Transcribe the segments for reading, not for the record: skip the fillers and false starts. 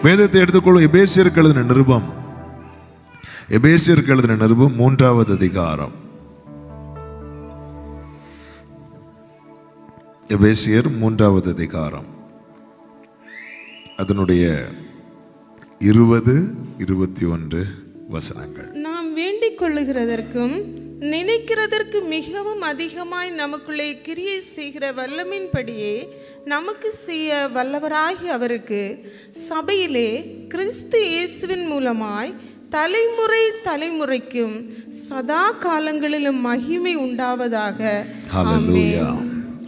வேதத்தை எடுத்துக்கொள்ளும். எபேசியருக்கு எழுதின நிருபம், எபேசியருக்கு எழுதின நிருபம் 3வது அதிகாரம். எபேசியர் 3வது அதிகாரம் அதனுடைய 20, 21 வசனங்கள். நாம் வேண்டிக் கொள்ளுகிறதற்கும் நினைக்கிறதற்கு மிகவும் அதிகமாய் நமக்குள்ளே கிரியை செய்கிற வல்லமின்படியே நமக்கு செய்ய வல்லவராகி அவருக்கு சபையிலே கிறிஸ்து இயேசுவின் மூலமாய் தலைமுறை தலைமுறைக்கும் சதா காலங்களிலும் மகிமை உண்டாவதாக. ஹல்லேலூயா.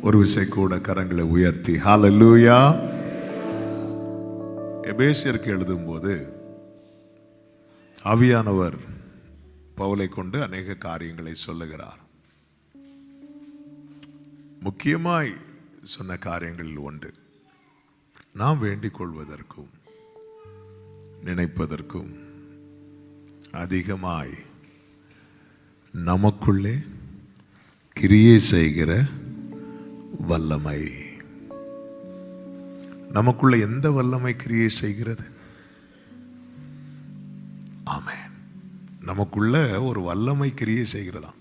ஒரு விசை கூட கரங்களை உயர்த்தி ஹல்லேலூயா. எபேசியருக்கு எழுதும்போது ஆவியானவர் பவுலை கொண்டு அநேக காரியங்களை சொல்லுகிறார். முக்கியமாய் சொன்ன காரியங்களில் ஒன்று, நாம் வேண்டிக் கொள்வதற்கும் நினைப்பதற்கும் அதிகமாய் நமக்குள்ளே கிரியை செய்கிற வல்லமை. நமக்குள்ள எந்த வல்லமை கிரியை செய்கிறது? ஆமென். நமக்குள்ள ஒரு வல்லமை கிரியை செய்கிறதா.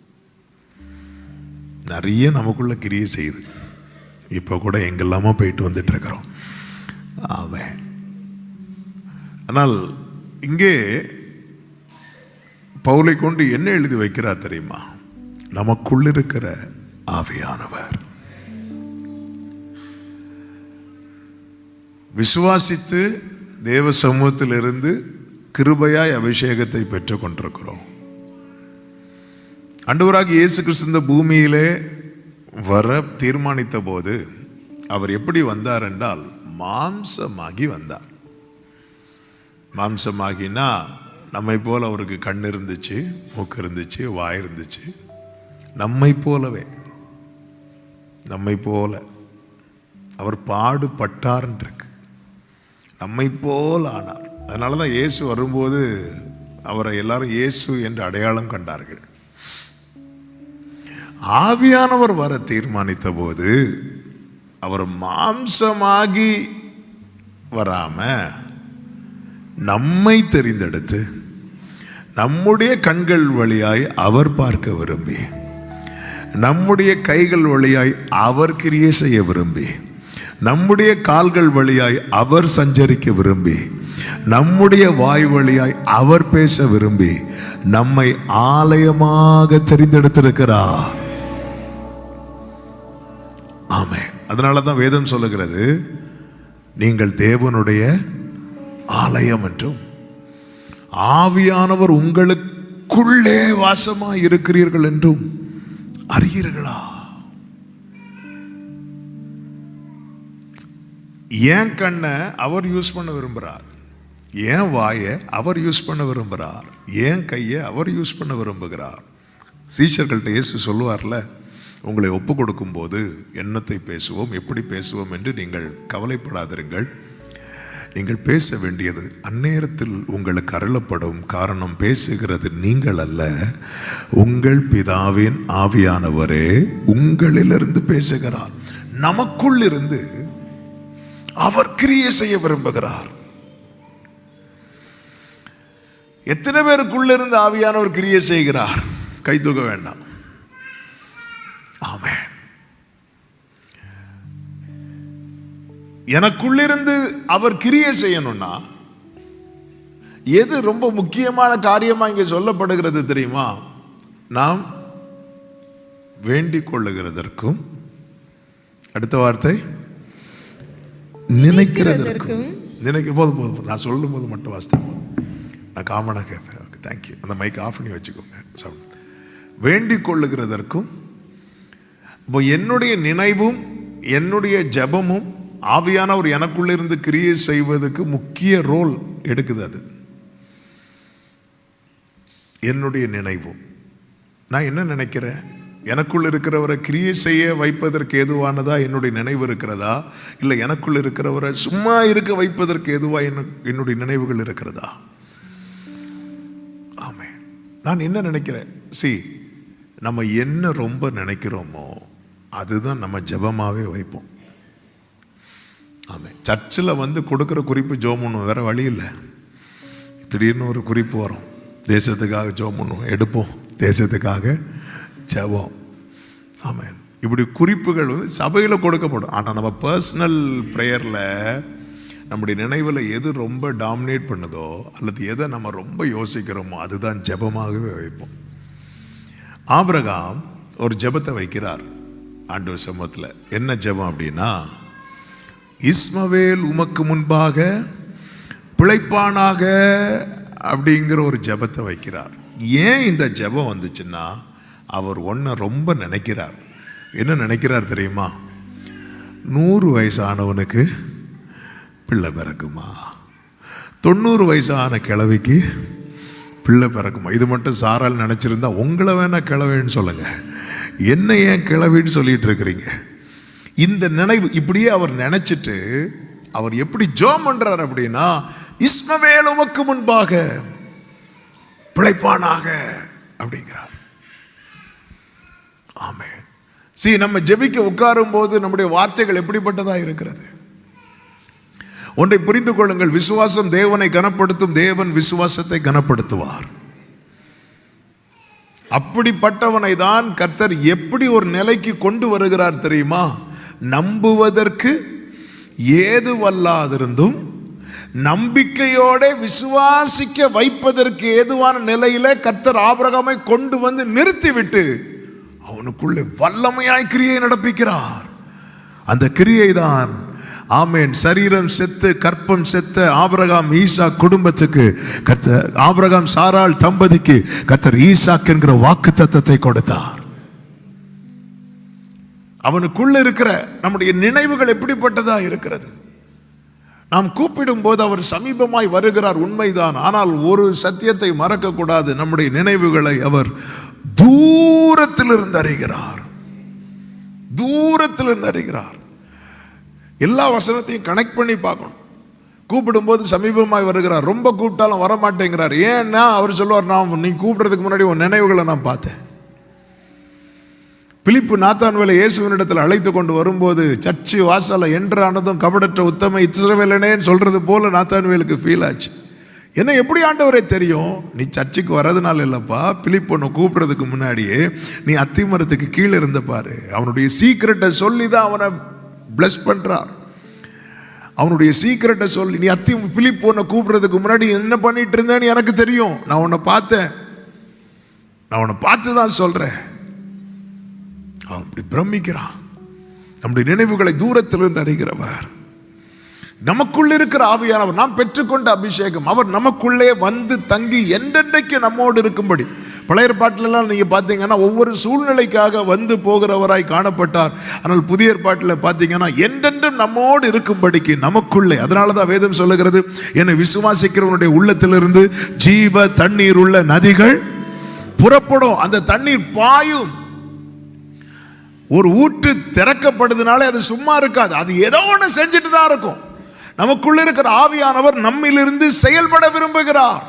நிறைய நமக்குள்ள கிரியை செய்யுது. இப்ப கூட எங்கெல்லாமோ போயிட்டு வந்துட்டு இருக்கிறோம். ஆமென். ஆனால் இங்கே பவுலை கொண்டு என்ன எழுதி வைக்கிறார் தெரியுமா? நமக்குள்ள இருக்கிற ஆவியானவர் விசுவாசித்து தேவ சமூகத்திலிருந்து கிருபையாய் அபிஷேகத்தை பெற்றுக் கொண்டிருக்கிறோம். ஆண்டவராகிய இயேசு கிறிஸ்து இந்த பூமியிலே வர தீர்மானித்த போது அவர் எப்படி வந்தார் என்றால் மாம்சமாகி வந்தார். மாம்சமாகினா நம்மை போல அவருக்கு கண் இருந்துச்சு, மூக்கு இருந்துச்சு, வாய் இருந்துச்சு. நம்மை போலவே, நம்மை போல அவர் பாடுபட்டார் இருக்கு. நம்மை போல ஆனார். அதனாலதான் இயேசு வரும்போது அவரை எல்லாரும் இயேசு என்று அடையாளம் கண்டார்கள். ஆவியானவர் வர தீர்மானித்த போது அவர் மாம்சமாகி வராம நம்மை தெரிந்தெடுத்து நம்முடைய கண்கள் வழியாய் அவர் பார்க்க விரும்பி, நம்முடைய கைகள் வழியாய் அவர் கிரியை செய்ய விரும்பி, நம்முடைய கால்கள் வழியாய் அவர் சஞ்சரிக்க விரும்பி, நம்முடைய வாய் வழியாய் அவர் பேச விரும்பி நம்மை ஆலயமாக தெரிந்தெடுத்திருக்கிறார். ஆமென். அதனாலதான் வேதம் சொல்லுகிறது, நீங்கள் தேவனுடைய ஆலயம் என்றும் ஆவியானவர் உங்களுக்குள்ளே வாசமாய் இருக்கிறீர்கள் என்றும் அறியீர்களா? ஏன் கண்ணை அவர் யூஸ் பண்ண விரும்புகிறார், ஏன் வாயை அவர் யூஸ் பண்ண விரும்புகிறார், ஏன் கையை அவர் யூஸ் பண்ண விரும்புகிறார். சீஷர்கள்ட்ட இயேசு சொல்லுவார்ல, உங்களை ஒப்பு கொடுக்கும் போது என்னத்தை பேசுவோம், எப்படி பேசுவோம் என்று நீங்கள் கவலைப்படாதிருங்கள். நீங்கள் பேச வேண்டியது அந்நேரத்தில் உங்களுக்கு அருளப்படும். காரணம், பேசுகிறது நீங்கள் அல்ல, உங்கள் பிதாவின் ஆவியானவரே உங்களிலிருந்து பேசுகிறார். நமக்குள் இருந்து அவர் கிரியை செய்ய விரும்புகிறார். எத்தனை பேருக்குள்ள இருந்து ஆவியானவர் கிரியை செய்கிறார்? கை தூக்க வேண்டாம். ஆமென். எனக்குள்ளிருந்து அவர் கிரியை செய்யணும்னா எது ரொம்ப முக்கியமான காரியமா இங்க சொல்லப்படுகிறது தெரியுமா? நாம் வேண்டிக் கொள்ளுகிறதற்கும், அடுத்த வார்த்தை நினைக்கிறதற்கும். போதும் போதும், நான் சொல்லும் போது மட்டும் வாசித்தேன். நான் காமனா கேட்பேன். Okay, thank you. அந்த மைக் ஆஃப் பண்ணி வச்சுக்கோங்க. வேண்டிக் கொள்ளுகிறதற்கும். இப்போ என்னுடைய நினைவும் என்னுடைய ஜெபமும் ஆவியானவர் எனக்குள்ள இருந்து கிரியை செய்வதற்கு முக்கிய ரோல் எடுக்குது. அது என்னுடைய நினைவும், நான் என்ன நினைக்கிறேன், எனக்குள் இருக்கிறவரை கிரியை செய்ய வைப்பதற்கு ஏதுவானதா என்னுடைய நினைவு இருக்கிறதா, இல்லை எனக்குள் இருக்கிறவரை சும்மா இருக்க வைப்பதற்கு ஏதுவா என்னுடைய நினைவுகள் இருக்கிறதா? ஆமென். நான் என்ன நினைக்கிறேன், நம்ம என்ன ரொம்ப நினைக்கிறோமோ அதுதான் நம்ம ஜெபமாவே வைப்போம். ஆமாம், சர்ச்சில் வந்து கொடுக்குற குறிப்பு ஜெபம் பண்ணுவோம், வேற வழி இல்லை. திடீர்னு ஒரு குறிப்பு வரும், தேசத்துக்காக ஜெபம் பண்ணுவோம், எடுப்போம், தேசத்துக்காக ஜெபம். ஆமாம், இப்படி குறிப்புகள் வந்து சபையில் கொடுக்கப்படும். ஆனால் நம்ம பர்சனல் ப்ரேயரில் நம்முடைய நினைவில் எது ரொம்ப டாமினேட் பண்ணுதோ அல்லது எதை நம்ம ரொம்ப யோசிக்கிறோமோ அதுதான் ஜெபமாகவே வைப்போம். ஆபிரகாம் ஒரு ஜெபத்தை வைக்கிறார் ஆண்டவர் சமூகத்தில். என்ன ஜெபம் அப்படின்னா, இஸ்மவேல் உமக்கு முன்பாக பிழைப்பானாக அப்படிங்கிற ஒரு ஜெபத்தை வைக்கிறார். ஏன் இந்த ஜெபம் வந்துச்சுன்னா, அவர் ஒன்றை ரொம்ப நினைக்கிறார். என்ன நினைக்கிறார் தெரியுமா? 100 வயசானவனுக்கு பிள்ளை பிறக்குமா, 90 வயசான கிழவிக்கு பிள்ளை பிறக்குமா. இது மட்டும் சாரால் நினைச்சிருந்தா உங்களை வேணா கிழவின்னு சொல்லுங்க, என்ன ஏன் கிழவின்னு சொல்லிட்டு இருக்கிறீங்க? இந்த நினைவு இப்படியே அவர் நினைச்சிட்டு அவர் எப்படி ஜெபம் பண்றார் அப்படின்னா, இஸ்மவேல் உமக்கு முன்பாக பிழைப்பானாக அப்படிங்கிறார். ஆமென். நம்ம ஜெபிக்க உட்காரும் போது நம்முடைய வார்த்தைகள் எப்படிப்பட்டதா இருக்கிறது? ஒன்றை புரிந்து கொள்ளுங்கள், விசுவாசம் தேவனை கனப்படுத்தும், தேவன் விசுவாசத்தை கனப்படுத்துவார். அப்படிப்பட்டவனை தான் கர்த்தர் எப்படி ஒரு நிலைக்கு கொண்டு வருகிறார் தெரியுமா? நம்புவதற்கு ஏதுவல்லாதிருந்தும் நம்பிக்கையோட விசுவாசிக்க வைப்பதற்கு ஏதுவான நிலையில கர்த்தர் ஆபிரகாமை கொண்டு வந்து நிறுத்திவிட்டு அவனுக்குள்ளே வல்லமையாய் கிரியை நடப்பிக்கிறார். அந்த கிரியை தான் ஆமென், சரீரம் செத்து கற்பம் செத்த ஆபிரகாம் ஈசாக் குடும்பத்துக்கு கர்த்தர், ஆபிரகாம் சாராள் தம்பதிக்கு கர்த்தர் ஈசாக் என்கிற வாக்குத்தத்தத்தை கொடுத்தார். அவனுக்குள்ள இருக்கிற நம்முடைய நினைவுகள் எப்படிப்பட்டதா இருக்கிறது? நாம் கூப்பிடும் போது அவர் சமீபமாய் வருகிறார், உண்மைதான். ஆனால் ஒரு சத்தியத்தை மறக்க கூடாது, நம்முடைய நினைவுகளை அவர் தூரத்திலிருந்து அறிகிறார். தூரத்திலிருந்து அறிகிறார். எல்லா வசனத்தையும் கனெக்ட் பண்ணி பார்க்கணும். கூப்பிடும் போது சமீபமாய் வருகிறார், ரொம்ப கூப்பிட்டாலும் வரமாட்டேங்கிறார். ஏன்னா அவர் சொல்லுவார், நான் நீ கூப்பிடுறதுக்கு முன்னாடி உன் நினைவுகளை நான் பார்த்தேன். பிலிப்பு நாத்தான்வேலை இயேசுவினிடத்தில் அழைத்து கொண்டு வரும்போது சர்ச்சு வாசல என்றானதும் கபடற்ற உத்தம இஸ்ரவேலனேன்னு சொல்றது போல நாத்தான்வேலுக்கு ஃபீல் ஆச்சு. என்ன எப்படி ஆண்டவரே தெரியும்? நீ சர்ச்சுக்கு வர்றதுனால இல்லப்பா, பிலிப்பு ஒன்று கூப்பிடுறதுக்கு முன்னாடியே நீ அத்திமரத்துக்கு கீழே இருந்த பாரு. அவனுடைய சீக்கிரட்டை சொல்லி தான் அவனை பிளஸ் பண்றார். அவனுடைய சீக்கிரட்டை சொல்லி, நீ பிலிப்பு உன்னை கூப்பிடுறதுக்கு முன்னாடி என்ன பண்ணிட்டு இருந்தேன்னு எனக்கு தெரியும், நான் உன்னை பார்த்தேன், நான் உன்னை பார்த்து தான் சொல்றேன். அவன் அப்படி பிரமிக்கிறான். நம்முடைய நினைவுகளை தூரத்திலிருந்து அறிகிறவர், நமக்குள்ள இருக்கிற ஆவியானவர், நாம் பெற்றுக்கொண்ட அபிஷேகம், அவர் நமக்குள்ளே வந்து தங்கி என்றென்றைக்கு நம்மோடு இருக்கும்படி. பழைய ஏற்பாட்டிலெல்லாம் நீங்க பார்த்தீங்கன்னா ஒவ்வொரு சூழ்நிலைக்காக வந்து போகிறவராய் காணப்பட்டார். ஆனால் புதிய ஏற்பாட்டில் பார்த்தீங்கன்னா என்றென்றும் நம்மோடு இருக்கும்படிக்கு நமக்குள்ளே. அதனால தான் வேதம் சொல்லுகிறது, என்னை விசுவாசிக்கிறவனுடைய உள்ளத்திலிருந்து ஜீவ தண்ணீர் உள்ள நதிகள் புறப்படும். அந்த தண்ணீர் பாயும். ஒரு ஊற்று திறக்கப்படுதுனாலே அது சும்மா இருக்காது, அது ஏதோ ஒன்று செஞ்சுட்டு தான் இருக்கும். நமக்குள்ள இருக்கிற ஆவியானவர் நம்மிலிருந்து செயல்பட விரும்புகிறார்,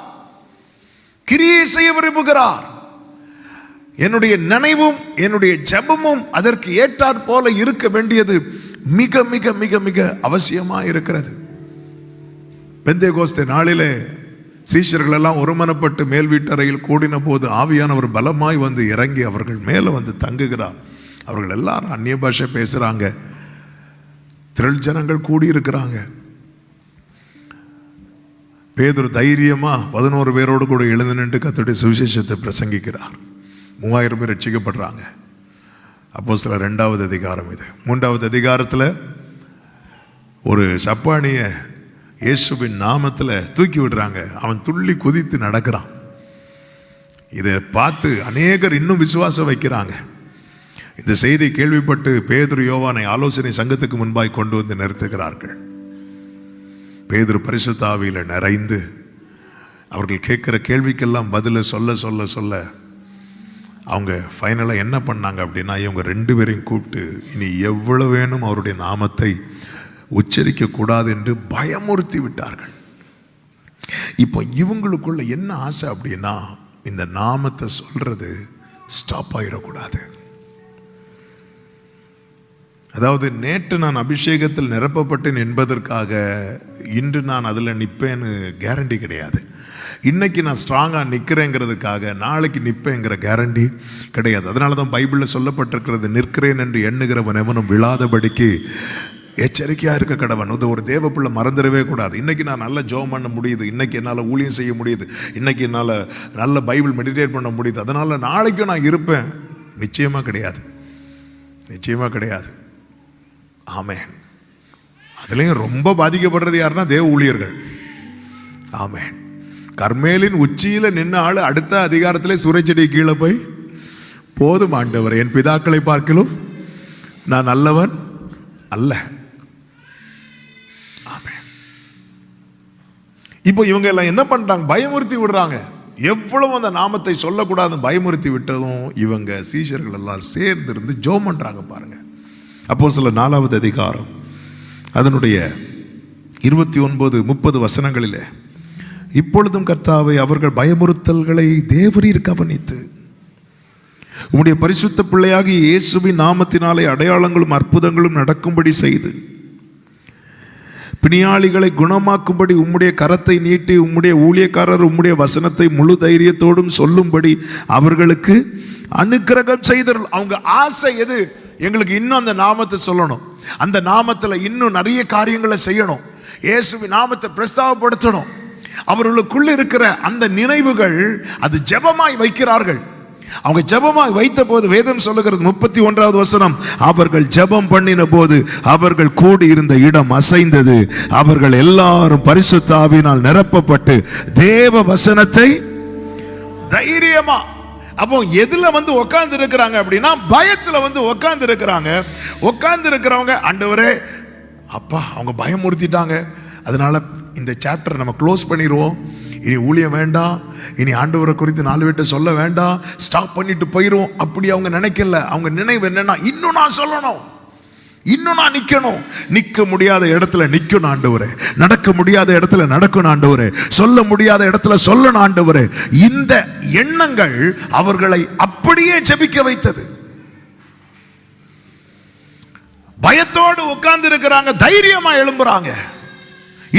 கிரியை செய்ய விரும்புகிறார். என்னுடைய நினைவும் என்னுடைய ஜெபமும் அதற்கு ஏற்றாற் போல இருக்க வேண்டியது மிக மிக மிக மிக அவசியமா இருக்கிறது. பெந்தேகோஸ்தே நாளிலே சீஷர்கள் எல்லாம் ஒருமனப்பட்டு மேல் வீட்டறையில் கூடின போது ஆவியானவர் பலமாய் வந்து இறங்கி அவர்கள் மேலே வந்து தங்குகிறார். அவர்கள் எல்லாரும் அந்நிய பாஷை பேசுறாங்க, திரள் ஜனங்கள் கூடியிருக்கிறாங்க. பேதுரு தைரியமா 11 பேரோடு கூட எழுந்து நின்று கர்த்தருடைய சுவிசேஷத்தை பிரசங்கிக்கிறார். 3000 பேர் ரட்சிக்கப்படுறாங்க. அப்போஸ்தலர் 2வது அதிகாரம் இது. 3வது அதிகாரத்தில் ஒரு சப்பானிய இயேசுவின் நாமத்தில் தூக்கி விடுறாங்க. அவன் துள்ளி குதித்து நடக்கிறான். இதை பார்த்து அநேகர் இன்னும் விசுவாசம் வைக்கிறாங்க. இந்த செய்தி கேள்விப்பட்டு பேதுரு யோவானை ஆலோசனை சங்கத்துக்கு முன்பாய் கொண்டு வந்து நிறுத்துகிறார்கள். பேதுரு பரிசுத்த ஆவியில நிறைந்து அவர்கள் கேட்கிற கேள்விக்கெல்லாம் பதில சொல்ல சொல்ல சொல்ல அவங்க ஃபைனலாக என்ன பண்ணாங்க அப்படின்னா, இவங்க 2 பேரையும் கூப்பிட்டு இனி எவ்வளவு வேணும் அவருடைய நாமத்தை உச்சரிக்க கூடாது என்று பயமுறுத்தி விட்டார்கள். இப்போ இவங்களுக்குள்ள என்ன ஆசை அப்படின்னா, இந்த நாமத்தை சொல்றது ஸ்டாப் ஆயிடக்கூடாது. அதாவது நேற்று நான் அபிஷேகத்தில் நிரப்பப்பட்டேன் என்பதற்காக இன்று நான் அதில் நிற்பேன்னு கேரண்டி கிடையாது. இன்னைக்கு நான் ஸ்ட்ராங்காக நிற்கிறேங்கிறதுக்காக நாளைக்கு நிற்பேங்கிற கேரண்டி கிடையாது. அதனால தான் பைபிளில் சொல்லப்பட்டிருக்கிறது, நிற்கிறேன் என்று எண்ணுகிறவன் எவனும் விழாதபடிக்கு எச்சரிக்கையாக இருக்க கடவன். இது ஒரு தேவ பிள்ளை மறந்துடவே கூடாது. இன்றைக்கி நான் நல்ல ஜெபம் பண்ண முடியுது, இன்றைக்கி என்னால் ஊழியம் செய்ய முடியுது, இன்றைக்கி என்னால் நல்ல பைபிள் மெடிடேட் பண்ண முடியுது, அதனால் நாளைக்கும் நான் இருப்பேன், நிச்சயமாக கிடையாது, நிச்சயமாக கிடையாது. ஆமென். அதுலேயும் ரொம்ப பாதிக்கப்படுறது யாருன்னா தேவ ஊழியர்கள். ஆமென். கர்மேலின் உச்சியில் நின்ன ஆள் அடுத்த அதிகாரத்திலே சூறைச்செடி கீழே போய், போதும் ஆண்டவர், என் பிதாக்களை பார்க்கலும் நான் நல்லவன் அல்ல. ஆமென். இப்போ இவங்க எல்லாம் என்ன பண்றாங்க? பயமுறுத்தி விடுறாங்க. எவ்வளவு அந்த நாமத்தை சொல்லக்கூடாது பயமுறுத்தி விட்டதும் இவங்க சீஷர்கள் எல்லாம் சேர்ந்து இருந்து ஜெபம் பண்றாங்க. பாருங்க, அப்போஸ்தலர் 4வது அதிகாரம் அதனுடைய 29-30 வசனங்களிலே, இப்பொழுதும் கர்த்தாவே அவர்கள் பயமுறுத்தல்களை தேவரீர் கவனித்து உம்முடைய பரிசுத்த பிள்ளையாகிய இயேசுவின் நாமத்தினாலே அடையாளங்களும் அற்புதங்களும் நடக்கும்படி செய்து பிணியாளிகளை குணமாக்கும்படி உம்முடைய கரத்தை நீட்டி உம்முடைய ஊழியக்காரர் உம்முடைய வசனத்தை முழு தைரியத்தோடும் சொல்லும்படி அவர்களுக்கு அனுக்கிரகம் செய்தருள். அவங்க ஆசை எது? எங்களுக்கு இன்னும் அந்த நாமத்தை சொல்லணும், அந்த நாமத்தில் இன்னும் நிறைய காரியங்களை செய்யணும், இயேசுவின் நாமத்தை பிரஸ்தாபப்படுத்தணும். அவர்களுக்குள்ள இருக்கிற அந்த நினைவுகள் அது ஜெபமாய் வைக்கிறார்கள். அவங்க ஜெபமாய் வைத்த போது வேதம் சொல்லுகிறது 31வது வசனம், அவர்கள் ஜெபம் பண்ணின போது அவர்கள் கூடி இருந்த இடம் அசைந்தது, அவர்கள் எல்லாரும் பரிசுத்த ஆவியினால் நிரப்பப்பட்டு தேவ வசனத்தை தைரியமா. அப்போ எதுல வந்து உட்கார்ந்து இருக்கிறாங்க அப்படின்னா பயத்துல வந்து உட்கார்ந்து இருக்கிறாங்க. உட்கார்ந்து இருக்கிறவங்க, ஆண்டவரே அப்பா அவங்க பயமுறுத்திட்டாங்க, அதனால இந்த சாப்டர் நம்ம க்ளோஸ் பண்ணிடுவோம், இனி ஊழியம் வேண்டாம், இனி ஆண்டவரை குறித்து 4 பேர்ட்ட சொல்ல வேண்டாம், ஸ்டாப் பண்ணிட்டு போயிடுவோம். அப்படி அவங்க நினைக்கல. அவங்க நினைவு என்னன்னா, இன்னும் நான் சொல்லணும், இன்னும் நான் நிக்கணும், நிக்க முடியாத இடத்துல நிக்கணும் ஆண்டவரே, நடக்க முடியாத இடத்துல நடக்கணும் ஆண்டவரே, சொல்ல முடியாத இடத்துல சொல்லணும் ஆண்டவரே. இந்த எண்ணங்கள் அவர்களை அப்படியே ஜெபிக்க வைத்தது. பயத்தோடு உட்கார்ந்து இருக்கிறாங்க, தைரியமா எழும்புறாங்க.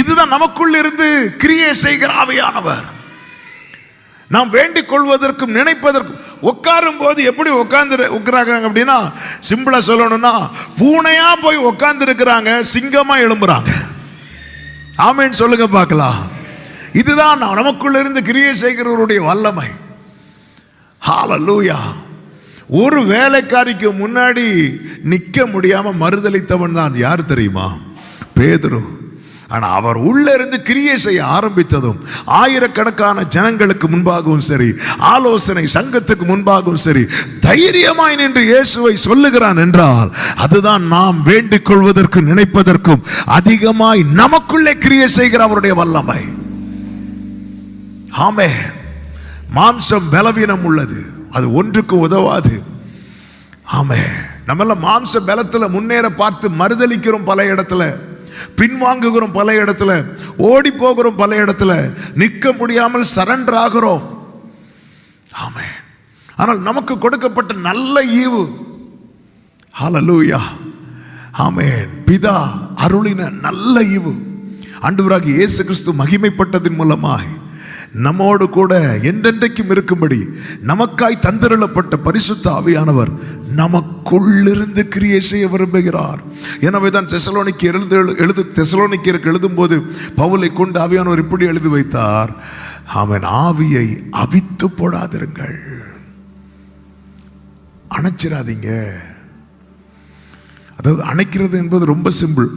இதுதான் நமக்குள்ள இருந்து கிரியை செய்கிற ஆவியானவர். நாம் வேண்டிக் கொள்வதற்கும் நினைப்பதற்கும் உட்காரும் போது எப்படி உட்கார்ந்து அப்படின்னா, சிம்பிளா சொல்லணும்னா பூனையா போய் உட்கார்ந்து இருக்கிறாங்க, சிங்கமா எழும்புறாங்க. ஆமென் சொல்லுங்க பார்க்கலாம். இதுதான் நமக்குள்ள இருந்து கிரியை செய்கிறவருடைய வல்லமை. ஹல்லேலூயா. ஒரு வேலைக்காரிக்கு முன்னாடி நிக்க முடியாம மறுதலித்தவன் தான் யார் தெரியுமா? பேதுரு. ஆனா அவர் உள்ள இருந்து கிரியை செய்ய ஆரம்பித்ததும் ஆயிரக்கணக்கான ஜனங்களுக்கு முன்பாகவும் சரி, ஆலோசனை சங்கத்துக்கு முன்பாகவும் சரி, தைரியமாய் நின்று இயேசுவை சொல்லுகிறான் என்றால் அதுதான் நாம் வேண்டிக் கொள்வதற்கும் நினைப்பதற்கும் அதிகமாய் நமக்குள்ளே கிரியை செய்கிற அவருடைய வல்லமை. ஆமென். மாம்சம் பலவீனம் உள்ளது, அது ஒன்றுக்கு உதவாது. ஆமென். நம்மள மாம்ச பலத்துல முன்னேற பார்த்து மறுதலிக்கிறோம், பல இடத்துல பின்வாங்குகிறோம், பல இடத்துல ஓடி போகிறோம், பல இடத்துல நிற்க முடியாமல் சரண்டர் ஆகிறோம். ஆமென். ஆனால் நமக்கு கொடுக்கப்பட்ட நல்ல ஈவு, ஹல்லேலூயா, ஆமென், பிதா அருளின நல்ல ஈவு, ஆண்டவராகிய இயேசு கிறிஸ்து மகிமைப்பட்டதின் மூலமாய் நம்மோடு கூட என்றென்றைக்கும் இருக்கும்படி நமக்காய் தந்திரப்பட்ட பரிசுத்த ஆவியானவர் நமக்குள்ளிருந்து கிரியை செய்ய விரும்புகிறார். எனவே தான் தெசலோனிக்கேயருக்கு எழுதும் போது பவுலை கொண்டு ஆவியானவர் இப்படி எழுதி வைத்தார், அவன் ஆவியை அவித்து போடாதிருங்கள், அணைச்சிடாதீங்க. அதாவது அணைக்கிறது என்பது ரொம்ப சிம்பிள்,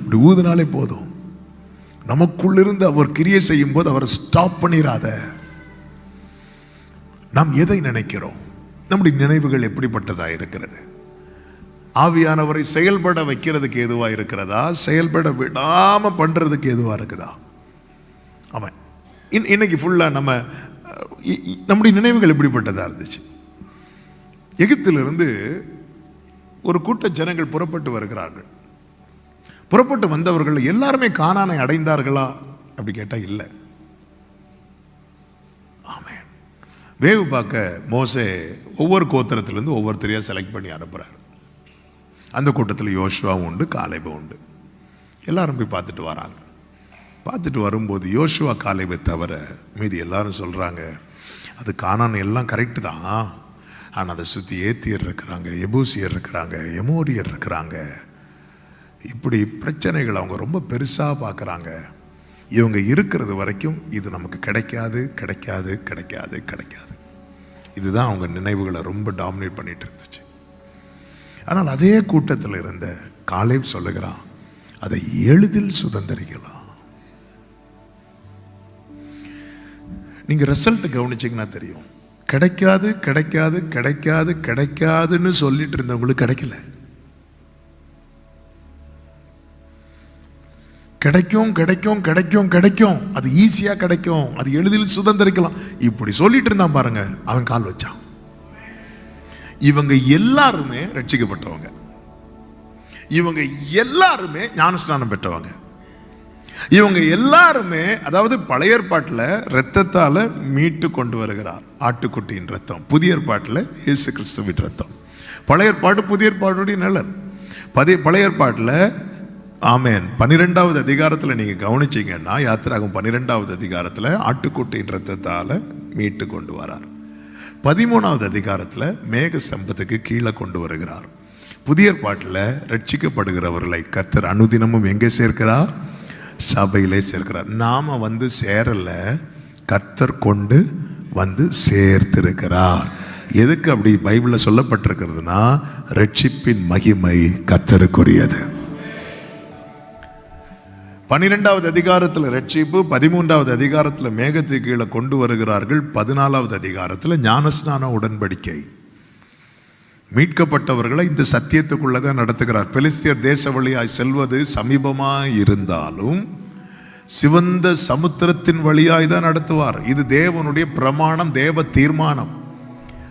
இப்படி ஊதினாலே போதும். நமக்குள்ளிருந்து அவர் கிரியை செய்யும் போது அவர் ஸ்டாப் பண்ணிடாத. நாம் எதை நினைக்கிறோம்? நம்முடைய நினைவுகள் எப்படிப்பட்டதா இருக்கிறது? ஆவியானவரை செயல்பட வைக்கிறதுக்கு எதுவா இருக்கிறதா, செயல்பட விடாம பண்றதுக்கு எதுவா இருக்குதா? ஆமாம். இன்னைக்கு ஃபுல்லா நம்முடைய நினைவுகள் எப்படிப்பட்டதா இருந்துச்சு? எகிப்திலிருந்து ஒரு கூட்ட ஜனங்கள் புறப்பட்டு வருகிறார்கள். புறப்பட்டு வந்தவர்கள் எல்லாருமே கானானை அடைந்தார்களா அப்படி கேட்டா இல்லை. ஆமென். வேவு பார்க்க மோசே ஒவ்வொரு கோத்திரத்திலிருந்து ஒவ்வொருத்தரையா செலக்ட் பண்ணி அனுப்புறாரு. அந்த கூட்டத்தில் யோசுவாவும் உண்டு, காலேபும் உண்டு. எல்லாரும் போய் பார்த்துட்டு வராங்க. பார்த்துட்டு வரும்போது யோசுவா காலேபை தவிர மீதி எல்லாரும் சொல்கிறாங்க, அது கானான் எல்லாம் கரெக்டு தான், ஆனால் அதை சுற்றி ஏத்தியர் இருக்கிறாங்க, எபூசியர் இருக்கிறாங்க, எமோரியர் இருக்கிறாங்க. இப்படி பிரச்சனைகள் அவங்க ரொம்ப பெருசாக பார்க்குறாங்க. இவங்க இருக்கிறது வரைக்கும் இது நமக்கு கிடைக்காது கிடைக்காது கிடைக்காது கிடைக்காது. இதுதான் அவங்க நினைவுகளை ரொம்ப டாமினேட் பண்ணிட்டு இருந்துச்சு. ஆனால் அதே கூட்டத்தில் இருந்த காலேப் சொல்லுகிறான், அதை எளிதில் சுதந்திரிக்கலாம். நீங்க ரிசல்ட் கவனிச்சீங்கன்னா தெரியும், கிடைக்காது கிடைக்காது கிடைக்காது கிடைக்காதுன்னு சொல்லிட்டு இருந்தவங்களுக்கு கிடைக்கல. கிடைக்கும் கிடைக்கும் கிடைக்கும் கிடைக்கும், அது ஈஸியா கிடைக்கும், அது எளிதில் சுதந்திரிக்கலாம், இப்படி சொல்லிட்டு இருந்தான் பாருங்க, அவன் கால் வச்சான். இவங்க எல்லாருமே ரட்சிக்கப்பட்டவங்க, இவங்க எல்லாருமே ஞானஸ்நானம் பெற்றவங்க, இவங்க எல்லாருமே, அதாவது பழைய ஏற்பாட்டில் இரத்தத்தால மீட்டு கொண்டு வருகிறார் ஆட்டுக்குட்டியின் ரத்தம், புதிய ஏற்பாட்டில் இயேசு கிறிஸ்துவின் ரத்தம். பழைய ஏற்பாடு புதிய ஏற்பாடுடைய நிழல். பழைய ஏற்பாட்டில் ஆமேன் 12வது அதிகாரத்தில் நீங்க கவனிச்சீங்கன்னா, யாத்திராகும் 12வது அதிகாரத்தில் ஆட்டுக்குட்டியின் ரத்தத்தால மீட்டு கொண்டு வரார். 13வது அதிகாரத்தில் மேக ஸ்தம்பத்துக்கு கீழே கொண்டு வருகிறார். புதிய ஏற்பாட்டில் ரட்சிக்கப்படுகிறவர்களை கர்த்தர் அனுதினமும் எங்கே சேர்க்கிறார்? சபையிலே சேர்க்கிறார். நாம வந்து சேரல, கர்த்தர் கொண்டு வந்து சேர்த்திருக்கிறார். எதுக்கு அப்படி பைபிளில் சொல்லப்பட்டிருக்கிறதுனா, ரட்சிப்பின் மகிமை கர்த்தருக்குரியது. 12வது அதிகாரத்தில் ரட்சிப்பு, 13வது அதிகாரத்தில் மேகத்துக்கு கீழே கொண்டு வருகிறார்கள், 14வது அதிகாரத்தில் ஞானஸ்நான உடன்படிக்கை. மீட்கப்பட்டவர்களை இந்த சத்தியத்துக்குள்ளதான் நடத்துகிறார். பெலிஸ்தியர் தேச வழியாய் செல்வது சமீபமாய் இருந்தாலும் சிவந்த சமுத்திரத்தின் வழியாய் தான் நடத்துவார். இது தேவனுடைய பிரமாணம், தேவ தீர்மானம்.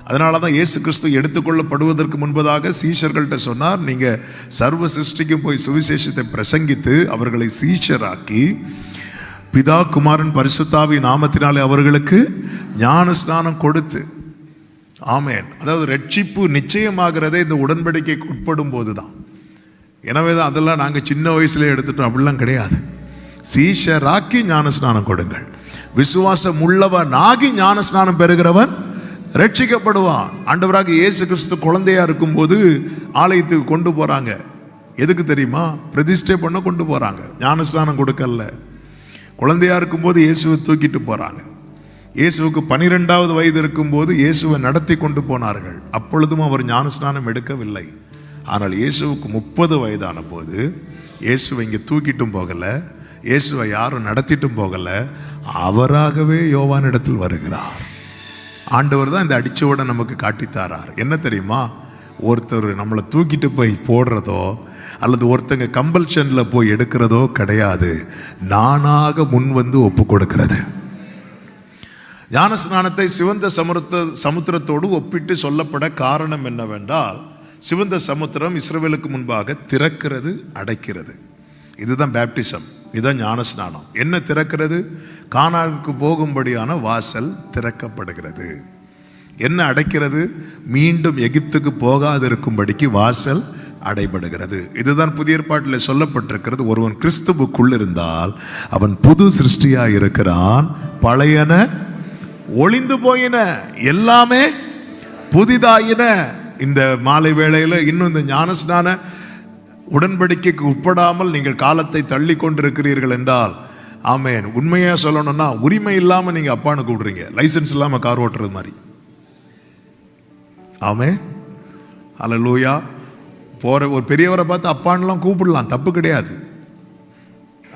அதனாலதான் இயேசு கிறிஸ்து எடுத்துக்கொள்ளப்படுவதற்கு முன்பதாக சீஷர்கள்ட்ட சொன்னார், நீங்க சர்வ சிருஷ்டிக்கும் போய் சுவிசேஷத்தை பிரசங்கித்து அவர்களை சீஷராக்கி பிதா குமாரன் பரிசுத்தாவி நாமத்தினாலே அவர்களுக்கு ஞான ஸ்நானம் கொடுத்து. ஆமேன். அதாவது ரட்சிப்பு நிச்சயமாகிறதே இந்த உடன்படிக்கைக்கு உட்படும் போதுதான். எனவே தான் அதெல்லாம் நாங்கள் சின்ன வயசுல எடுத்துட்டோம், அப்படிலாம் கிடையாது. சீஷராக்கி ஞான ஸ்நானம் கொடுங்கள். விசுவாசம் உள்ளவன் ஆகி ஞான ஸ்நானம் பெறுகிறவன் ரட்சிக்கப்படுவான். ஆண்டவராக இயேசு கிறிஸ்து குழந்தையா இருக்கும்போது ஆலயத்துக்கு கொண்டு போறாங்க. எதுக்கு தெரியுமா? பிரதிஷ்டை பண்ண கொண்டு போறாங்க, ஞான ஸ்நானம் கொடுக்கல. குழந்தையா இருக்கும்போது இயேசுவை தூக்கிட்டு போறாங்க. இயேசுவுக்கு 12வது வயது இருக்கும்போது இயேசுவை நடத்தி கொண்டு போனார்கள். அப்பொழுதும் அவர் ஞானஸ்நானம் எடுக்கவில்லை. ஆனால் இயேசுவுக்கு 30 வயதான போது இயேசுவை இங்கே தூக்கிட்டும் போகல, இயேசுவை யாரும் நடத்திட்டும் போகல, அவராகவே யோவானிடத்தில் வருகிறார். ஆண்டவர் தான் இந்த அடிச்சோட நமக்கு காட்டித்தாரார். என்ன தெரியுமா? ஒருத்தர் நம்மளை தூக்கிட்டு போய் போடுறதோ அல்லது ஒருத்தங்க கம்பல்ஷன்ல போய் எடுக்கிறதோ கிடையாது, நானாக முன் வந்து ஒப்பு கொடுக்கிறது. ஞானஸ்நானத்தை சிவந்த சமுத்திரத்தோடு ஒப்பிட்டு சொல்லப்பட காரணம் என்னவென்றால், சிவந்த சமுத்திரம் இஸ்ரவேலுக்கு முன்பாக திறக்கிறது, அடைக்கிறது. இதுதான் பேப்டிசம், இதுதான் ஞானஸ்நானம். என்ன திறக்கிறது? கானானுக்கு போகும்படியான வாசல் திறக்கப்படுகிறது. என்ன அடைக்கிறது? மீண்டும் எகிப்துக்கு போகாதிருக்கும்படிக்கு வாசல் அடைபடுகிறது. இதுதான் புதிய ஏற்பாட்டில் சொல்லப்பட்டிருக்கிறது. ஒருவன் கிறிஸ்துவுக்குள் இருந்தால் அவன் புது சிருஷ்டியா இருக்கிறான், பழையன ஒளிந்து போயின, எல்லாமே புதிதாயின. இந்த மாலை வேளையில இன்னும் இந்த ஞானஸ்நான உடன்படிக்கைக்கு உட்படாமல் நீங்கள் காலத்தை தள்ளி கொண்டிருக்கிறீர்கள் என்றால், ஆமேன், உண்மையா சொல்லணும்னா உரிமை இல்லாம நீங்க அப்பான்னு கூப்பிடுறீங்க, லைசன்ஸ் இல்லாம கார் ஓட்டுறது மாதிரி. ஆமே, அல்லேலூயா. போற ஒரு பெரியவரை பார்த்து அப்பான்லாம் கூப்பிடலாம், தப்பு கிடையாது.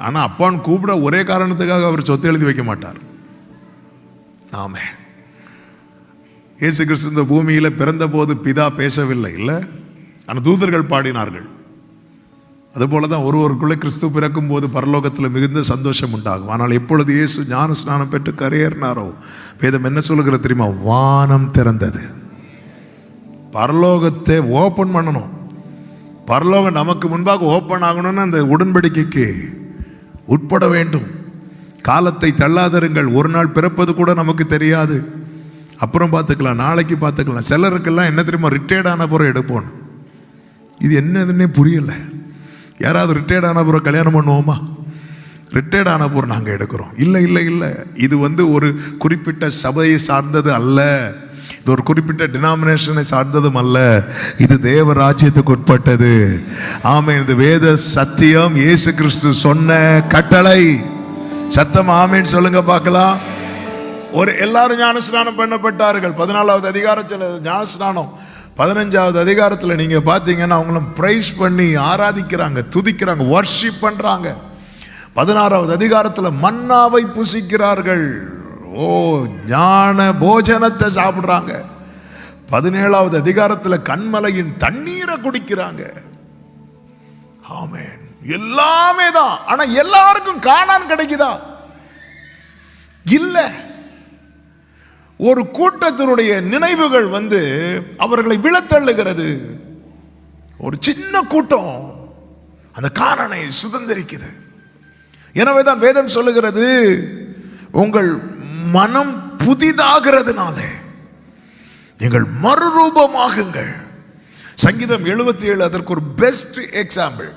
ஆனா அப்பான்னு கூப்பிட ஒரே காரணத்துக்காக அவர் சொத்து எழுதி வைக்க மாட்டார். ஆமே, இயேசு கிறிஸ்து இந்த பூமியில பிறந்த போது பிதா பேசவில்லை இல்ல, ஆனால் தூதர்கள் பாடினார்கள். அதுபோலதான் ஒருவருக்குள்ளே கிறிஸ்து பிறக்கும் போது பரலோகத்தில் மிகுந்த சந்தோஷம் உண்டாகும். ஆனால் எப்பொழுது இயேசு ஞான ஸ்நானம் பெற்று கரையேறினாரோ, வேதம் என்ன சொல்லுகிறது தெரியுமா? வானம் திறந்தது. பரலோகத்தை ஓபன் பண்ணணும். பரலோகம் நமக்கு முன்பாக ஓபன் ஆகணும்னா அந்த உடன்படிக்கைக்கு உட்பட வேண்டும். காலத்தை தள்ளாதருங்கள். ஒரு நாள் பிறப்பது கூட நமக்கு தெரியாது, அப்புறம் பார்த்துக்கலாம், நாளைக்கு பார்த்துக்கலாம். சிலருக்கெல்லாம் என்ன தெரியுமா? ரிட்டையர்ட் ஆன பிறகு எடுப்போம். இது என்னதுன்னே புரியல. யாராவது ரிட்டையர்ட் ஆன பிறகு கல்யாணம் பண்ணுவோமா? ரிட்டையர்ட் ஆன பிறகு நாங்கள் எடுக்கிறோம். இல்லை இல்லை இல்லை, இது ஒரு குறிப்பிட்ட சபையை சார்ந்தது அல்ல, இது ஒரு குறிப்பிட்ட டினாமினேஷனை சார்ந்ததும் அல்ல, இது தேவ ராஜ்யத்துக்கு உட்பட்டது. ஆமென். இது வேத சத்தியம், இயேசு கிறிஸ்து சொன்ன கட்டளை. சத்தம் ஆமென் சொல்லுங்க பார்க்கலாம். எல்லாரும் ஞானஸ்நானம் பண்ணப்பட்டார்கள். 14வது அதிகாரத்தில் ஞானஸ்நானம். 15வது அதிகாரத்தில் நீங்க பார்த்தீங்கன்னா அவங்களும் பிரைஸ் பண்ணி ஆராதிக்கிறாங்க, துதிக்கிறாங்க, வர்ஷிப் பண்றாங்க. 16வது அதிகாரத்தில் மன்னாவை புசிக்கிறார்கள். ஓ, ஞான போஜனத்தை சாப்பிடுறாங்க. 17வது அதிகாரத்தில் கண்மலையின் தண்ணீரை குடிக்கிறாங்க. ஆமென். எல்லாமே தான். ஆனா எல்லாருக்கும் காணான் கிடைக்குதா? இல்ல. ஒரு கூட்டத்தினுடைய நினைவுகள் அவர்களை விழத்தள்ளுகிறது. ஒரு சின்ன கூட்டம் அந்த கானானை சுதந்திரிக்குது. எனவேதான் வேதம் சொல்லுகிறது, உங்கள் மனம் புதிதாகிறதுனாலே நீங்கள் மறுரூபமாகுங்கள். சங்கீதம் 77 அதற்கு ஒரு பெஸ்ட் எக்ஸாம்பிள்.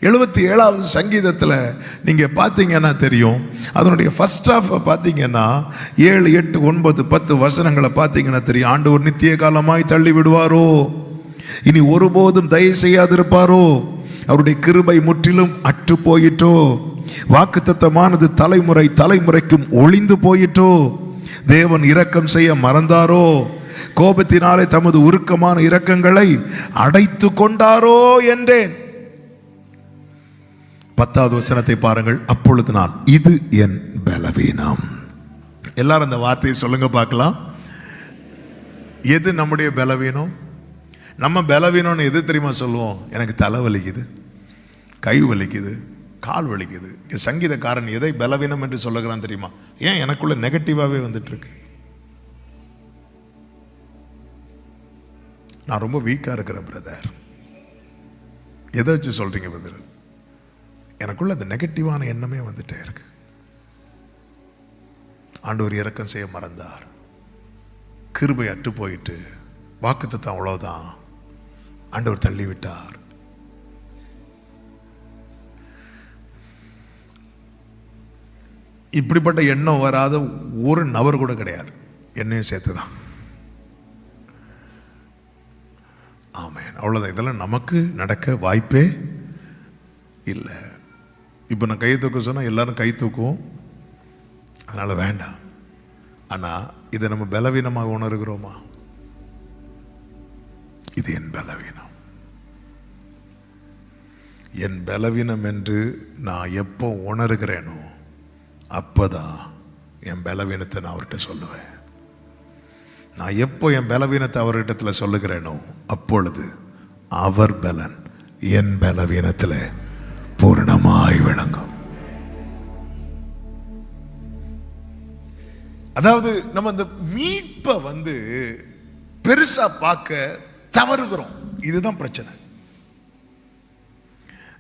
77வது சங்கீதத்தில் நீங்க பார்த்தீங்கன்னா தெரியும், அதனுடைய ஃபர்ஸ்ட் ஹாஃப் பார்த்தீங்கன்னா 7, 8, 9, 10 வசனங்களை பார்த்தீங்கன்னா தெரியும். ஆண்டவர் நித்திய காலமாய் தள்ளி விடுவாரோ, இனி ஒருபோதும் தயவு செய்யாதிருப்பாரோ, அவருடைய கிருபை முற்றிலும் அற்று போயிட்டோ, வாக்குத்தத்தமானது தலைமுறை தலைமுறைக்கும் ஒளிந்து போயிட்டோ, தேவன் இரக்கம் செய்ய மறந்தாரோ, கோபத்தினாலே தமது உருக்கமான இரக்கங்களை அடைத்து கொண்டாரோ என்றேன். 10வது வசனத்தை பாருங்கள். அப்பொழுது நான், இது என் பலவீனம். எல்லாரும் அந்த வார்த்தையை சொல்லுங்க பார்க்கலாம். எது நம்முடைய பலவீனம்? நம்ம பலவீனம்னு எது தெரியுமா சொல்லுவோம்? எனக்கு தலை வலிக்குது, கை வலிக்குது, கால் வலிக்குது. இங்க சங்கீதக்காரன் எதை பலவீனம் என்று சொல்லுகிறான் தெரியுமா? ஏன் எனக்குள்ள நெகட்டிவாவே வந்துட்டு இருக்கு. நான் ரொம்ப வீக்கா இருக்கிறேன் பிரதர். எதை வச்சு சொல்றீங்க பிரதர்? எனக்குள்ள அந்த நெகட்டிவான எண்ணமே வந்துட்டே இருக்கு. ஆண்டவர் இரக்கம் செய்ய மறந்தார், கிருபை அற்று போயிட்டு, வாக்குத்தத்தம் அவ்வளவுதான், ஆண்டவர் தள்ளிவிட்டார். இப்படிப்பட்ட எண்ணம் வராத ஒரு நபர் கூட கிடையாது, என்னையும் சேர்த்துதான். ஆமென். அவ்வளவுதான். இதெல்லாம் நமக்கு நடக்க வாய்ப்பே இல்லை. இப்போ நான் கை தூக்க சொன்னா எல்லாரும் கை தூக்குவோம், அதனால வேண்டாம். ஆனா இதை நம்ம பலவீனமாக உணர்கிறோமா? இது என் பலவீனம். என் பலவீனம் என்று நான் எப்போ உணர்கிறேனோ அப்பதான் என் பலவீனத்தை நான் அவர்கிட்ட சொல்லுவேன். நான் எப்போ என் பலவீனத்தை அவர்கிட்ட சொல்லுகிறேனோ அப்பொழுது அவர் பலன் என் பலவீனத்தில் பூரணமாய் விளங்கும். அதாவது நம்ம இந்த மீட்பை பெருசா பார்க்க தவறுகிறோம். இதுதான் பிரச்சனை.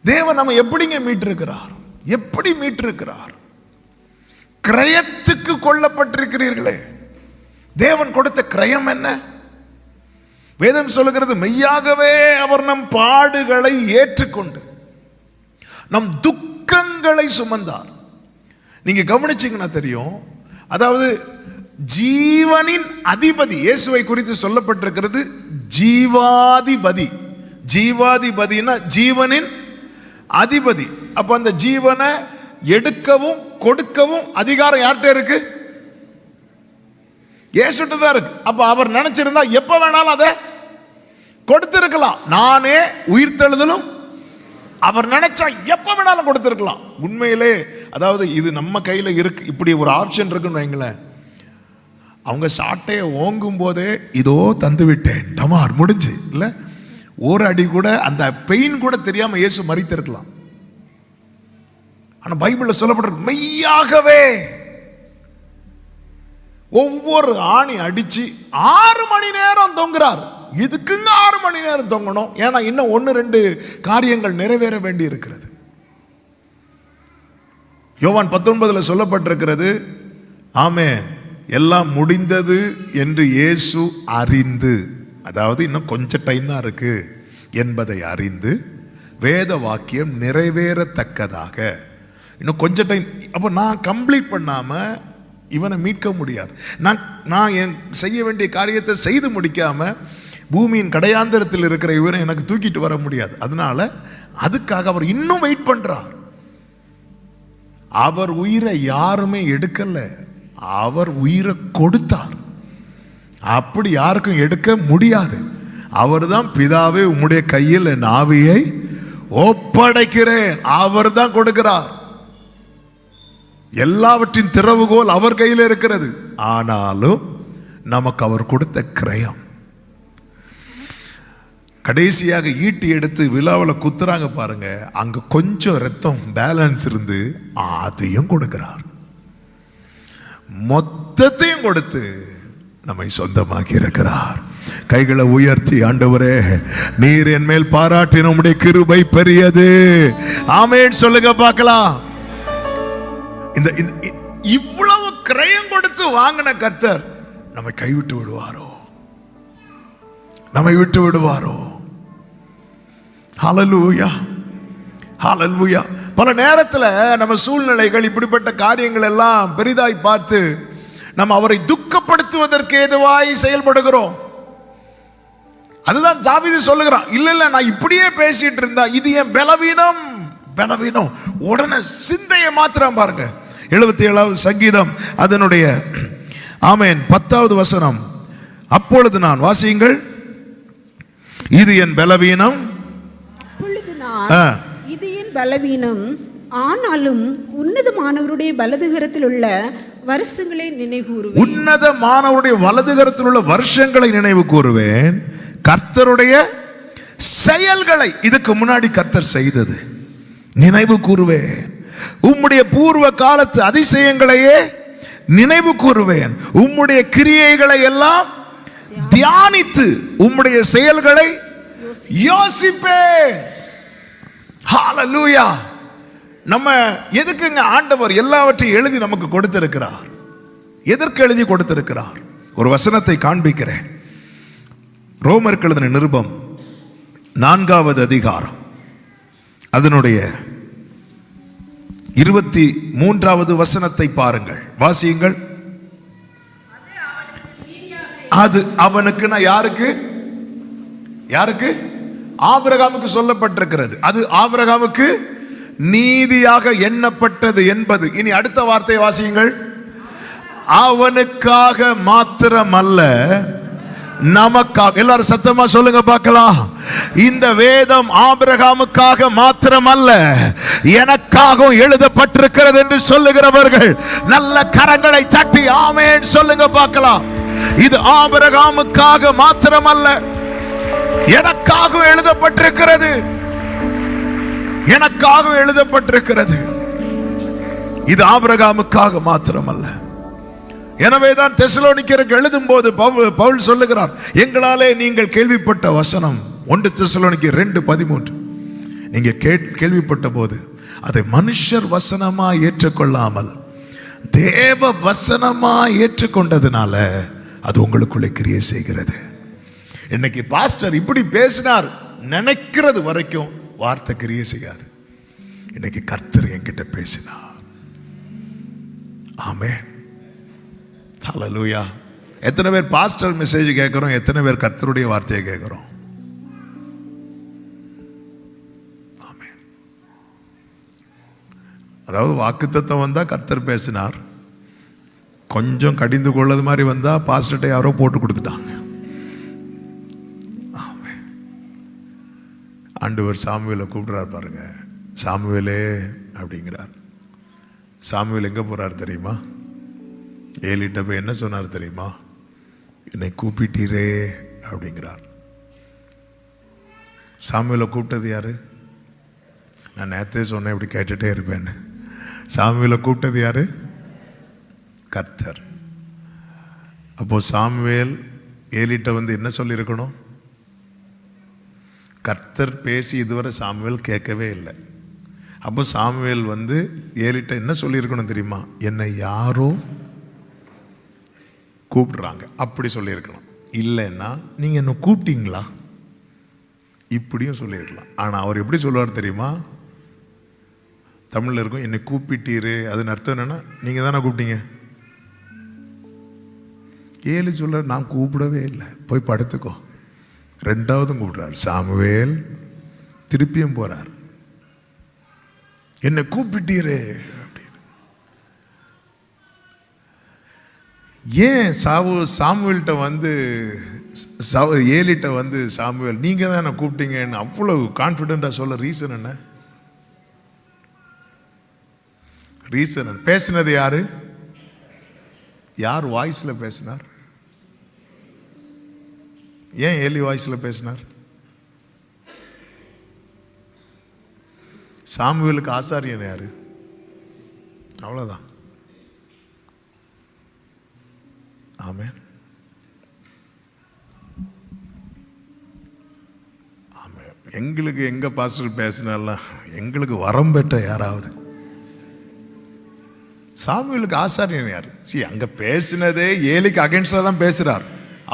தேவன் நம்ம எப்படிங்க மீட்டிருக்கிறார்? எப்படி மீட்டிருக்கிறார்? கிரயத்துக்கு கொல்லப்பட்டிருக்கிறீர்களே. தேவன் கொடுத்த கிரயம் என்ன? வேதம் சொல்லுகிறது, மெய்யாகவே அவர் நம் பாடுகளை ஏற்றுக்கொண்டு நம் துக்கங்களை சுமந்தார். நீங்க கவனிச்சீங்கன்னா தெரியும். அதாவது ஜீவனின் அதிபதி இயேசுவை குறித்து சொல்லப்பட்டிருக்கிறது ஜீவாதிபதி. ஜீவாதிபதினா ஜீவனின் அதிபதி. அப்ப அந்த ஜீவனை எடுக்கவும் கொடுக்கவும் அதிகாரம் யார்கிட்ட இருக்கு? இயேசுட்ட தான் இருக்கு. அப்ப அவர் நினைச்சிருந்தா எப்ப வேணாலும் அதை கொடுத்திருக்கலாம். நானே உயிர்த்தெழுதலும் அவர் நினைச்சா எப்ப வேணாலும் கொடுத்திருக்கலாம். உண்மையிலே அதாவது இது நம்ம கையில இருக்கு. இப்படி ஒரு ஆப்ஷன் இருக்குன்னு வைங்களேன். அவங்க சாட்டையை ஓங்கும் போதே இதோ தந்து விட்டேன், டமார் முடிஞ்சு இல்ல, ஒரு அடி கூட அந்த பெயின் கூட தெரியாம இயேசு மரித்திருக்கலாம். ஆனா பைபிள்ல சொல்லப்பட்டிருக்கு, மெய்யாகவே ஒவ்வொரு ஆணி அடிச்சு 6 மணி நேரம் தொங்குறார். இதுக்குங்க 6 மணி நேரம் தொங்கணும்? ஏன்னா இன்னும் 1-2 காரியங்கள் நிறைவேற வேண்டி இருக்கிறது. யோவான் 19 சொல்லப்பட்டிருக்கிறது, ஆமென், எல்லாம் முடிந்தது என்று இயேசு அறிந்து, அதாவது இன்னும் கொஞ்சம் டைம் தான் இருக்கு, என்பதை அறிந்து வேத வாக்கியம் நிறைவேறத்தக்கதாக. இன்னும் கொஞ்சம் டைம். அப்போ நான் கம்ப்ளீட் பண்ணாம இவனை மீட்க முடியாது. நான் என் செய்ய வேண்டிய காரியத்தை செய்து முடிக்காம பூமியின் கடையாந்தரத்தில் இருக்கிற இவரை எனக்கு தூக்கிட்டு வர முடியாது. அதனால அதுக்காக அவர் இன்னும் வெயிட் பண்றார். அவர் உயிரை யாருமே எடுக்கல, அவர் உயிரை கொடுத்தார். அப்படி யாருக்கும் எடுக்க முடியாது. அவர் தான் பிதாவே உம்முடைய கையில் என் ஆவியை ஒப்படைக்கிறேன், அவர் தான் கொடுக்கிறார். எல்லாவற்றின் திறவுகோல் அவர் கையில் இருக்கிறது. ஆனாலும் நமக்கு அவர் கொடுத்த கிரயம். கடைசியாக ஈட்டி எடுத்து விழாவில் குத்துறாங்க பாருங்க, அங்க கொஞ்சம் ரத்தம் பேலன்ஸ் இருந்து அதையும் கொடுக்கிறார். மொத்தத்தையும் கொடுத்து நம்மை சொந்தமாக்கி இருக்கிறார். கைகளை உயர்த்தி, ஆண்டவரே நீர் என் மேல் பாராட்டின உம்முடைய கிருபை பெரியது, ஆமென் சொல்லுங்க பார்க்கலாம். இந்த இவ்வளவு கிரயம் கொடுத்து வாங்கின கர்த்தர் நம்மை கைவிட்டு விடுவாரோ? நம்மை விட்டு விடுவாரோ? ஹல்லேலூயா, ஹல்லேலூயா. பல நேரத்தில் நம்ம சூழ்நிலைகள் இப்படிப்பட்ட காரியங்கள் எல்லாம் பெரிதாய் பார்த்து நம்ம அவரை துக்கப்படுத்துவதற்கு ஏதுவாய் செயல்படுகிறோம். அதுதான் தாவீது சொல்லுகிறான், இல்ல நான் இப்படியே பேசிட்டு இருந்தா இது என் பலவீனம். பலவீனம் உடனே சிந்தையை மாத்திரம் பாருங்க. 77வது சங்கீதம் அதனுடைய ஆமென் 10வது வசனம். அப்பொழுது நான், வாசியுங்கள், இது என் பலவீனம், இது என் பலவீனம், ஆனாலும் உன்னதமானவருடைய வலதுகரத்தில் உள்ள வருஷங்களை நினைவு கூறுவேன். உன்னதமானவருடைய வலதுகரத்தில் உள்ள வருஷங்களை நினைவு கூறுவேன். கர்த்தருடைய செயல்களை, இதுக்கு முன்னாடி கர்த்தர் செய்தது நினைவு கூறுவேன். உம்முடைய பூர்வ காலத்து அதிசயங்களையே நினைவு கூறுவேன். உம்முடைய கிரியைகளை எல்லாம் தியானித்து உம்முடைய செயல்களை யோசிப்பேன். ஹல்லேலூயா. நம்ம எதுக்குங்க ஆண்டவர் எல்லாவற்றையும் எழுதி நமக்கு கொடுத்திருக்கிறார்? எதற்கு எழுதி கொடுத்திருக்கிறார்? ஒரு வசனத்தை காண்பிக்கிறேன். ரோமருக்கு எழுதின நிருபம் 4வது அதிகாரம் அதனுடைய 23வது வசனத்தை பாருங்கள், வாசியுங்கள். அது அவனுக்கு, யாருக்கு? யாருக்கு? ஆபிரகாமுக்கு சொல்லப்பட்டிருக்கிறது. அது ஆபிரகாமுக்கு நீதியாக எண்ணப்பட்டது என்பது. இனி அடுத்த வார்த்தை வாசியுங்கள். அவனுக்காக மாத்திரமல்ல, நமக்காக. எல்லாரும் சத்தமா சொல்லுங்க பார்க்கலாம். இந்த வேதம் ஆபிரகாமுக்காக மாத்திரமல்ல, எனக்காகவும் எழுதப்பட்டிருக்கிறது என்று சொல்லுகிறவர்கள் நல்ல கரங்களை தட்டி ஆமென் சொல்லுங்க பார்க்கலாம். இது ஆபிரகாமுக்காக மாத்திரமல்ல, எனக்காகவும் எழுதப்பட்டிருக்கிறது. எனக்காகவும் எழுதப்பட்டிருக்கிறது. இது ஆபிரகாமுக்காக மாத்திரமல்ல. எனவேதான் தெசலோனிக்கருக்கு எழுதும் போது பவுல் சொல்லுகிறார், எங்களாலே நீங்கள் கேள்விப்பட்ட வசனம் 1 தெசலோனிக்கர் 2:13 நீங்க கேள்விப்பட்ட போது அதை மனுஷர் வசனமா ஏற்றுக்கொள்ளாமல் தேவ வசனமா ஏற்றுக்கொண்டதுனால அது உங்களுக்குள்ளே கிரியை செய்கிறது. இன்னைக்கு பாஸ்டர் இப்படி பேசினார் நினைக்கிறது வரைக்கும் வார்த்தை கிரியை செய்யாது. இன்னைக்கு கர்த்தர் என்கிட்ட பேசினார். ஆமென், ஹல்லேலூயா. எத்தனை பேர் பாஸ்டர் மெசேஜ் கேட்கிறோம்? எத்தனை பேர் கர்த்தருடைய வார்த்தையை கேட்கிறோம்? ஆமென். அதாவது வாக்குத்தத்தம் வந்தா கர்த்தர் பேசினார், கொஞ்சம் கடிந்து கொள்ளது மாதிரி வந்தா பாஸ்டர்ட்ட யாரோ போட்டு கொடுத்துட்டாங்க. ஆண்டவர் சாமுவேலை கூப்பிடுறார் பாருங்க. சாமுவேலே அப்படிங்கிறார். சாமுவேல் எங்க போறார் தெரியுமா? ஏலிட்ட போய் என்ன சொன்னார் தெரியுமா? என்னை கூப்பிட்டீரே அப்படிங்கிறார். சாமுவேலை கூப்பிட்டது யாரு? நான் நேத்தே சொன்னேன், இப்படி கேட்டுட்டே இருப்பேன்னு. சாமுவேலை கூப்பிட்டது யாரு? கர்த்தர். அப்போ சாமுவேல் ஏலிட்ட வந்து என்ன சொல்லியிருக்கணும்? கர்த்தர் பேசி இதுவரை சாமுவேல் கேட்கவே இல்லை. அப்போ சாமுவேல் வந்து ஏலிட்ட என்ன சொல்லியிருக்கணும் தெரியுமா? என்னை யாரோ கூப்பிடுறாங்க அப்படி சொல்லியிருக்கணும். இல்லைன்னா நீங்க என்ன கூப்பிட்டீங்களா? இப்படியும் சொல்லியிருக்கலாம். ஆனால் அவர் எப்படி சொல்லுவார் தெரியுமா? தமிழில் இருக்கும், என்னை கூப்பிட்டீரு. அதன் அர்த்தம் என்னன்னா, நீங்கள் தானே கூப்பிட்டீங்க. ஏலி சொல்ற, நான் கூப்பிடவே இல்லை, போய் படுத்துக்கோ. ரெண்டாவதும் கூப்பிடுறார் சாமுவேல், திருப்பியும் போறார், என்னை கூப்பிட்டீரு அப்படின்னு. ஏன் சாமுவேல்கிட்ட வந்து ஏலிட்ட வந்து சாமுவேல் நீங்க தான் என்ன கூப்பிட்டீங்கன்னு அவ்வளவு கான்ஃபிடென்டா சொல்ல ரீசன் என்ன? ரீசன் பேசினது யாரு? யார் வாய்ஸ்ல பேசினார்? ஏன் ஏலி வாய்ஸ்ல பேசினார்? சாமுவேலுக்கு ஆசாரியன் யாரு? அவ்வளவுதான். ஆமென். ஆமென். எங்களுக்கு எங்க பாஸ்டர் பேசினாலாம் எங்களுக்கு வரம் பெற்ற யாராவது? சாமுவேலுக்கு ஆசாரியன் யாரு? அங்க பேசினதே ஏலிக்கு அகைன்ஸ்டா தான் பேசுறார்.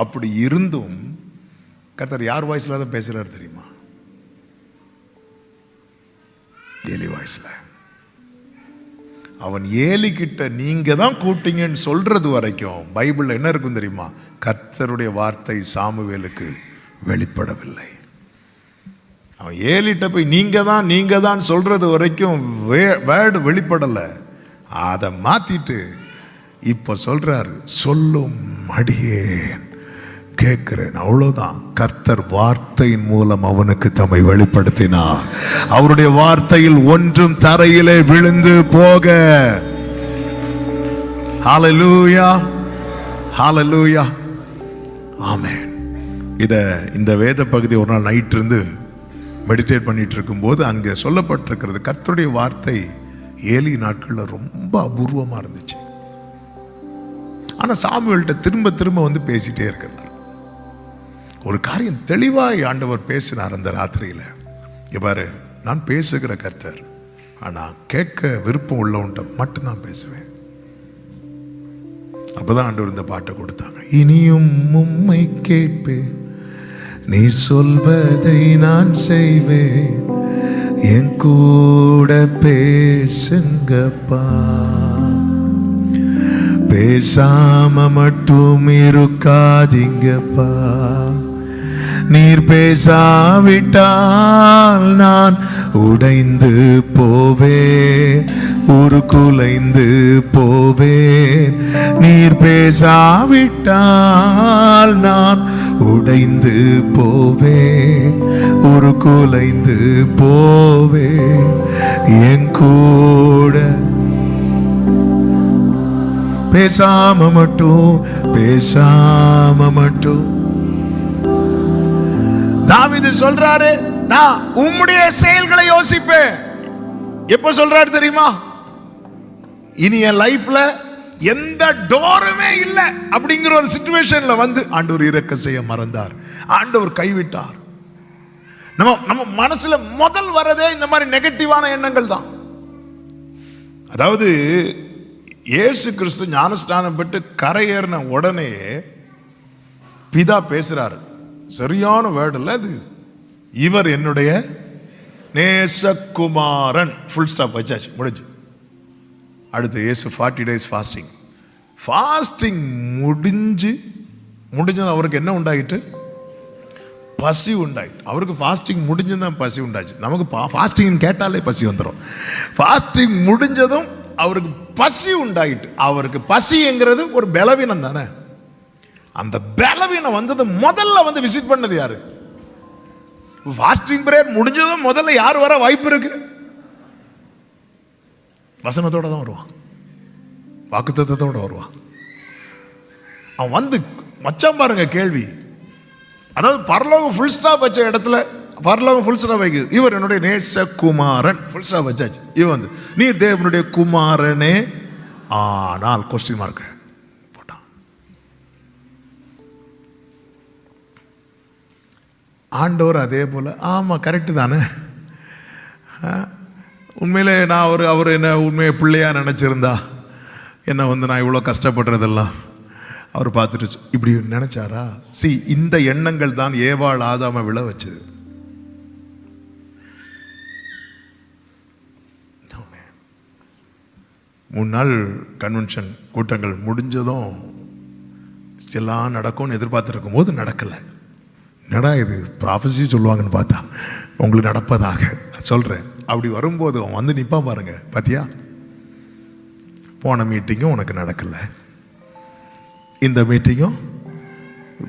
அப்படி இருந்தும் கர்த்தர் யார் வாய்ஸ்ல தான் பேசுறாரு தெரியுமா? ஏலி வாய்ஸ்ல. அவன் ஏலி கிட்ட நீங்க தான் கூப்பிட்டீங்கன்னு சொல்றது வரைக்கும் பைபிள்ல என்ன இருக்கும் தெரியுமா? கர்த்தருடைய வார்த்தை சாமுவேலுக்கு வெளிப்படவில்லை. அவன் ஏலிட்ட போய் நீங்க தான் சொல்றது வரைக்கும் வேர்டு வெளிப்படல. அதை மாத்திட்டு இப்ப சொல்றாரு, சொல்லும் அடியேன் கேட்கிறேன். அவ்வளவுதான். கர்த்தர் வார்த்தையின் மூலம் அவனுக்கு தம்மை வெளிப்படுத்தினார். அவருடைய வார்த்தையில் ஒன்றும் தரையிலே விழுந்து போக. ஹல்லேலூயா, ஹல்லேலூயா, ஆமென். இந்த வேத பகுதி ஒரு நாள் நைட் இருந்து மெடிடேட் பண்ணிட்டு இருக்கும்போது அங்கே சொல்லப்பட்டிருக்கிறது, கர்த்தருடைய வார்த்தை ஏலி நாட்கள்ல ரொம்ப அபூர்வமா இருந்துச்சு. ஆனா சாமுவேல்கிட்ட திரும்ப திரும்ப வந்து பேசிட்டே இருக்கிறார். ஒரு காரியம் தெளிவாய் ஆண்டவர் பேசினார் அந்த ராத்திரியில. பாரு, நான் பேசுகிற கர்த்தர், ஆனா கேட்க விருப்பம் உள்ளவன்ட்ட மட்டும்தான் பேசுவேன். அப்பதான் ஆண்டவர் இந்த பாட்டை கொடுத்தாங்க. இனியும் உம்மை கேட்பேன், நீர் சொல்வதை நான் செய்வேன், என் கூட பேசுங்கப்பா, பேசாம மட்டும் இருக்காதீங்கப்பா, நீர் பேசாவிட்டால் நான் உடைந்து போவேன், உருக்குலைந்து போவேன், நீர் பேசாவிட்டால் நான் உடைந்து போவேன், உருக்குலைந்து போவேன், என் கூட பேசாம மட்டும். தாவீது சொல்றாரு, நான் உம்முடைய செயல்களை யோசிப்பேன். எப்ப சொல்றாரு தெரியுமா? இனி என் லைஃப்ல எந்த டோருமே இல்ல அப்படிங்கிற ஒரு சிச்சுவேஷன்ல வந்து ஆண்டவர் இரக்கம் செய்ய மறந்தார், ஆண்டவர் கைவிட்டார். நம்ம மனசுல முதல் வரதே இந்த மாதிரி நெகட்டிவான எண்ணங்கள் தான். அதாவது இயேசு கிறிஸ்து ஞானஸ்நானம் பெற்று கரையேறின உடனே பிதா பேசுறாரு, சரியான வேர்டுல அது, இவர் என்னுடைய நேசகுமாரன். ஃபுல் ஸ்டாப் வச்சாச்சு, முடிஞ்சு. அடுத்து இயேசு 40 days ஃபாஸ்டிங் முடிஞ்சது அவருக்கு என்ன உண்டாயிட்டு? பசி உண்டாயிட்டு. அவருக்கு ஃபாஸ்டிங் முடிஞ்சதுதான் பசி உண்டாச்சு. நமக்கு ஃபாஸ்டிங் கேட்டாலே பசி வந்துடும். ஃபாஸ்டிங் முடிஞ்சதும் அவருக்கு பசி உண்டாயிட்டு. அவருக்கு பசிங்கிறது ஒரு பலவீனம் தானே. அந்த பலவீனம் வந்தது முதல்ல வந்து விசிட் பண்ணது யாரு? ஃபாஸ்டிங் பிரேயர் முடிஞ்சதும் முதல்ல யார் வர வாய்ப்பு இருக்கு? வசனத்தோட தான் வருவான், வாக்குத்தத்தோட வருவான். அவன் வந்து வச்சான் பாருங்க கேள்வி. அதாவது பரலோகம் ஃபுல் ஸ்டாப் வச்ச இடத்துல பரலோகம் ஃபுல் ஸ்டாப் வைக்குது. இவர் என்னுடைய நேசகுமாரன், ஃபுல் ஸ்டாப் வச்சாச்சு. இவன் வந்து நீர் தேவனுடைய குமாரனே ஆனால் கொஸ்டின் மார்க் போட்டான். ஆண்டவர் அதே போல, ஆமா கரெக்டு தானே, உண்மையிலே நான் அவர் என்ன உண்மையை பிள்ளையா நினைச்சிருந்தா என்ன வந்து நான் இவ்வளோ கஷ்டப்படுறதெல்லாம் அவர் பார்த்துட்டு இப்படி நினைச்சாரா? இந்த எண்ணங்கள் தான் ஏவாள் ஆதாம விழ வச்சது. 3 நாள் கன்வென்ஷன் கூட்டங்கள் முடிஞ்சதும் எல்லாம் நடக்கும்னு எதிர்பார்த்துருக்கும் போது நடக்கலை. என்னடா இது ப்ராஃபஸி சொல்லுவாங்கன்னு பார்த்தா உங்களுக்கு நடப்பதாக சொல்கிறேன். அப்படி வரும்போது அவன் வந்து நிற்பான் பாருங்க, பார்த்தியா போன மீட்டிங்கும் உனக்கு நடக்கலை, இந்த மீட்டிங்கும்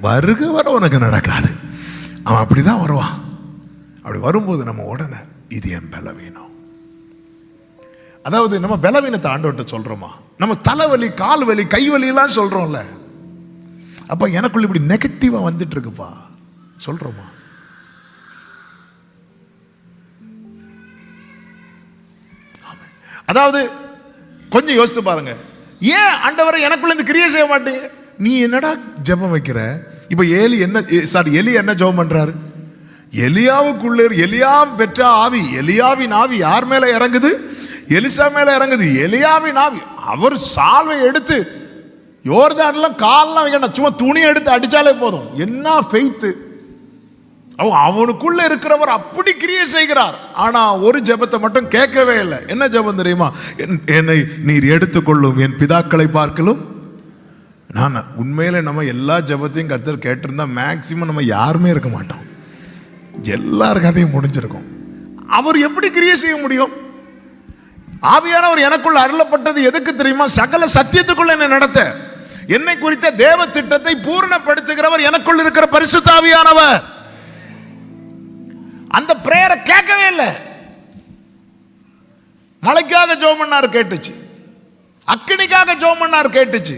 வருக வர உனக்கு நடக்காது. அவன் அப்படி தான் வருவான். அப்படி வரும்போது நம்ம உடனே இது என் பலவீனம். அதாவது நம்ம பலவீனத்தை ஆண்டவர்கிட்ட சொல்கிறோமா? நம்ம தலைவலி, கால் வலி, கை வலியெல்லாம் சொல்கிறோம்ல, அப்போ எனக்குள்ள இப்படி நெகட்டிவாக வந்துட்டு இருக்குப்பா சொல்கிறோமா? அதாவது கொஞ்சம் யோசித்து பாருங்க, ஏன் ஆண்டவரை எனக்குள்ள இருந்து கிரியை செய்ய மாட்டீங்க? நீ என்னடா ஜெபம் வைக்கிற? இப்போ எலி என்ன ஜெபம் பண்றாரு? எலியாவுக்குள்ளே எலியா பெற்ற ஆவி, எலியாவின் ஆவி யார் மேல இறங்குது? எலிசா மேல இறங்குது. எலியாவின் ஆவி, அவர் சால்வை எடுத்து யோர்தான்லாம் கால்லாம் வைக்கணும், சும்மா துணியை எடுத்து அடிச்சாலே போதும். என்ன ஃபெய்த்! அவனுக்குள்ள இருக்கிறவர் அப்படி கிரியை செய்கிறார். ஆனா ஒரு ஜெபத்தை மட்டும் கேட்கவே இல்லை. என்ன ஜெபம் தெரியுமா? என்னை நீர் எடுத்துக்கொள்ளும், என் பிதாக்களை பார்க்கலும். நான் உண்மையில நம்ம எல்லா ஜெபத்தையும் கர்த்தர் கேட்டிருந்தா மேக்சிமம் நம்ம யாருமே இருக்க மாட்டோம், எல்லார் கதையும் முடிஞ்சிருக்கும். அவர் எப்படி கிரியை செய்ய முடியும்? ஆவியானவர் எனக்குள்ள அருளப்பட்டது எதுக்கு தெரியுமா? சகல சத்தியத்துக்குள்ள என்னை நடத்த, என்னை குறித்த தேவ திட்டத்தை பூரணப்படுத்துகிறவர் எனக்குள் இருக்கிற பரிசுத்த ஆவியானவர். அந்த பிரேயரை கேட்கவே இல்லை. மழைக்காக ஜெபம் பண்ணார், கேட்டுச்சு. அக்கினிக்காக ஜெபம் பண்ணார், கேட்டுச்சு.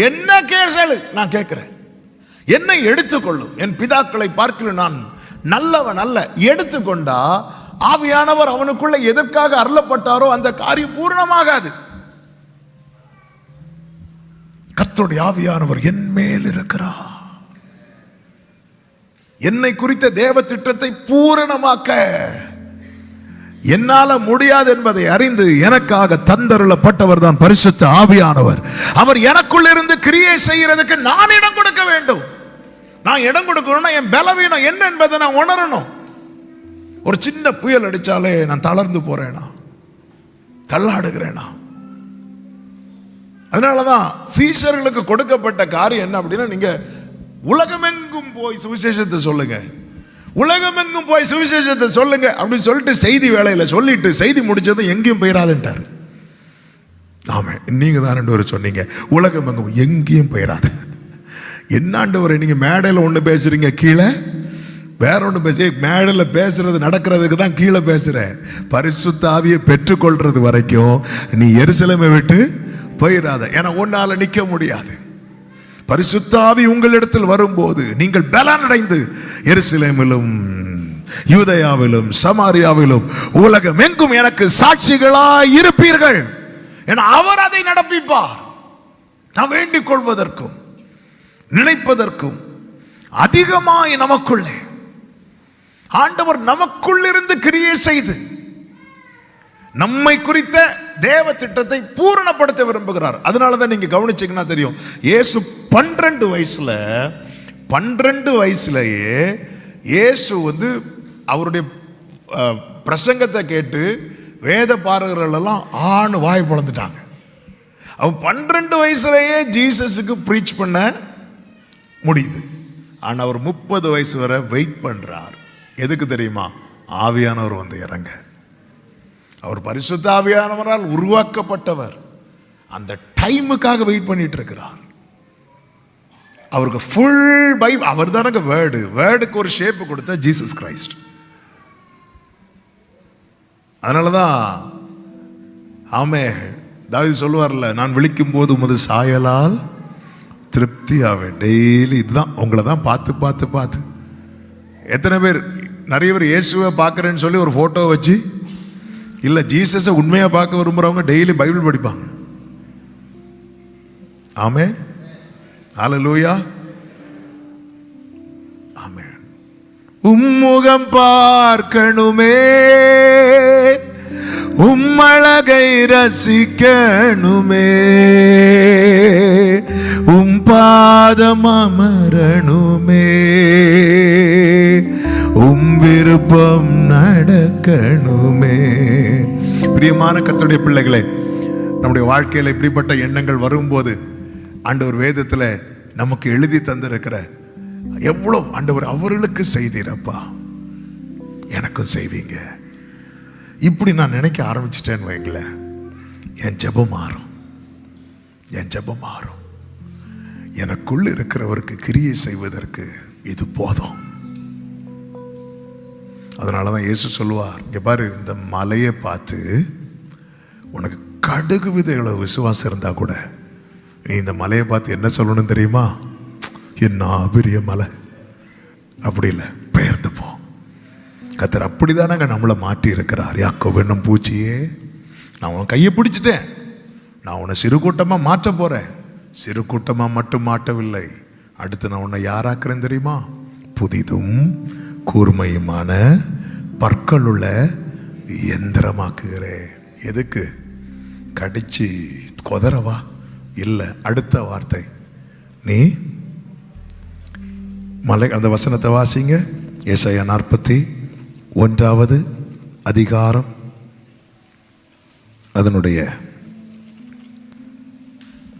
என்ன கேசல் நான் கேட்கிறேன், என்னை எடுத்துக்கொள்ளும், என் பிதாக்களை பார்க்கல நான் நல்லவன் அல்ல. எடுத்துக்கொண்டா ஆவியானவர் அவனுக்குள்ள எதற்காக அருளப்பட்டாரோ அந்த காரியம் பூர்ணமாகாது. கர்த்தருடைய ஆவியானவர் என் மேல் இருக்கிறார், என்னை குறித்த தேவ திட்டத்தை பூரணமாக்க என்னால முடியாது என்பதை அறிந்து எனக்காக தந்தருளப்பட்டவர் தான் பரிசுத்த ஆவியானவர். அவர் எனக்குள்ள இருந்து கிரியை செய்யறதுக்கு நான் இடம் கொடுக்க வேண்டும். நான் இடம் கொடுக்கணும்னா என் பலவீனம் என்ன என்பதை நான் உணரணும். ஒரு சின்ன புயல் அடிச்சாலே நான் தளர்ந்து போறேனா, தள்ளாடுகிறேனா? அதனாலதான் சீஷர்களுக்கு கொடுக்கப்பட்ட காரியம் என்ன அப்படின்னா, நீங்க உலகமெங்கும் போய் சுவிசேஷத்தை சொல்லுங்க, உலகமெங்கும் போய் சுவிசேஷத்தை சொல்லுங்க அப்படின்னு சொல்லிட்டு செய்தி வேலையில சொல்லிட்டு செய்தி முடிச்சதும் எங்கேயும் போயிடாதுன்ட்டாரு. ஆமா, நீங்க தான் 2 பேரும் சொன்னீங்க, உலகமெங்கும் எங்கேயும் போயிடாது. என்னாண்டவரை நீங்க மேடையில் ஒன்று பேசுறீங்க, கீழே வேற ஒன்று பேச. மேடையில் பேசுறது நடக்கிறதுக்கு தான் கீழே பேசுற. பரிசுத்த ஆவியை பெற்றுக்கொள்றது வரைக்கும் நீ எருசலேமை விட்டு போயிடாத. ஏன்னா உன்னால நிக்க முடியாது. பரிசுத்த ஆவி உங்களிடத்தில் வரும்போது நீங்கள் பலன் அடைந்து எருசலேமிலும் யூதேயாவிலும் சமாரியாவிலும் உலகம் எங்கும் எனக்கு சாட்சிகளாய் இருப்பீர்கள். ஏன்னா அவர் அதை நடப்பிப்பார். நாம் வேண்டிக் கொள்வதற்கும் நினைப்பதற்கும் அதிகமாய் நமக்குள்ளே ஆண்டவர் நமக்குள் இருந்து கிரியை செய்து நம்மை குறித்த தேவ திட்டத்தை பூரணப்படுத்த விரும்புகிறார். அதனாலதான் நீங்க கவனிச்சீங்கன்னா தெரியும், இயேசு 12 வயசுலயே இயேசு அவருடைய பிரசங்கத்தை கேட்டு வேத பாரகர்கள் எல்லாம் ஆணு வாய் பொளந்துட்டாங்க. அவன் 12 வயசுலயே ஜீசஸுக்கு ப்ரீச் பண்ண முடியுது. ஆனா அவர் 30 வயசு வரை வெயிட் பண்றார். எதுக்கு தெரியுமா? ஆவியானவர் இறங்க. அவர் பரிசுத்த ஆவியானவரால் உருவாக்கப்பட்டவர். அந்த டைமுக்காக வெயிட் பண்ணிட்டு இருக்கிறார். அவருக்கு ஃபுல் பைபிள் அவர் தானங்க வேர்டுக்கு ஒரு ஷேப் கொடுத்த ஜீசஸ் கிரைஸ்ட். அதனாலதான் ஆமே தாவீது சொல்லுவார்ல, நான் விழிக்கும் போது உமது சாயலால் திருப்தி ஆவேன். டெய்லி இதுதான், உங்களை தான் பார்த்து பார்த்து பார்த்து. எத்தனை பேர், நிறைய பேர் இயேசுவை பார்க்குறேன்னு சொல்லி ஒரு ஃபோட்டோ வச்சு, இல்லை ஜீசஸை உண்மையாக பார்க்க விரும்புகிறவங்க டெய்லி பைபிள் படிப்பாங்க. ஆமென், ஹல்லேலூயா, ஆமென். உம்முகம் பார்க்கணுமே, உம்மழகை ரசிக்கணுமே, உம் பாதம் அமரணுமே, உம் விருப்பம் நடக்கணுமே. பிரியமான கர்த்தருடைய பிள்ளைகளே, நம்முடைய வாழ்க்கையில் இப்படிப்பட்ட எண்ணங்கள் வரும்போது ஆண்டவர் வேதத்தில் நமக்கு எழுதி தந்திருக்கிற எவ்வளவு ஆண்டவர் அவர்களுக்கு செய்தீரப்பா, எனக்கும் செய்வீங்க. இப்படி நான் நினைக்க ஆரம்பிச்சிட்டேன்னு வைங்களேன், என் ஜெபம் மாறும். என் ஜெபம் மாறும். எனக்குள்ள இருக்கிறவருக்கு கிரியை செய்வதற்கு இது போதும். அதனாலதான் இயேசு சொல்லுவார், இங்க பாரு, இந்த மலையை பார்த்து உனக்கு கடுகு விதைகளை விசுவாசம் இருந்தா கூட நீ இந்த மலையை பார்த்து என்ன சொல்லணும் தெரியுமா? என்ன பெரிய மலை, அப்படி இல்லை, பெயர்ந்து போ. கர்த்தர் அப்படிதானங்க நம்மளை மாற்றி இருக்கிறார். யாக்கோபு என்னும் பூச்சியே, நான் உன் கையை பிடிச்சிட்டேன், நான் உன்னை சிறு கூட்டமா மாற்ற போறேன். சிறு கூட்டமா மட்டும் மாட்டவில்லை, அடுத்து நான் உன்னை யாராக்குறேன் தெரியுமா? புதிதும் கூர்மையுமான பற்களுள்ள எந்திரமாக்குகிறேன். எதுக்கு? கடிச்சு கொதறவா? இல்லை. அடுத்த வார்த்தை, நீ மலை, அந்த வசனத்தை வாசிங்க. ஏசாயா 41 அதிகாரம் அதனுடைய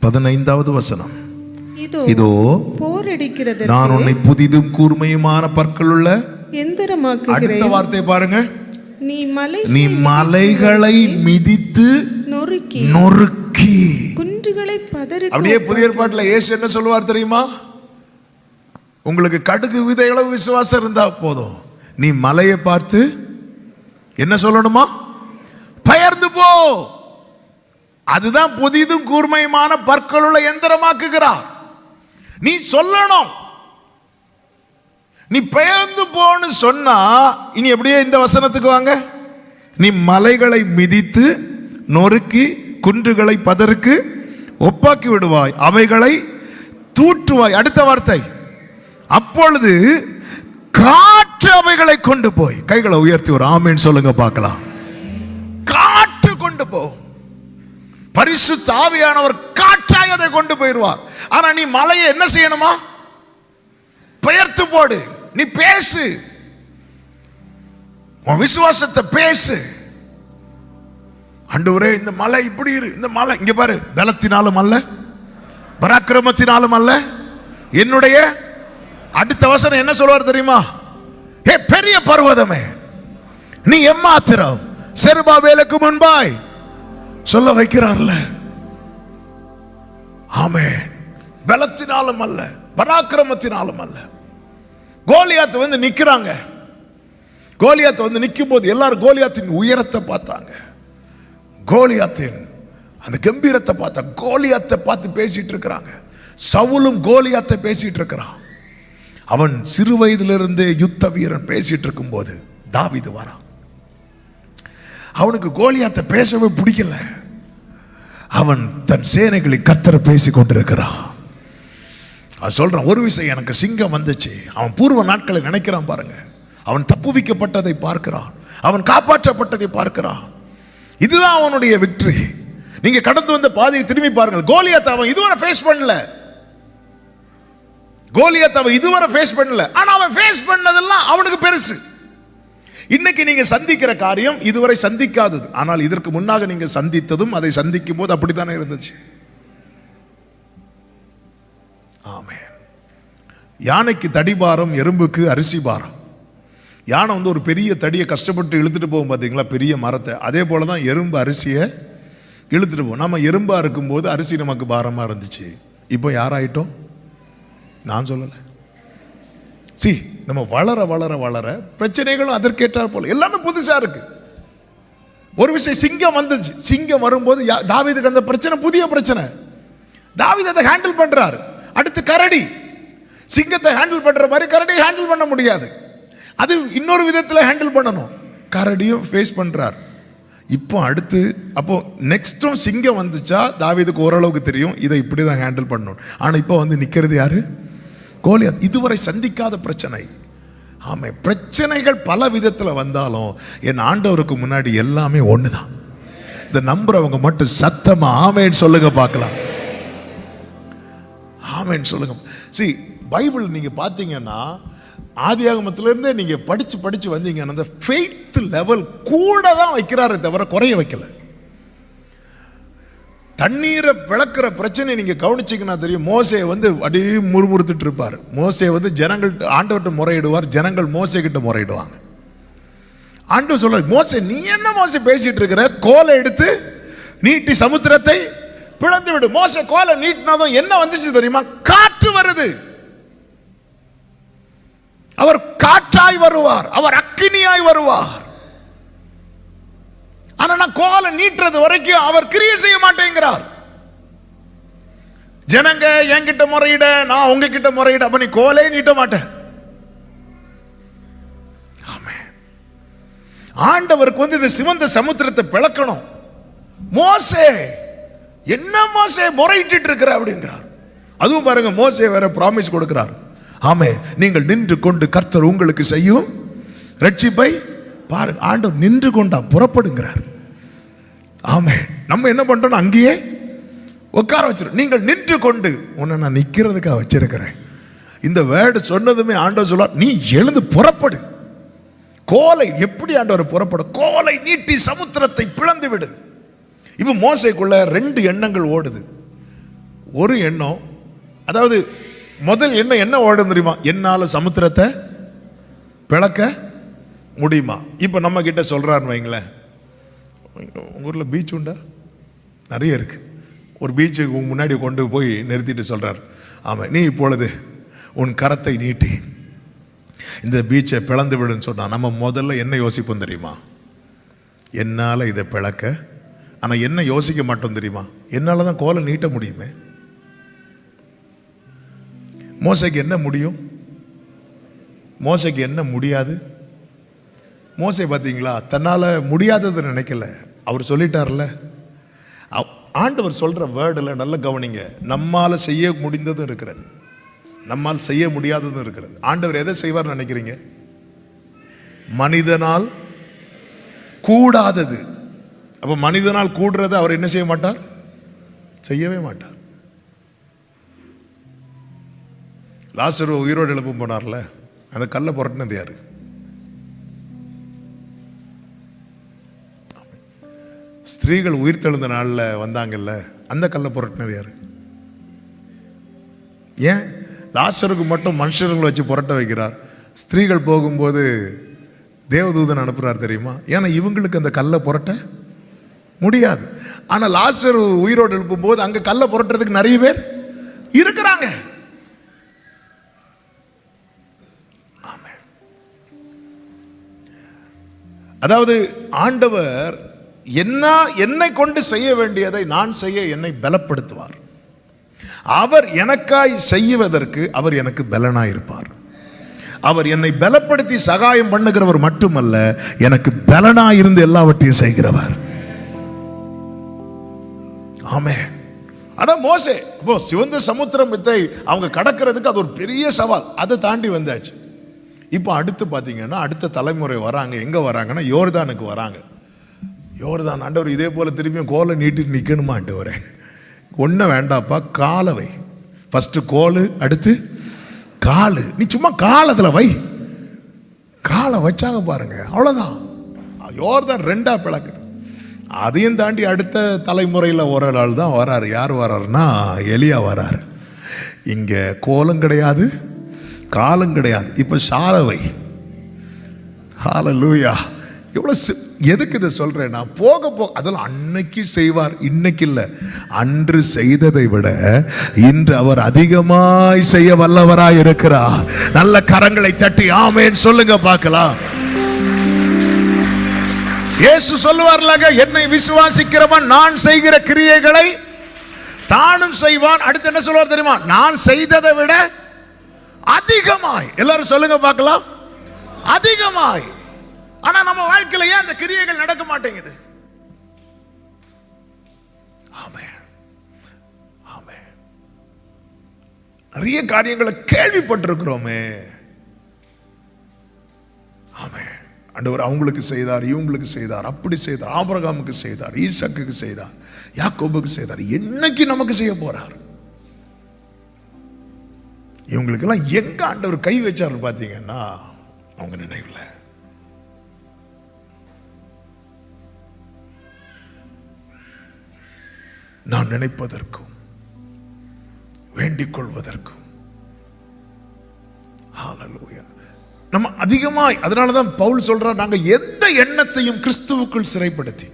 15வது வசனம். இதோ போரடிக்கிறது, நான் உன்னை புதிதும் கூர்மையுமான பற்களுள்ள எந்திரமாக்குகிறேன். அடுத்த வார்த்தை பாருங்க, நீ மலைகளை மிதித்து நொறுக்கி குன்றுகளை பதறி. அப்படியே புதிய ஏற்பாட்டில் இயேசு என்ன சொல்லுவார் தெரியுமா? உங்களுக்கு கடுகு விதைகளவு விசுவாசம் இருந்தா போதும், நீ மலையை பார்த்து என்ன சொல்லணுமா? பெயர்ந்து போ. அதுதான் புதிதும் கூர்மையுமான பற்களுள்ள எந்திரமாக்குகிறார். நீ சொல்லணும். நீ பெயர்ந்து போன்னு சொன்னா, இனி எப்படியே இந்த வசனத்துக்கு வாங்க, நீ மலைகளை மிதித்து நொறுக்கி குன்றுகளை பதருக்கு ஒப்பாக்கி விடுவாய், அவைகளை தூற்றுவாய். அடுத்த வார்த்தை, அப்பொழுது காற்று அவைகளை கொண்டு போய். கைகளை உயர்த்தி ஒரு ஆமேன் சொல்லுங்க பார்க்கலாம். காற்று கொண்டு போ. பரிசுத்த ஆவியானவர் காற்றாய் அதை கொண்டு போயிடுவார். ஆனா நீ மலையை என்ன செய்யணுமா? பெயர்த்து போடு. நீ பேசு, உன் விசுவாசத்தை பேசு. ஆண்டவரே, இந்த மலை இப்படி இரு, இந்த மலை இங்க பாரு, பலத்தினாலும் அல்ல பராக்கிரமத்தினாலும் அல்ல, என்னுடைய. அடுத்த வசனம் என்ன சொல்வார் தெரியுமா? ஏ பெரிய பர்வதமே, நீ எம்மாத்திரம் செருபாபேலுக்கு முன்பாய் சொல்ல வைக்கிறார்ல. ஆமென். பலத்தினாலும் அல்ல பராக்கிரமத்தினாலும் அல்ல. கோலியாத் வந்து நிக்கிறாங்க. கோலியாத் வந்து நிற்கும் போது எல்லாரும் கோலியாத்தின் உயரத்தை பார்த்தாங்க, கோலியாத்தின் அந்த கம்பீரத்தை பார்த்தா. கோலியாத்தை பார்த்து பேசிட்டு இருக்கிறாங்க. சவுலும் கோலியாத்தை பேசிட்டு இருக்கிறான். அவன் சிறு வயதிலிருந்தே யுத்த வீரன். பேசிட்டு இருக்கும் போது தாவீது வரான். அவனுக்கு கோலியாத்தை பேசவே பிடிக்கல. அவன் தன் சேனைகளின் கர்த்தரை பேசி கொண்டிருக்கிறான். அவன் சொல்றான், ஒரு விஷயம், எனக்கு சிங்கம் வந்துச்சு. அவன் பூர்வ நாட்களை நினைக்கிறான் பாருங்க. அவன் தப்புவிக்கப்பட்டதை பார்க்கிறான், அவன் காப்பாற்றப்பட்டதை பார்க்கிறான். இதுதான் அவனுடைய வெற்றி. நீங்க கடந்து வந்த பாதையை திரும்பி பாருங்கள். கோலியாத் அவன் இதுவரை ஃபேஸ் பண்ணல. கோலியாத் அவன் இதுவரை ஃபேஸ் பண்ணல. ஆனா அவன் ஃபேஸ் பண்ணதெல்லாம் அவனுக்கு பெருசு. இன்னைக்கு நீங்க சந்திக்கிற காரியம் இதுவரை சந்திக்காதது. ஆனால் இதற்கு முன்னாக நீங்க சந்தித்ததும் அதை சந்திக்கும் போது அப்படித்தானே இருந்துச்சு. ஆமென். யானைக்கு தடிபாரம், எறும்புக்கு அரிசி பாரம். யானை வந்து ஒரு பெரிய தடியை கஷ்டப்பட்டு இழுத்துட்டு போகும் பார்த்தீங்களா, பெரிய மரத்தை. அதே போல தான் எறும்பு அரிசியை இழுத்துட்டு போகும். நம்ம எறும்பா இருக்கும்போது அரிசி நமக்கு பாரமாக இருந்துச்சு. இப்போ யாராயிட்டோம்? நான் சொல்லலை. நம்ம வளர வளர வளர பிரச்சனைகளும் அதற்கேற்றார் போல எல்லாமே புதுசா இருக்கு. ஒரு விஷயம், சிங்கம் வந்துச்சு. சிங்கம் வரும்போது தாவீதுக்கு அந்த பிரச்சனை புதிய பிரச்சனை. தாவீது அதை ஹேண்டில் பண்றாரு. அடுத்து கரடி. சிங்கத்தை ஹேண்டில் பண்ற மாதிரி கரடியை ஹேண்டில் பண்ண முடியாது. அது இன்னொரு விதத்தில் ஹேண்டில் பண்ணணும். கரடியும் ஃபேஸ் பண்றார். இப்போ அடுத்து அப்போ நெக்ஸ்டும் சிங்கம் வந்துச்சா தாவீதுக்கு ஓரளவுக்கு தெரியும் இதை இப்படி தான் ஹேண்டில் பண்ணணும். ஆனால் இப்போ வந்து நிற்கிறது யாரு? கோலியாத். இதுவரை சந்திக்காத பிரச்சனை. ஆமே, பிரச்சனைகள் பல விதத்தில் வந்தாலும் என் ஆண்டவருக்கு முன்னாடி எல்லாமே ஒண்ணுதான். இந்த நம்புறவங்க மட்டும் சத்தமா ஆமேன்னு சொல்லுங்க பார்க்கலாம். ஆமேன்னு சொல்லுங்க. பைபிள் நீங்க பார்த்தீங்கன்னா ஆதியாகமத்திலிருந்தே நீங்க படிச்சு படிச்சு வந்தீங்கன்னா அந்த ஃபெய்த் லெவல் கூட தான் வைக்கிறாரே தவிர குறைய வைக்கல. தண்ணீரை விளக்குற பிரச்சனை நீங்க கவனிச்சீங்கன்னா தெரியும். மோசே வந்து அப்படியே முறுமுறுத்துட்டு இருப்பார். மோசே வந்து ஜனங்கள் ஆண்டவர்கிட்ட முறையிடுவார், ஜனங்கள் மோசே கிட்ட முறையிடுவாங்க. ஆண்டவர் சொல்ற, மோசே நீ என்ன மோசே பேசிட்டு இருக்கிற, கோலை எடுத்து நீட்டி சமுத்திரத்தை பிளந்து விடு. மோசே கோலை நீட்டினதும் என்ன வந்துச்சு தெரியுமா? காற்று வருது. அவர் காற்றாய் வருவார், அவர் அக்கினியாய் வருவார். ஆனா நான் கோலை நீட்டுறது வரைக்கும் அவர் கிரியை செய்ய மாட்டேங்கிறார். ஜனங்க என்கிட்ட முறையிட, நான் உங்ககிட்ட முறையிட, அப்ப நீ கோலே நீட்ட மாட்டேன். ஆண்டவருக்கு வந்து இந்த சிவந்த சமுத்திரத்தை பிளக்கணும். மோசே என்ன மோசே முறையிட்டு இருக்கிற அப்படிங்கிறார். அதுவும் பாருங்க, மோசே வேற பிராமிஸ் கொடுக்கிறார். ஆமே, நீங்கள் நின்று கொண்டு கர்த்தர் உங்களுக்கு செய்யும் ரட்சிப்பை பாருங்க. ஆண்டவர் நின்று கொண்டா புறப்படுங்கிறார். ஆமே, நம்ம என்ன பண்றோம், அங்கேயே உட்கார வச்சிருக்கோம். நீங்கள் நின்று கொண்டு, உன்னை நான் நிக்கிறதுக்காக வச்சிருக்கிறேன். இந்த வேர்டு சொன்னதுமே ஆண்டவர் சொல்றார், நீ எழுந்து புறப்படு. கோலை எப்படி ஆண்டவர் புறப்படும்? கோலை நீட்டி சமுத்திரத்தை பிளந்து விடு. இப்ப மோசேக்குள்ள 2 எண்ணங்கள் ஓடுது. ஒரு எண்ணம், அதாவது முதல் எண்ணம் என்ன ஓடும் தெரியுமா? என்னால சமுத்திரத்தை பிளக்க முடியுமா? இப்ப நம்ம கிட்ட சொல்றாருன்னு வைங்களேன், உங்க ஊர்ல பீச் உண்டா? நிறைய இருக்கு. ஒரு பீச்சுக்கு முன்னாடி கொண்டு போய் நிறுத்திட்டு சொல்றார், ஆமா நீ இப்பொழுது உன் கரத்தை நீட்டி இந்த பீச்சை பிளந்து விடுன்னு சொன்னா நம்ம முதல்ல என்ன யோசிப்போம் தெரியுமா? என்னால இதை பிளக்க. ஆனா என்ன யோசிக்க மாட்டோம் தெரியுமா? என்னால தான் கோலை நீட்ட முடியுமே. மோசைக்கு என்ன முடியும்? மோசைக்கு என்ன முடியாது? மோசே பார்த்தீங்களா, தன்னால முடியாதது நினைக்கல. அவர் சொல்லிட்டார்ல. ஆண்டவர் சொல்ற வேர்டில் நல்ல கவனிங்க. நம்மால செய்ய முடிந்ததும் இருக்கிறது, நம்மால் செய்ய முடியாததும் இருக்கிறது. ஆண்டவர் எதை செய்வார் நினைக்கிறீங்க? மனிதனால் கூடாதது. அப்ப மனிதனால் கூடுறது அவர் என்ன செய்ய மாட்டார்? செய்யவே மாட்டார். லாசரு உயிரோடு எழுப்ப போனார்ல, அந்த கல்லை புரட்டினது யாரு? ஸ்திரீகள் உயிர் தெழுந்த நாள்ல வந்தாங்கல்ல, அந்த கல்லை புரட்டினது யாரு? ஏன் லாசருக்கு மட்டும் மனுஷர்களை வச்சு புரட்ட வைக்கிறார், ஸ்திரீகள் போகும்போது தேவதூதன் அனுப்புறார் தெரியுமா? ஏன்னா இவங்களுக்கு அந்த கல்லை புரட்ட முடியாது. ஆனா லாசரு உயிரோடு எழுப்பும் போது அங்க கல்லை புரட்டுறதுக்கு நிறைய பேர் இருக்கிறாங்க. அதாவது ஆண்டவர் என்னை கொண்டு செய்ய வேண்டியதை நான் செய்ய என்னை பலப்படுத்துவார். அவர் எனக்காய் செய்வதற்கு அவர் எனக்கு பலனாய் இருப்பார். அவர் என்னை பலப்படுத்தி சகாயம் பண்ணுகிறவர் மட்டுமல்ல, எனக்கு பலனாய் இருந்து எல்லாவற்றையும் செய்கிறவர். ஆமென். அதான் மோசே இப்போ சிவந்த சமுத்திரத்தை அவங்க கடக்கிறதுக்கு அது ஒரு பெரிய சவால். அதை தாண்டி வந்தாச்சு. இப்போ அடுத்து பார்த்தீங்கன்னா அடுத்த தலைமுறை வராங்க. எங்க வராங்கன்னா யோர்தானுக்கு வராங்க. யோர்தான் ஆண்டவர் இதே போல திரும்பியும் கோலை நீட்டிட்டு நிற்கணுமா? ஆண்டவரே ஒன்றும் வேண்டாப்பா, காலை வை. ஃபர்ஸ்ட் கோலு, அடுத்து காலு. நீ சும்மா காலத்தில் வை. காலை வச்சாங்க பாருங்க, அவ்வளோதான். யோர்தான் 2ஆ பிளக்குது. அதையும் தாண்டி அடுத்த தலைமுறையில் ஒரு ஆள் தான் வராரு. யார் வராருன்னா எலியா வராரு. இங்கே கோலம் கிடையாது, காலம் கிடையாது. இப்போ சாலவை. ஹல்லேலூயா. எவ்வளோ எதுக்கு இதை சொல்றேன்? நான் போக அதெல்லாம் அன்னைக்கு செய்வார், இன்னைக்கு இல்லை. அன்று செய்ததை விட இன்று அவர் அதிகமாய் செய்ய வல்லவராய் இருக்கிறார். நல்ல கரங்களை தட்டி ஆமென் சொல்லுங்க பார்க்கலாம். இயேசு சொல்லுவார்லங்க, என்னை விசுவாசிக்கிறவன் நான் செய்கிற கிரியைகளை தானும் செய்வான். அடுத்து என்ன சொல்வார் தெரியுமா? நான் செய்ததை விட அதிகமாய். எல்லாரும் சொல்லுங்க பார்க்கலாம், அதிகமாய். ஆனா நம்ம வாழ்க்கையில ஏன் அந்த கிரியைகள் நடக்க மாட்டேங்குது? ஆமென், ஆமென். நிறைய காரியங்களை கேள்விப்பட்டிருக்கிறோமே. ஆமென். ஆண்டவர் அவங்களுக்கு செய்தார், இவங்களுக்கு செய்தார், அப்படி செய்தார், ஆபிரகாமுக்கு செய்தார், ஈசாக்குக்கு செய்தார், யாக்கோபுக்கு செய்தார். என்னைக்கு நமக்கு செய்ய போறார்? இவங்களுக்கெல்லாம் எங்க ஆண்டவர் கை வச்சாரு பார்த்தீங்கன்னா அவங்க நினைவுல. நான் நினைப்பதற்கும் வேண்டிக் கொள்வதற்கும். ஹல்லேலூயா. நம்ம அதிகமாய், அதனாலதான் பவுல் சொல்றார், நாங்க எந்த எண்ணத்தையும் கிறிஸ்துவுக்குள் சிறைப்படுத்தி,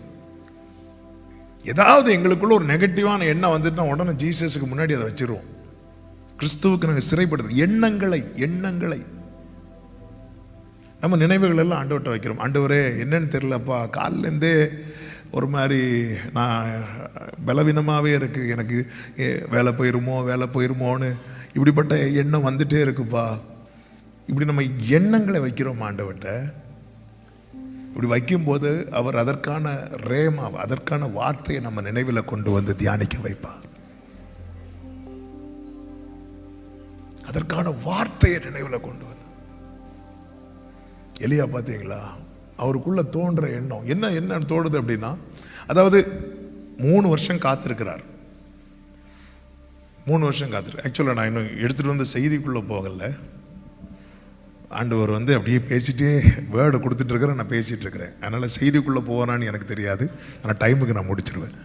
ஏதாவது எங்களுக்குள்ள ஒரு நெகட்டிவான எண்ணம் வந்துட்டுனா உடனே ஜீசஸுக்கு முன்னாடி அதை வச்சிருவோம். கிறிஸ்துவுக்கு நாங்கள் சிறைப்படுத்து எண்ணங்களை நம்ம நினைவுகள் எல்லாம் ஆண்டவர்கிட்ட வைக்கிறோம். ஆண்டவரே என்னன்னு தெரியலப்பா, காலிலேருந்தே ஒரு மாதிரி நான் பலவீனமாகவே இருக்கு, எனக்கு வேலை போயிருமோன்னு இப்படிப்பட்ட எண்ணம் வந்துட்டே இருக்குப்பா. இப்படி நம்ம எண்ணங்களை வைக்கிறோம் ஆண்டவர்கிட்ட. இப்படி வைக்கும்போது அவர் அதற்கான அதற்கான வார்த்தையை நம்ம நினைவில் கொண்டு வந்து தியானிக்க வைப்பார். அதற்கான வார்த்தையை நினைவில் கொண்டு வந்து. எலியா பார்த்தீங்களா, அவருக்குள்ள தோன்ற எண்ணம் என்ன தோணுது அப்படின்னா, அதாவது 3 வருஷம் காத்திருக்கிறார். 3 வருஷம் காத்திருக்கு. ஆக்சுவலாக நான் இன்னும் எடுத்துகிட்டு வந்த செய்திக்குள்ளே போகலை. ஆண்டவர் வந்து அப்படியே பேசிட்டே வேர்டை கொடுத்துட்டு இருக்கிறேன், நான் பேசிகிட்டு இருக்கிறேன். அதனால் செய்திக்குள்ளே போவானான்னு எனக்கு தெரியாது. ஆனால் டைமுக்கு நான் முடிச்சிருவேன்.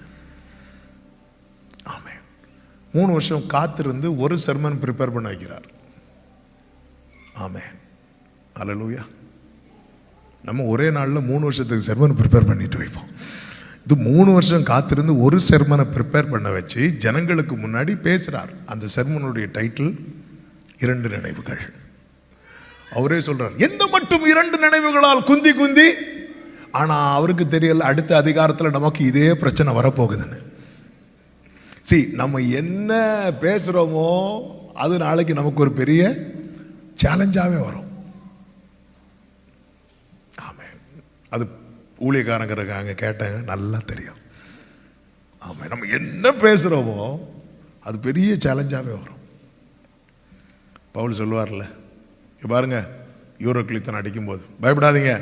ஆமாம், 3 வருஷம் காத்திருந்து ஒரு சர்மன் ப்ரிப்பேர் பண்ண வைக்கிறார். ஆமென், அல்லேலூயா. நம்ம ஒரே நாளில் 3 வருஷத்துக்கு சர்மன் ப்ரிப்பேர் பண்ணிட்டு வைப்போம். இது 3 வருஷம் காத்திருந்து ஒரு சர்மனை ப்ரிப்பேர் பண்ண வச்சு ஜனங்களுக்கு முன்னாடி பேசுகிறார். அந்த சர்மனுடைய டைட்டில் 2 நினைவுகள். அவரே சொல்றார், எந்த மட்டும் 2 நினைவுகளால் குந்தி. ஆனா அவருக்கு தெரியல அடுத்த அதிகாரத்தில் நமக்கு இதே பிரச்சனை வரப்போகுதுன்னு. நம்ம என்ன பேசுறோமோ அது நாளைக்கு நமக்கு ஒரு பெரிய சேலஞ்சாவே வரும். ஆமே, அது ஊழியக்காரங்க இருக்காங்க, கேட்டாங்க, நல்லா தெரியும். ஆமா, நம்ம என்ன பேசுறோமோ அது பெரிய சேலஞ்சாவே வரும். பவுல் சொல்லுவார்ல, பாருங்க, யூரோக்ளித்தன் அடிக்கும்போது பயப்படாதீங்க,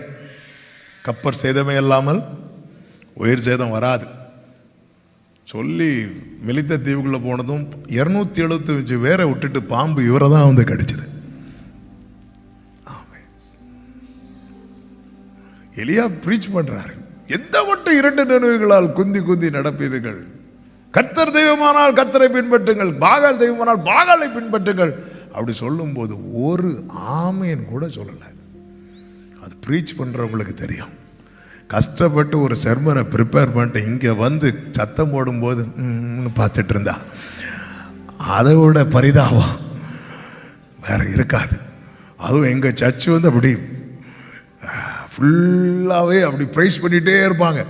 கப்பர் சேதமே இல்லாமல் உயிர் சேதம் வராது சொல்லி மெலித்த தீவுக்குள்ள போனதும் 275 பேரை விட்டுட்டு பாம்பு இவரை தான் வந்து கடிச்சது. எலியா பிரீச் பண்றாரு, எந்த மட்டும் 2 நினைவுகளால் குந்தி நடப்பீர்கள். கர்த்தர் தெய்வமானால் கர்த்தரை பின்பற்றுங்கள், பாகால் தெய்வமானால் பாகாலை பின்பற்றுங்கள். அப்படி சொல்லும்போது ஒரு ஆமேன் கூட சொல்லலை. அது பிரீச் பண்றவங்களுக்கு தெரியும். கஷ்டப்பட்டு ஒரு சர்மனை ப்ரிப்பேர் பண்ணிட்டு இங்கே வந்து சத்தம் போடும்போது பார்த்துட்டு இருந்தா அதை விட பரிதாபம் வேற இருக்காது. அதுவும் எங்கள் சர்ச்சு வந்து அப்படி ஃபுல்லாகவே அப்படி ப்ரைஸ் பண்ணிகிட்டே இருப்பாங்க.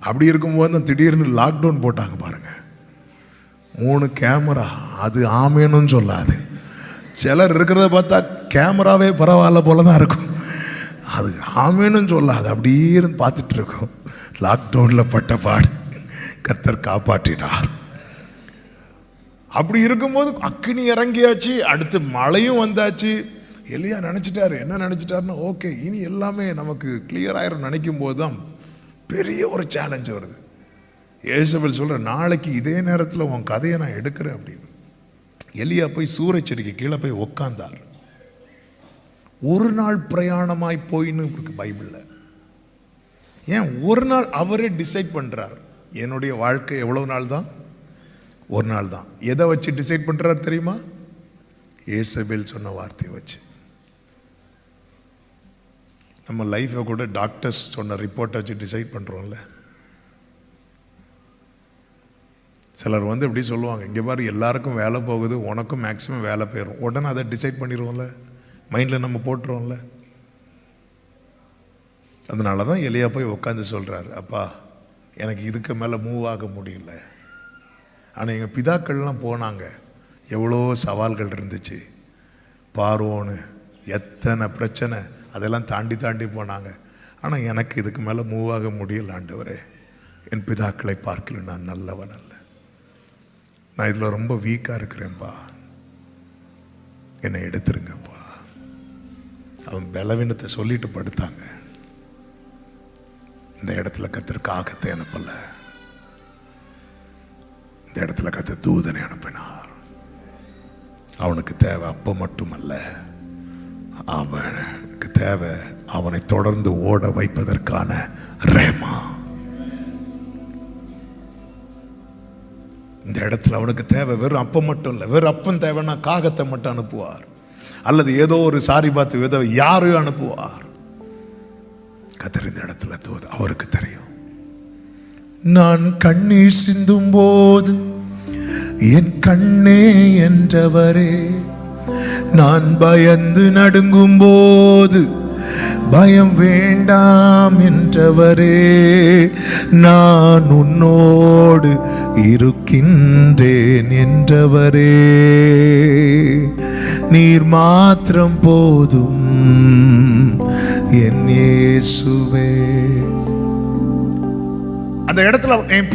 அப்படி இருக்கும்போது தான் திடீர்னு லாக்டவுன் போட்டாங்க பாருங்க. 3 கேமரா, அது ஆமேனும் சொல்லாது. சிலர் இருக்கிறத பார்த்தா கேமராவே பரவாயில்ல போல தான் இருக்கும், அது ஆமேனும் சொல்லாது. அப்படியே இருந்து பார்த்துட்டு இருக்கோம். லாக்டவுனில் பட்ட பாடு கர்த்தர் காப்பாற்றினார். அப்படி இருக்கும்போது அக்கினி இறங்கியாச்சு, அடுத்து மழையும் வந்தாச்சு. எலியா நினச்சிட்டாரு, என்ன நினச்சிட்டாருன்னா, ஓகே இனி எல்லாமே நமக்கு கிளியர் ஆயிரும் நினைக்கும் போது தான் பெரிய ஒரு சேலஞ்ச் வருது. ஏசபெல் சொல்ற, நாளைக்கு இதே நேரத்தில் உன் கதையை நான் எடுக்கிறேன் அப்படின்னு. எலியா போய் சூறை செடிக்கு கீழே போய் உக்காந்தார். 1 நாள் பிரயாணமாய் போயின்னு இருக்கு பைபிள்ல. ஏன் 1 நாள்? அவரே டிசைட் பண்றார், என்னுடைய வாழ்க்கை எவ்வளவு நாள் தான்? 1 நாள் தான். எதை வச்சு டிசைட் பண்றார் தெரியுமா? ஏசபெல் சொன்ன வார்த்தையை வச்சு. நம்ம லைஃபை கூட டாக்டர்ஸ் சொன்ன ரிப்போர்ட்டை வச்சு டிசைட் பண்றோம்ல. சிலர் வந்து இப்படி சொல்லுவாங்க, இங்கே பாரு எல்லாருக்கும் வேலை போகுது, உனக்கும் மேக்ஸிமம் வேலை போயிடும். உடனே அதை டிசைட் பண்ணிடுவோம்ல, மைண்டில் நம்ம போட்டுருவோம்ல. அதனால தான் எலியா போய் உட்காந்து சொல்கிறார், அப்பா எனக்கு இதுக்கு மேலே மூவ் ஆக முடியல. ஆனால் எங்கள் பிதாக்கள்லாம் போனாங்க, எவ்வளோ சவால்கள் இருந்துச்சு, பார்வோன்னு எத்தனை பிரச்சனை, அதெல்லாம் தாண்டி போனாங்க. ஆனால் எனக்கு இதுக்கு மேலே மூவ் ஆக முடியல ஆண்டவரே. என் பிதாக்களை பார்க்கல நான் நல்லவன் அல்ல, நான் இதில் ரொம்ப வீக்காக இருக்கிறேன்ப்பா, என்னை எடுத்துருங்கப்பா. அவன் பலவீனத்தை சொல்லிட்டு படுத்தாங்க. இந்த இடத்துல கர்த்தர் காகத்தை அனுப்பல, இந்த இடத்துல கர்த்தர் தூதனை அனுப்பினார். அவனுக்கு தேவை அப்ப மட்டுமல்ல, அவனுக்கு தேவை அவனை தொடர்ந்து ஓட வைப்பதற்கான ரேமா. இந்த இடத்துல அவனுக்கு தேவை வெறும் அப்பம் மட்டும் இல்லை, வெறும் அப்பம் தேவைன்னா காகத்தை மட்டும் அனுப்புவார், அல்லது ஏதோ ஒரு சாரி பார்த்து விதவை யாரையும் அனுப்புவார். கர்த்தர் இந்த இடத்துல அவருக்கு தெரியும். நான் கண்ணீர் சிந்தும் போது என் கண்ணே என்றவரே, நான் பயந்து நடுங்கும் போது பயம் வேண்டாம் என்றவரே, நான் உன்னோடு இருக்கின்றேன் என்றவரே, நீர் மாத்திரம் போதும் என் இயேசுவே. அந்த இடத்துல என்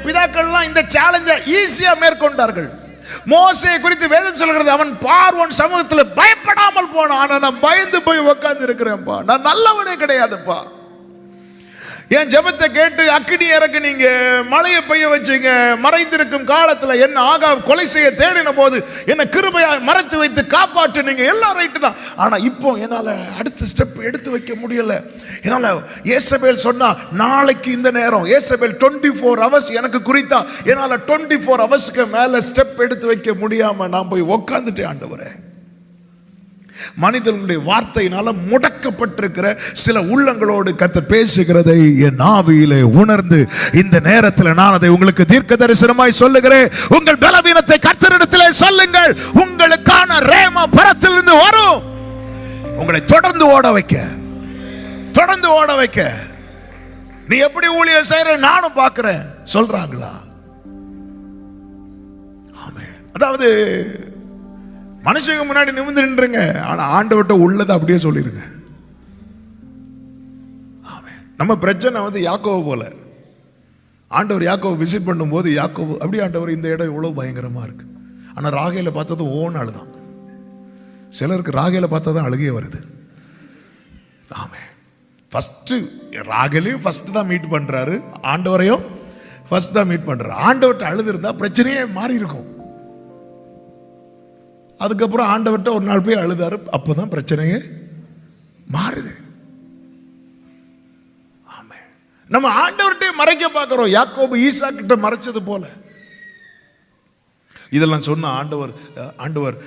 பிதாக்கள்லாம் இந்த சேலஞ்சை ஈஸியா மேற்கொண்டார்கள். மோசே குறித்து வேதம் சொல்கிறது, அவன் பார்வோன் சமூகத்தில் பயப்படாமல் போனான். ஆனா நான் பயந்து போய் உட்கார்ந்து இருக்கிறேன்ப்பா, நான் நல்லவனே கிடையாதுப்பா. என் ஜெபத்தை கேட்டு அக்கினி இறக்குனீங்க, மழையை பெய்ய வச்சீங்க, மறைந்திருக்கும் காலத்துல என்ன ஆகாப் கொலை செய்ய தேடின போது என்ன கிருபையாய் மறைத்து வைத்து காப்பாற்றுனீங்க, எல்லாம் ரைட்டு தான். ஆனா இப்போ என்னால அடுத்த ஸ்டெப் எடுத்து வைக்க முடியல. என்னால யேசபேல் சொன்னா நாளைக்கு இந்த நேரம், யேசபேல் 24 hours எனக்கு குறித்தா, என்னால 24 hours மேல ஸ்டெப் எடுத்து வைக்க முடியாம நான் போய் உட்கார்ந்துட்டேன் ஆண்டவரே. மனிதர்களுடைய வார்த்தையினால முடக்கப்பட்டிருக்கிற சில உள்ளங்களோடு கர்த்தர் பேசுகிறதை என் ஆவியிலே உணர்ந்து இந்த நேரத்தில் நான் அதை உங்களுக்கு தீர்க்க தரிசனமாய் சொல்லுகிறேன். உங்கள் பலவீனத்தை கர்த்தரிடத்திலே சொல்லுங்கள், உங்களுக்கான ரேமா பரத்திலிருந்து வரும். உங்களை தொடர்ந்து ஓட வைக்க, தொடர்ந்து ஓட வைக்க. நீ எப்படி ஊழியம் செய்யற நானும் பார்க்கிறேன் சொல்றாங்களா? ஆமென். அதாவது மனுஷங்க முன்னாடி நிமிர்ந்து நின்றுங்க, ஆனா ஆண்டவர்ட்ட உள்ளதை அப்படியே சொல்லிருங்க. நம்ம பிரச்சனை யாக்கோபு போல. ஆண்டவர் யாக்கோபு விசிட் பண்ணும்போது யாக்கோபு அப்படியே, ஆண்டவர் இந்த இடம் இவ்வளவு பயங்கரமா இருக்கு. ஆனா ராகேல பார்த்ததும் ஓன் அழுதான். சிலருக்கு ராகேல பார்த்ததான் அழுகையே வருது. ஆமே, ஃபர்ஸ்ட் ராகேலையும் ஃபர்ஸ்ட் தான் மீட் பண்றாரு, ஆண்டவரையும் ஃபர்ஸ்ட் தான் மீட் பண்றாரு. ஆண்டவர்கிட்ட அழுது இருந்தா பிரச்சனையே மாறி இருக்கும். அதுக்கப்புறம் ஆண்டவர்கிட்ட ஒரு நாள் போய் அழுதாரு, அப்போதான் பிரச்சனையே மாறுது. ஆமே, நம்ம ஆண்டவர்கிட்ட மறைக்க பார்க்கிறோம், யாக்கோபு ஈசா கிட்ட மறைச்சது போல. இதெல்லாம் சொன்ன ஆண்டவர்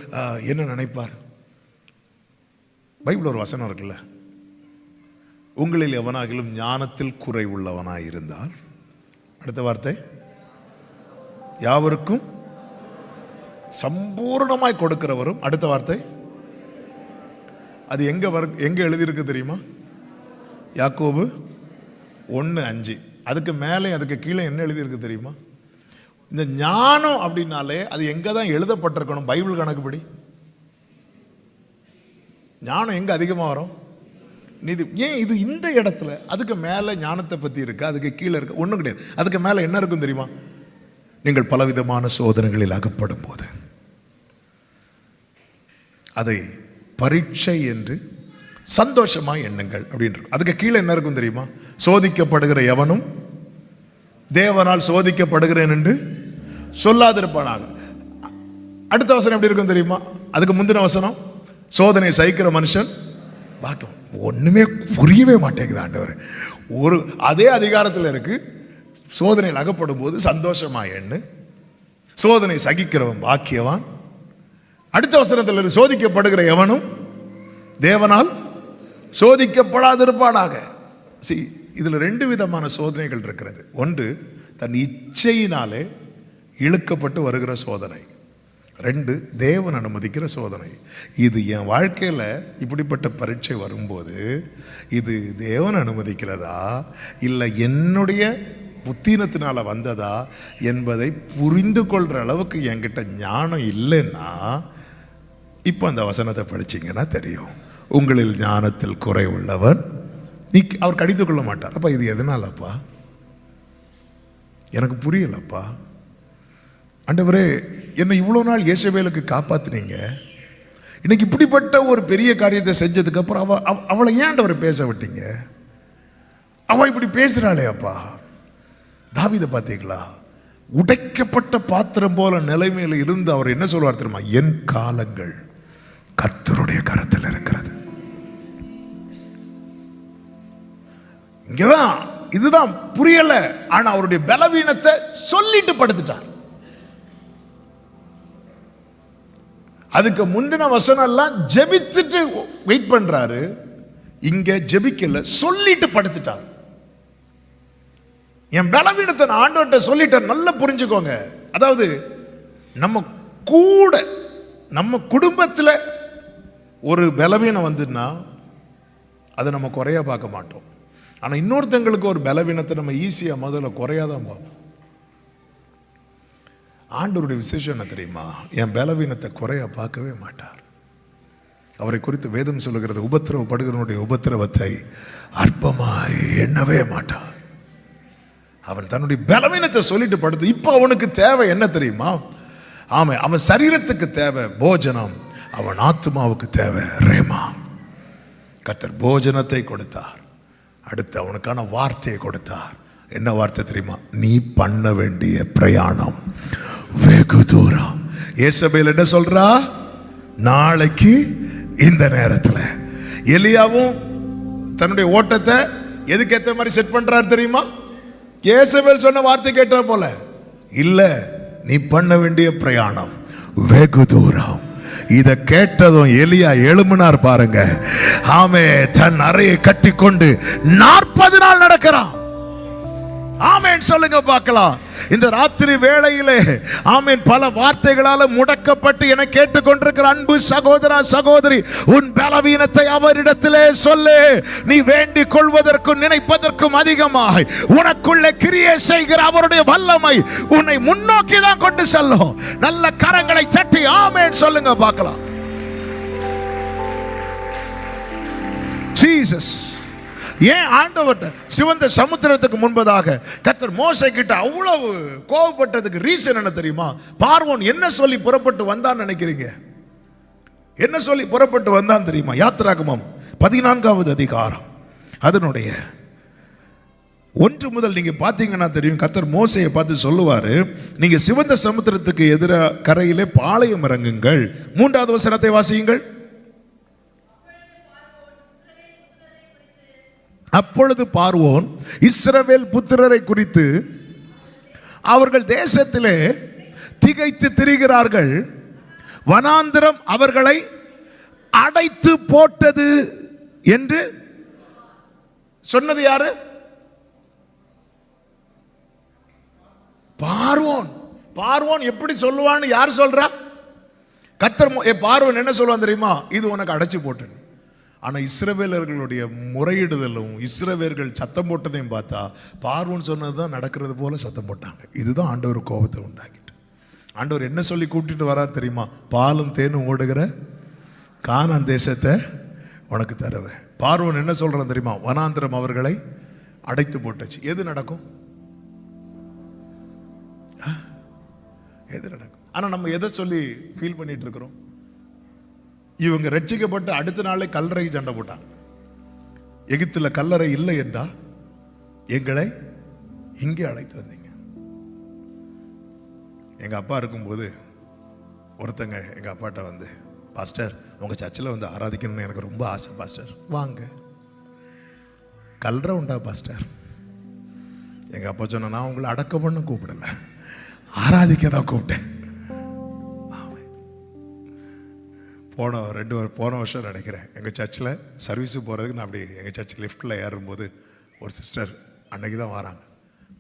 என்ன நினைப்பார்? பைபிள் ஒரு வசனம் இருக்குல்ல, உங்களில் எவனாகிலும் ஞானத்தில் குறை உள்ளவனாய் இருந்தால், அடுத்த வார்த்தை, யாவருக்கும் சம்பூர்ணமாய் கொடுக்கிறவரும், அடுத்த வார்த்தை, அது எங்க எழுதியிருக்கு தெரியுமா? யாக்கோபு 1:5. அதுக்கு மேலே அதுக்கு கீழே என்ன எழுதியிருக்கு தெரியுமா? இந்த ஞானம் அப்படின்னாலே அது எங்க தான் எழுதப்பட்டிருக்கணும் பைபிள் கணக்குப்படி? ஞானம் எங்க அதிகமா வரும்? நீதி. ஏன் இது இந்த இடத்துல அதுக்கு மேல ஞானத்தை பத்தி இருக்கு, அதுக்கு கீழே இருக்கு ஒண்ணும் கிடையாது. அதுக்கு மேல என்ன இருக்கும் தெரியுமா? நீங்கள் பலவிதமான சோதனைகளில் அகப்படும் போது அதை பரீட்சை என்று சந்தோஷமாய் எண்ணுங்கள் அப்படின்னு. அதுக்கு கீழே என்ன இருக்கும் தெரியுமா? சோதிக்கப்படுகிற எவனும் தேவனால் சோதிக்கப்படுகிறேன் என்று சொல்லாதிருப்பானாக. அடுத்த வசனம் எப்படி இருக்கும் தெரியுமா? அதுக்கு முந்தின வசனம், சோதனை சகிக்கிற மனுஷன் பாக்கியம். ஒண்ணுமே புரியவே மாட்டேங்குது ஆண்டவர். ஒரு அதே அதிகாரத்தில் இருக்கு, சோதனையில் அகப்படும் போது சந்தோஷமாய் எண்ணு, சோதனை சகிக்கிறவன் பாக்கியவான். அடுத்த வசனத்தில் சோதிக்கப்படுகிற எவனும் தேவனால் சோதிக்கப்படாதிருப்பானாக. இதுல 2 விதமான சோதனைகள் இருக்கிறது. ஒன்று தன் இச்சையினாலே இழுக்கப்பட்டு வருகிற சோதனை, 2 தேவன் அனுமதிக்கிற சோதனை. இது என் வாழ்க்கையில இப்படிப்பட்ட பரீட்சை வரும்போது இது தேவன் அனுமதிக்கிறதா இல்லை என்னுடைய புத்தீனத்தினால வந்ததா என்பதை புரிந்து கொள்ற அளவுக்கு என்கிட்ட ஞானம் இல்லைன்னா, இப்போ அந்த வசனத்தை படிச்சீங்கன்னா தெரியும். உங்களில் ஞானத்தில் குறை உள்ளவன் அவர் கடித்து கொள்ள மாட்டார். அப்பா இது எதனாலப்பா? எனக்கு புரியலப்பா. ஆண்டவரே, என்னை இவ்வளோ நாள் யேசபேலுக்கு காப்பாத்தினீங்க, இன்னைக்கு இப்படிப்பட்ட ஒரு பெரிய காரியத்தை செஞ்சதுக்கு அப்புறம் அவளை ஏன் ஆண்டவரை பேச விட்டீங்க? அவ இப்படி பேசுறாளே அப்பா. தாவீதை பார்த்தீங்களா? உடைக்கப்பட்ட பாத்திரம் போல நிலைமையில இருந்து அவர் என்ன சொல்வார் தெரியுமா? என் காலங்கள் கர்த்தருடைய கரத்தில் இருக்கிறது. இங்கதான் இதுதான் புரியல. ஆனா அவருடைய பலவீனத்தை சொல்லிட்டு படுத்துட்டார். அதுக்கு முந்தின வசனம் எல்லாம் ஜெபித்துட்டு வெயிட் பண்றாரு. இங்க ஜெபிக்கல, சொல்லிட்டு படுத்துட்டார். என் பலவீனத்தை நான் ஆண்டவர்கிட்ட சொல்லிட்டேன். நல்லா புரிஞ்சுக்கோங்க. அதாவது நம்ம குடும்பத்தில் ஒரு பலவீனம் வந்துன்னா அதை நம்ம குறையா பார்க்க மாட்டோம். ஆனால் இன்னொருத்தங்களுக்கு ஒரு பலவீனத்தை நம்ம ஈஸியாக முதல்ல குறையாதான் பார்ப்போம். ஆண்டவருடைய விசேஷம் என்ன தெரியுமா? என் பலவீனத்தை குறையா பார்க்கவே மாட்டார். அவரை குறித்து வேதம் சொல்லுகிறது, உபத்திரவப்படுகிறவனுடைய உபத்திரவத்தை அற்பமாய் எண்ணவே மாட்டார். அவன் தன்னுடைய பலவீனத்தை சொல்லிட்டு படுத்து. இப்போ அவனுக்கு தேவை என்ன தெரியுமா? அவன் சரீரத்துக்கு தேவை போஜனம், அவன் ஆத்மாவுக்கு தேவை ரேமா. கர்த்தர் போஜனத்தை கொடுத்தார், அடுத்து அவனுக்கான வார்த்தையை கொடுத்தார். என்ன வார்த்தை தெரியுமா? நீ பண்ண வேண்டிய பிரயாணம் வெகு தூரம். ஏசபேல் என்ன சொல்றா? நாளைக்கு இந்த நேரத்தில். எலியாவும் தன்னுடைய ஓட்டத்தை எதுக்கு ஏற்ற மாதிரி செட் பண்றாரு தெரியுமா? ஏசபேல் சொன்ன வார்த்தை கேட்ட போல இல்ல, நீ பண்ண வேண்டிய பிரயாணம் வெகு தூரம். இத கேட்டதும் எலியா எழும்பினார் பாருங்க. ஆமே, தன் அறையை கட்டி கொண்டு 40 நாள் நடக்கிறான். ஆமேன் சொல்லுங்க பார்க்கலாம். இந்த ராத்திரி வேளையிலே ஆமேன் பல வார்த்தைகளால முடக்கப்பட்டு என கேட்டுக்கொண்டிருக்கிற அன்பு சகோதரா சகோதரி, உன் பலவீனத்தை அவரிடத்திலே சொல்லு. நீ வேண்டிக் கொள்வதற்கும் நினைப்பதற்கும் அதிகமாய் உனக்குள்ளே கிரியை செய்கிற அவருடைய வல்லமை உன்னை முன்னோக்கி தான் கொண்டு செல்லும். நல்ல கரங்களை தட்டி ஆமேன் சொல்லுங்க பார்க்கலாம். ஜீசஸ் ஏன் ஆண்டவர்ட்ட சிவந்த சமுத்திரத்துக்கு முன்பதாக கர்த்தர் மோசே கிட்ட அவ்வளவு கோபப்பட்டதுக்கு ரீசன் என்ன தெரியுமா? பார்வோன் என்ன சொல்லி புறப்பட்டு வந்தான் நினைக்கிறீங்க? என்ன சொல்லி புறப்பட்டு வந்தான் தெரியுமா? யாத்திராகமம் 14வது அதிகாரம் அதனுடைய 1 முதல் நீங்க பாத்தீங்கன்னா தெரியும். கர்த்தர் மோசேயை பார்த்து சொல்லுவாரு, நீங்க சிவந்த சமுத்திரத்துக்கு எதிராக கரையிலே பாளையம் இறங்குங்கள். 3வது வசனத்தை வாசியுங்கள். அப்பொழுது பார்வோன் இஸ்ரவேல் புத்திரரை குறித்து, அவர்கள் தேசத்திலே திகைத்து திரிகிறார்கள், வனாந்திரம் அவர்களை அடைத்து போட்டது என்று சொன்னது யாரு? பார்வோன். பார்வோன் எப்படி சொல்லுவான்னு யார் சொல்றா? கர்த்தர். பார்வோன் என்ன சொல்லுவான் தெரியுமா? இது உனக்கு அடைச்சு போட்டு. ஆனா இஸ்ரவேலர்களுடைய முறையிடுதலும் இஸ்ரவேலர்கள் சத்தம் போட்டதையும் பார்த்தா பார்வோன் சொன்னதுதான் நடக்கிறது போல சத்தம் போட்டாங்க. இதுதான் ஆண்டவர் கோபத்தை உண்டாக்கிட்டு. ஆண்டவர் என்ன சொல்லி கூட்டிட்டு வரார் தெரியுமா? பாலும் தேனும் ஓடுகிற கானான் தேசத்தை உனக்கு தருவேன். பார்வோன் என்ன சொல்றான் தெரியுமா? வனாந்திரம் அவர்களை அடைத்து போட்டுச்சு. எது நடக்கும்? எது நடக்கும்? ஆனா நம்ம எதை சொல்லி ஃபீல் பண்ணிட்டு இருக்கிறோம்? இவங்க ரட்சிக்கப்பட்டு அடுத்த நாளே கல்லறை சண்டை போட்டாங்க. எகிப்துல கல்லறை இல்லை என்றா எங்களை இங்கே அழைத்து வந்தீங்க. எங்க அப்பா இருக்கும்போது ஒருத்தங்க எங்க அப்பாட்ட வந்து, பாஸ்டர் உங்க சர்ச்சில் வந்து ஆராதிக்கணும்னு எனக்கு ரொம்ப ஆசை பாஸ்டர், வாங்க. கல்லறை உண்டா பாஸ்டர்? எங்க அப்பா சொன்ன, நான் உங்களை அடக்கம் பண்ண கூப்பிடல, ஆராதிக்க தான் கூப்பிட்டேன். போன வருஷம் நினைக்கிறேன் எங்கள் சர்ச்சில் சர்வீஸுக்கு போகிறதுக்கு நான் அப்படி எங்கள் சர்ச் லிஃப்ட்டில் ஏறும்போது ஒரு சிஸ்டர் அன்னைக்கு தான் வராங்க.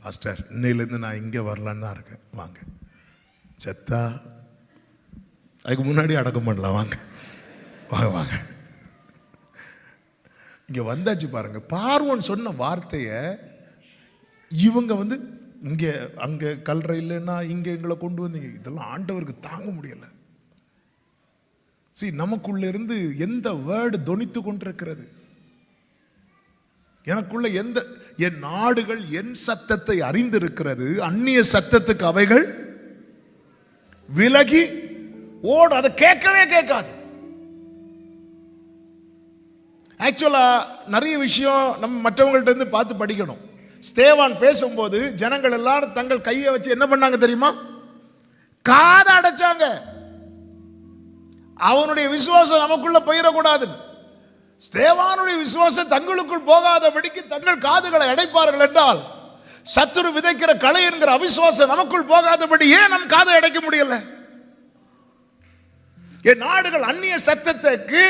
பாஸ்டர் இன்னையிலேருந்து நான் இங்கே வரலான்னு தான் இருக்கேன், வாங்க. செத்தா அதுக்கு முன்னாடி அடக்கம் பண்ணலாம், வாங்க வாங்க வாங்க. இங்கே வந்தாச்சு பாருங்க. பார்வோன் சொன்ன வார்த்தையை இவங்க வந்து இங்கே அங்கே கல்ற இல்லைன்னா இங்கே எங்களை கொண்டு வந்தீங்க. இதெல்லாம் ஆண்டவருக்கு தாங்க முடியலை. நமக்குள்ள இருந்து எந்த வேர்டு தொனித்து கொண்டிருக்கிறது? எனக்குள்ள என் நாடுகள் என் சத்தத்தை அறிந்திருக்கிறது, அந்நிய சத்தத்துக்கு அவைகள் விலகி ஓடு. அதை கேட்கவே கேட்காது. ஆக்சுவலா நிறைய விஷயம் நம்ம மற்றவங்கள்ட்ட இருந்து பார்த்து படிக்கணும். ஸ்தேவான் பேசும்போது ஜனங்கள் எல்லாரும் தங்கள் கையை வச்சு என்ன பண்ணாங்க தெரியுமா? காதை அடைச்சாங்க. அவனுடைய விசுவாசம் நமக்குள்ள போயிடக்கூடாது. ஸ்தேவானுடைய விசுவாசம் தங்களுக்குள் போகாதபடிக்கு தங்கள் காதுகளை அடைப்பார்கள் என்றால், சத்துரு விதைக்கிற களை என்கிற அவிசுவாசம் நமக்குள் போகாதபடி ஏன் நம் காதை அடைக்க முடியல? என் நாடுகள் அந்நிய சத்தத்துக்கு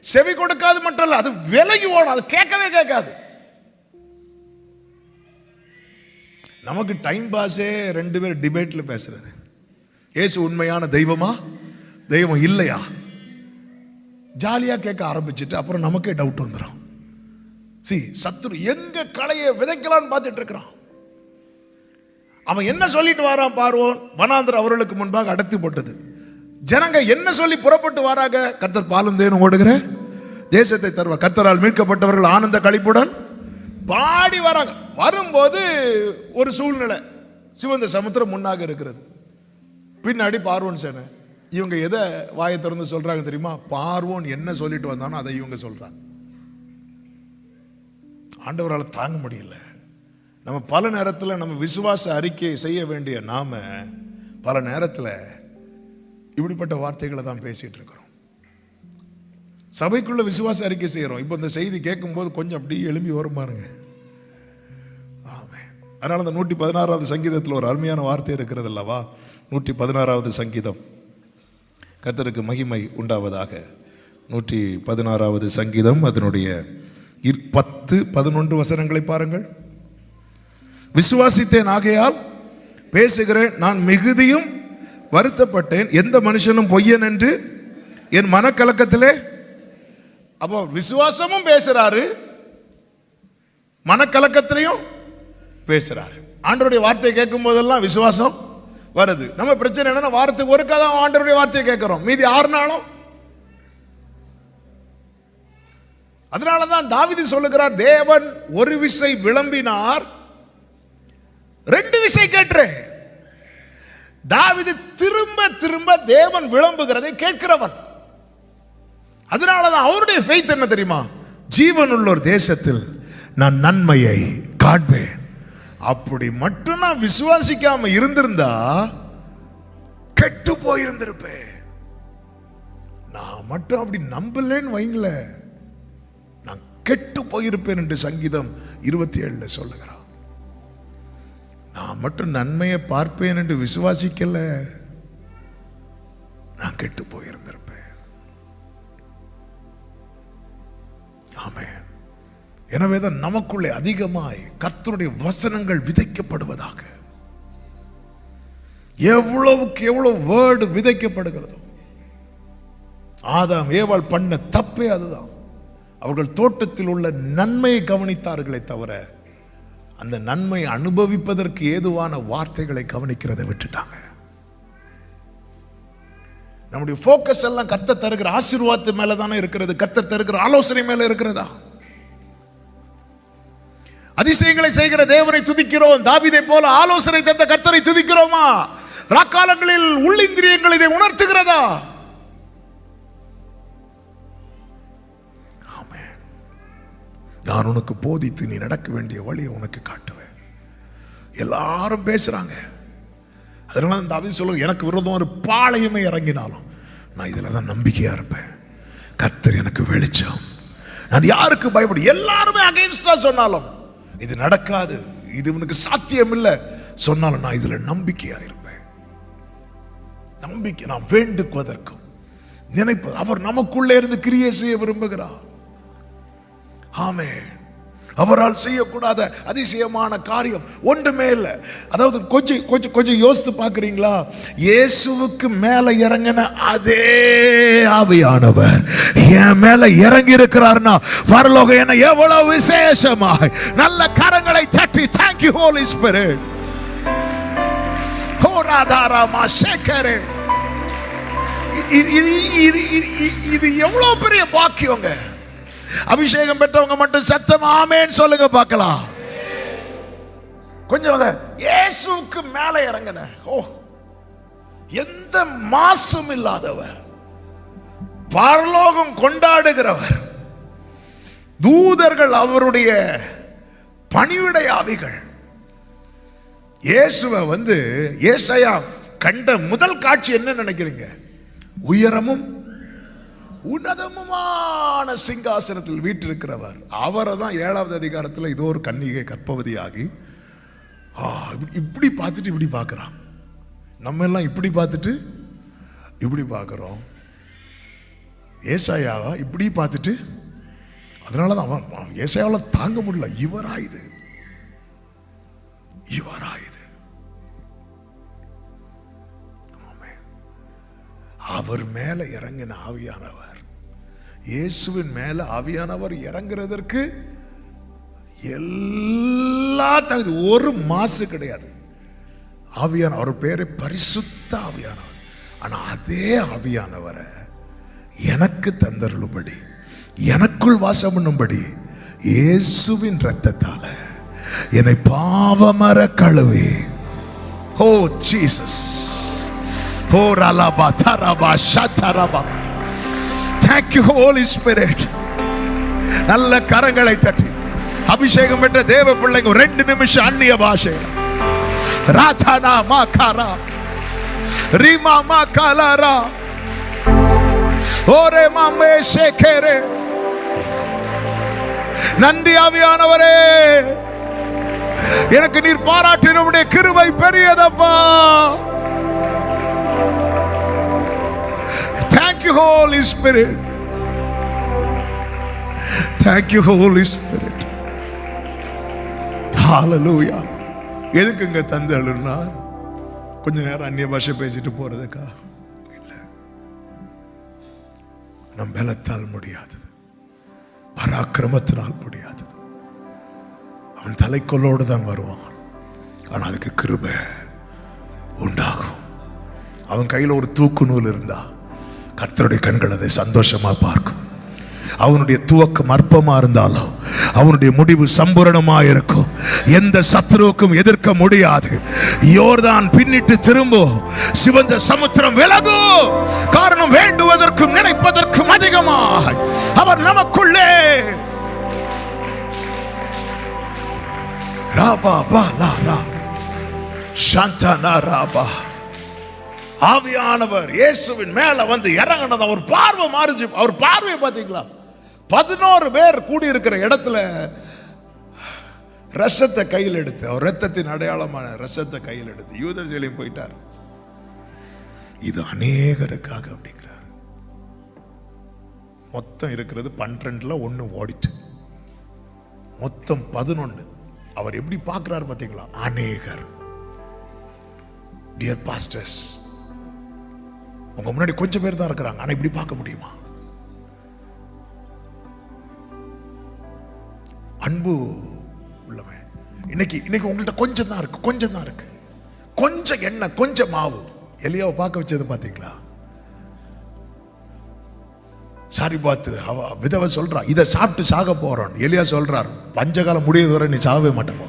செவி கொடுக்காது மட்டும் இல்ல, அது விலகி ஓடும், அது கேட்கவே கேட்காது. நமக்கு டைம் பாஸே 2 பேர் டிபேட்ல பேசுறது. இயேசு உண்மையான தெய்வமா தெய்வம் இல்லையா ஜாலியா கேட்க ஆரம்பிச்சுட்டு அப்புறம் நமக்கே டவுட் வந்துடும். சத்துரு எங்க களையை விதைக்கலான்னு பார்த்துட்டு இருக்கிறான். அவன் என்ன சொல்லிட்டு வாரான் பார்வோன், வனாந்தரம் அவர்களுக்கு முன்பாக அடர்த்தி போட்டது. ஜனங்க என்ன சொல்லி புறப்பட்டு வாராங்க, கர்த்தர் பாலும் தேனும் ஓடுகிற தேசத்தை தருவார், கர்த்தரால் மீட்கப்பட்டவர்கள் ஆனந்த களிப்புடன் பாடி வராங்க. வரும்போது ஒரு சூழ்நிலை, சிவந்த சமுத்திரம் முன்னாக இருக்கிறது, பின்னாடி பார்வோன் சேனை. இவங்க எதை வாயை திறந்து சொல்றாங்க தெரியுமா? பார்வோன் என்ன சொல்லிட்டு வந்தானோ அதை இவங்க சொல்றாங்க. ஆண்டவரால் தாங்க முடியல. நம்ம பல நேரத்தில் நம்ம விசுவாச அறிக்கை செய்ய வேண்டிய நாம பல நேரத்தில் இப்படிப்பட்ட வார்த்தைகளை தான் பேசிட்டு இருக்கிறோம். சபைக்குள்ள விசுவாச அறிக்கை செய்யறோம். இப்போ இந்த செய்தி கேட்கும் போது கொஞ்சம் அப்படி எழும்பி வரும் பாருங்க. அதனால இந்த 116வது சங்கீதத்தில் ஒரு அருமையான வார்த்தை இருக்கிறது அல்லவா? 116வது சங்கீதம், கர்த்தருக்கு மகிமை உண்டாவதாக. 116வது சங்கீதம் அதனுடைய 10-11 வசனங்களை பாருங்கள். விசுவாசித்தேன் ஆகையால் பேசுகிறேன், நான் மிகுதியும் வருத்தப்பட்டேன், எந்த மனுஷனும் பொய்யன் என்று என் மனக்கலக்கத்திலே. அப்போ விசுவாசமும் பேசுறாரு, மனக்கலக்கத்திலையும் பேசுறாரு. ஆண்டவருடைய வார்த்தையை கேட்கும் போதெல்லாம் விசுவாசம் வருது. நம்ம பிரச்சனை என்னன்னா, வாரத்துக்கு ஒருக்கா தான் ஆண்டவருடைய வார்த்தையை கேட்கிறோம், மீதி 6 நாளும். அதனாலதான் தாவீது சொல்லுகிறார், தேவன் ஒரு விசை விளம்பினார், 2 விசை கேட்டேன். தாவீது திரும்ப திரும்ப தேவன் விளம்புகிறதை கேட்கிறவன். அதனாலதான் அவருடைய ஃபெய்த் என்ன தெரியுமா? ஜீவன் உள்ள ஒரு தேசத்தில் நான் நன்மையை காண்பேன். அப்படி மட்டும் நான் விசுவாசிக்காம இருந்திருந்தா கெட்டு போயிருந்திருப்பேன். நான் மட்டும் அப்படி நம்பலன்னு வைங்கள, நான் கெட்டு போயிருப்பேன் என்று சங்கீதம் 27 சொல்லுகிறான். நான் மட்டும் நன்மையை பார்ப்பேன் என்று விசுவாசிக்கல, நான் கெட்டு போயிருந்திருப்பேன். ஆமென். எனவேதான் நமக்குள்ளே அதிகமாய் கர்த்தருடைய வசனங்கள் விதைக்கப்படுவதாக. எவ்வளவுக்கு எவ்வளவு வேர்டு விதைக்கப்படுகிறதோ. ஆதாம் ஏவாள் பண்ண தப்பே அதுதான். அவர்கள் தோட்டத்தில் உள்ள நன்மையை கவனித்தார்களே தவிர அந்த நன்மை அனுபவிப்பதற்கு ஏதுவான வார்த்தைகளை கவனிக்கிறதை விட்டுட்டாங்க. நம்முடைய போக்கஸ் எல்லாம் கர்த்தர் தருகிற ஆசீர்வாதத்து மேல தானே இருக்கிறது, கர்த்தர் தருகிற ஆலோசனை மேல இருக்கிறதா? அதிசயங்களை செய்கிற தேவனை துதிக்கிறோம், தாவீதை போல ஆலோசனை தந்த கர்த்தரை துதிக்கிறோமா? ராக்காலங்களில் உள்ளிந்திரியங்கள் இதை உணர்த்துகிறதா? நான் உனக்கு போதித்து நீ நடக்க வேண்டிய வழியை உனக்கு காட்டுவேன். எல்லாரும் பேசுறாங்க. அதனால தாவீது சொல்லுங்க, எனக்கு விரோதம் ஒரு பாளையமே இறங்கினாலும் நான் இதுல தான் நம்பிக்கையா இருப்பேன். கர்த்தர் எனக்கு வெளிச்சம், நான் யாருக்கு பயப்படும். எல்லாருமே அகைன்ஸ்டா சொன்னாலும் இது நடக்காது, இது உனக்கு சாத்தியம் இல்லை சொன்னாலும் நான் இதுல நம்பிக்கையா இருப்பேன். நம்பிக்கை நான் வேண்டுவதற்கும் நினைப்பது. அவர் நமக்குள்ளே இருந்து கிரியை செய்ய விரும்புகிறார். ஆமென். அவரால் செய்யக்கூடாத அதிசயமான காரியம் ஒன்றுமே இல்லை. அதாவது கொஞ்சம் யோசித்து பார்க்குறீங்களா? இயேசுவுக்கு மேல இறங்கின அதே ஆவியானவர் என் மேல இறங்கி இருக்கிறார்னா பரலோகம் என்ன எவ்வளவு விசேஷமாய் நல்ல கரங்களை தட்டி thank you Holy Spirit. ஹோராதாராமா சேகரே, இது எவ்வளவு பெரிய பாக்கியங்க. அபிஷேகம் பெற்றவங்க மட்டும் சத்தம் ஆமென் சொல்லுங்க பார்க்கலாம். கொஞ்சம் இயேசுவுக்கு மேல இறங்கின எந்த மாசும் இல்லாதவர், பரலோகம் கொண்டாடுகிறவர், தூதர்கள் அவருடைய பணிவிடை ஆவிகள். இயேசுவை ஏசாயா கண்ட முதல் காட்சி என்ன நினைக்கிறீங்க? உயரமும் உன்னதமுமான சிங்காசனத்தில் வீற்றிருக்கிறவர். அவரை தான் 7வது அதிகாரத்தில் இதோ ஒரு கன்னிகை கர்ப்பவதியாகி இப்படி பார்த்துட்டு இப்படி பார்க்குறான். நம்ம எல்லாம் இப்படி பார்த்துட்டு இப்படி பார்க்குறோம். ஏசாயாவை இப்படி பார்த்துட்டு, அதனால தான் அவன் ஏசாயாவில் தாங்க முடியல. இவரா இது? அவர் மேல இறங்கின ஆவியானவர், இயேசுவின் மேல ஆவியானவர் இறங்குறதற்கு எல்லா தகுதி, ஒரு மாசு கிடையாது. ஆவியான அவர் பேரு பரிசுத்த ஆவியானவர். ஆனா அதே ஆவியானவரை எனக்கு தந்தருளும்படி, எனக்குள் வாசம் பண்ணும்படி இயேசுவின் இரத்தத்தால என்னை பாவமர கழுவி, ஓ ஜீசஸ், ஓ ரலபா தரபா ஷதரபா. Thank you Holy Spirit. நல்ல கரங்களை தட்டி அபிஷேகம் பெற்ற தேவ பிள்ளைங்க 2 நிமிஷம் அந்நிய பாஷை. ராதானா மாகாரா ரிமா மாகாலாரா ஓரே மாமே ஷேகரே. நன்றி ஆவியானவரே, எனக்கு நீர் பாராட்டின உம்முடைய கிருபை பெரியதப்பா. Thank you Holy Spirit. Thank you Holy Spirit. Hallelujah. எதுக்குங்க தந்தருள்னா கொஞ்ச நேரம் அந்நிய பாஷை பேசிட்டு போறதுக்கா? இல்ல, நம் பலத்தால் முடியாதது, பராக்கிரமத்தினால் முடியாதது. அவன் தலைக்கொள்ளோடு தான் வருவான், ஆனா அதுக்கு கிருபை உண்டாகும். அவன் கையில் ஒரு தூக்கு நூல் இருந்தா கர்த்தருடைய கண்கள் அதை சந்தோஷமா பார்க்கும். அவனுடைய துவக்கம் அற்பமா இருந்தாலும் அவனுடைய முடிவு சம்பூரணமா இருக்கும். எந்த சத்துருவுக்கும் எதிர்க்க முடியாது. யோர்தான் பின்னிட்டு திரும்பும், சிவந்த சமுத்திரம் விலகும். காரணம், வேண்டுவதற்கும் நினைப்பதற்கும் அதிகமாக அவர் நமக்குள்ளே. ராபா பாலா ரா சாந்தனா ராபா. ஆவியானவர் இயேசுவின் மேல வந்து இறங்கினது அவர் பார்வை மாறுச்சு. அவர் பார்வையை பார்த்தீங்களா? 11 பேர் கூடி இருக்கிற இடத்துல ரசத்தை கையில் எடுத்து, அவர் ரத்தத்தின் அடையாளமான ரசத்தை கையில் எடுத்து யூதர்களையும் போயிட்டார். இது அநேகருக்காக அப்படிங்கிறார். மொத்தம் இருக்கிறது 12ல 1 ஓடிட்டு மொத்தம் 11. அவர் எப்படி பார்க்கிறார் பார்த்தீங்களா? அநேகர். டியர் பாஸ்டர்ஸ், உங்க முன்னாடி கொஞ்சம் பேர் தான் இருக்கிறாங்க, ஆனா இப்படி பார்க்க முடியுமா? அன்பு உள்ளவன் இன்னைக்கு உங்கள்ட்ட கொஞ்சம் தான் இருக்கு, கொஞ்சம் எண்ணெய், கொஞ்சம் மாவு. எலியாவை பார்க்க வச்சது பாத்தீங்களா? சாரி பார்த்து அவ விதவை சொல்றா, இதை சாப்பிட்டு சாக போறோம். எலியா சொல்றார், பஞ்சகாலம் முடியது வரை நீ சாகவே மாட்டேன்.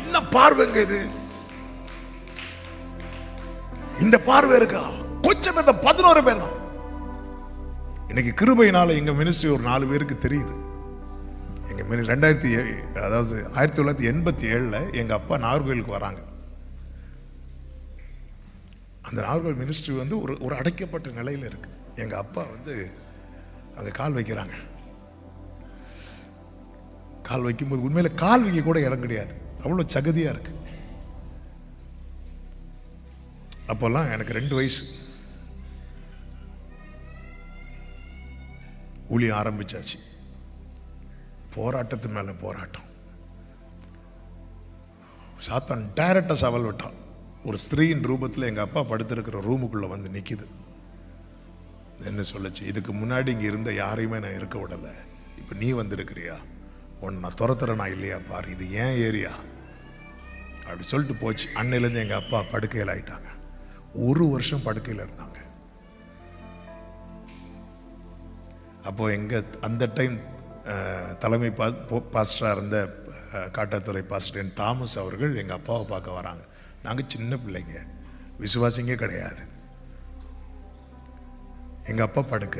என்ன பார்வைங்க இது? இந்த பார்வை இருக்கா? கொஞ்சம் பேர், 11 பேர் தான். இன்னைக்கு கிருபையினால எங்க மினிஸ்ட்ரி ஒரு 4 பேருக்கு தெரியுது. எங்க 1987 எங்க அப்பா நாகர்கோயிலுக்கு வராங்க. அந்த நாகர்கோவில் மினிஸ்ட்ரி வந்து ஒரு அடைக்கப்பட்ட நிலையில் இருக்கு. எங்க அப்பா வந்து அங்க கால் வைக்கிறாங்க. கால் வைக்கும்போது உண்மையில கால் வைக்க கூட இடம் கிடையாது, அவ்வளவு சகதியா இருக்கு. அப்போல்லாம் எனக்கு 2 வயசு. ஊழியம் ஆரம்பிச்சாச்சு. போராட்டத்து மேல போராட்டம். சாத்தான் டைரக்டா சவால் விட்டான். ஒரு ஸ்திரீயின் ரூபத்தில் எங்க அப்பா படுத்திருக்கிற ரூமுக்குள்ள வந்து நிக்குது. என்ன சொல்லுச்சு? இதுக்கு முன்னாடி இங்க இருந்த யாரையுமே நான் இருக்க விடல, இப்ப நீ வந்திருக்கிறியா? உன்னை நான் துரத்துறேனா இல்லையா பாரு, இது ஏன் ஏரியா அப்படி சொல்லிட்டு போச்சு. அன்னையிலேருந்து எங்க அப்பா படுக்கையில் ஆயிட்டாங்க. 1 வருஷம் படுக்கையில் இருந்தாங்க. அப்போ எங்க அந்த டைம் தலைமை பாஸ்டராக இருந்த காட்டாத்துறை பாஸ்டர் தாமஸ் அவர்கள் எங்கள் அப்பாவை பார்க்க வராங்க. நாங்கள் சின்ன பிள்ளைங்க, விசுவாசிங்க கிடையாது. எங்கள் அப்பா படுக்க,